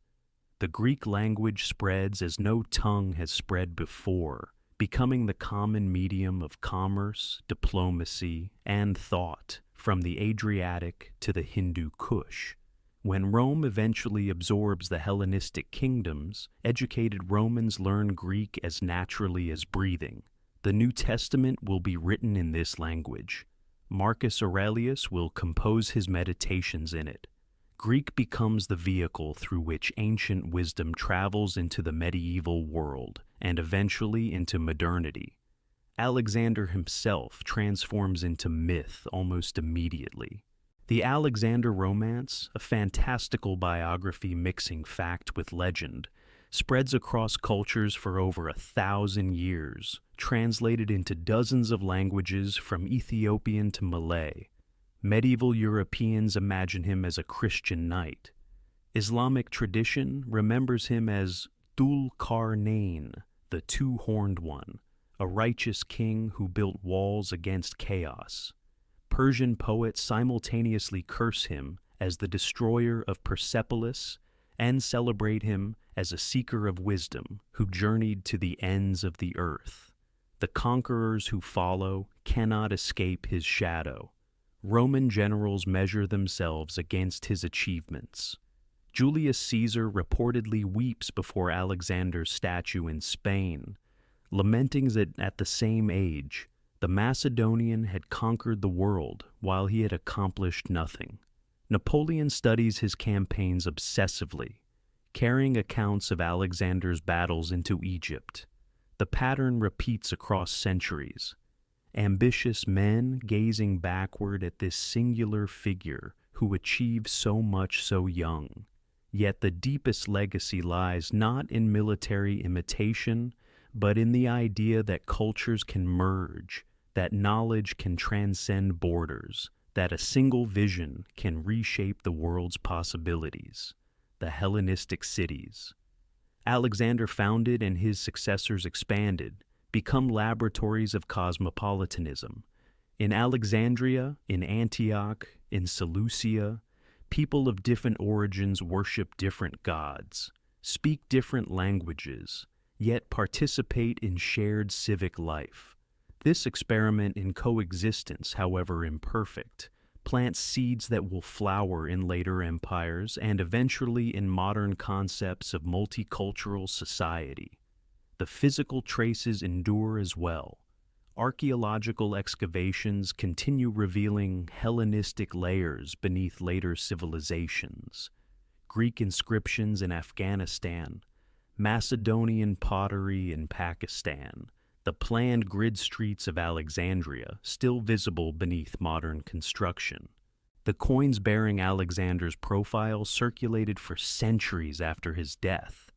The Greek language spreads as no tongue has spread before, becoming the common medium of commerce, diplomacy, and thought, from the Adriatic to the Hindu Kush. When Rome eventually absorbs the Hellenistic kingdoms, educated Romans learn Greek as naturally as breathing. The New Testament will be written in this language. Marcus Aurelius will compose his meditations in it. Greek becomes the vehicle through which ancient wisdom travels into the medieval world and eventually into modernity. Alexander himself transforms into myth almost immediately. The Alexander Romance, a fantastical biography mixing fact with legend, spreads across cultures for over 1,000 years, translated into dozens of languages from Ethiopian to Malay. Medieval Europeans imagine him as a Christian knight. Islamic tradition remembers him as Dhul Qarnayn, the two-horned one, a righteous king who built walls against chaos. Persian poets simultaneously curse him as the destroyer of Persepolis and celebrate him as a seeker of wisdom who journeyed to the ends of the earth. The conquerors who follow cannot escape his shadow. Roman generals measure themselves against his achievements. Julius Caesar reportedly weeps before Alexander's statue in Spain, lamenting that at the same age, the Macedonian had conquered the world while he had accomplished nothing. Napoleon studies his campaigns obsessively, carrying accounts of Alexander's battles into Egypt. The pattern repeats across centuries. Ambitious men gazing backward at this singular figure who achieved so much so young. Yet the deepest legacy lies not in military imitation, but in the idea that cultures can merge, that knowledge can transcend borders, that a single vision can reshape the world's possibilities. The Hellenistic cities Alexander founded and his successors expanded, become laboratories of cosmopolitanism. In Alexandria, in Antioch, in Seleucia, people of different origins worship different gods, speak different languages, yet participate in shared civic life. This experiment in coexistence, however imperfect, plants seeds that will flower in later empires and eventually in modern concepts of multicultural society. The physical traces endure as well. Archaeological excavations continue revealing Hellenistic layers beneath later civilizations. Greek inscriptions in Afghanistan, Macedonian pottery in Pakistan, the planned grid streets of Alexandria still visible beneath modern construction. The coins bearing Alexander's profile circulated for centuries after his death,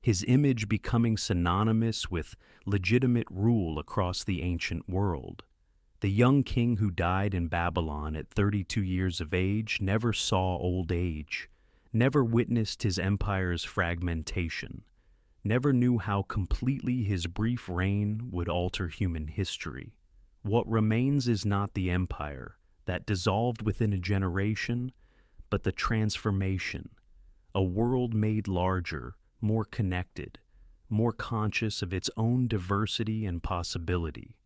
his image becoming synonymous with legitimate rule across the ancient world. The young king who died in Babylon at 32 years of age never saw old age, never witnessed his empire's fragmentation, never knew how completely his brief reign would alter human history. What remains is not the empire that dissolved within a generation, but the transformation, a world made larger, more connected, more conscious of its own diversity and possibility.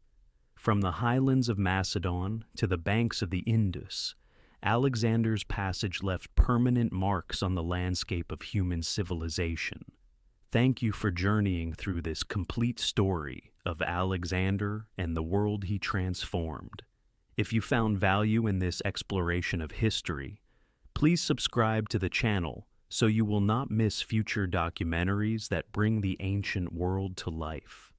From the highlands of Macedon to the banks of the Indus, Alexander's passage left permanent marks on the landscape of human civilization. Thank you for journeying through this complete story of Alexander and the world he transformed. If you found value in this exploration of history, please subscribe to the channel so you will not miss future documentaries that bring the ancient world to life.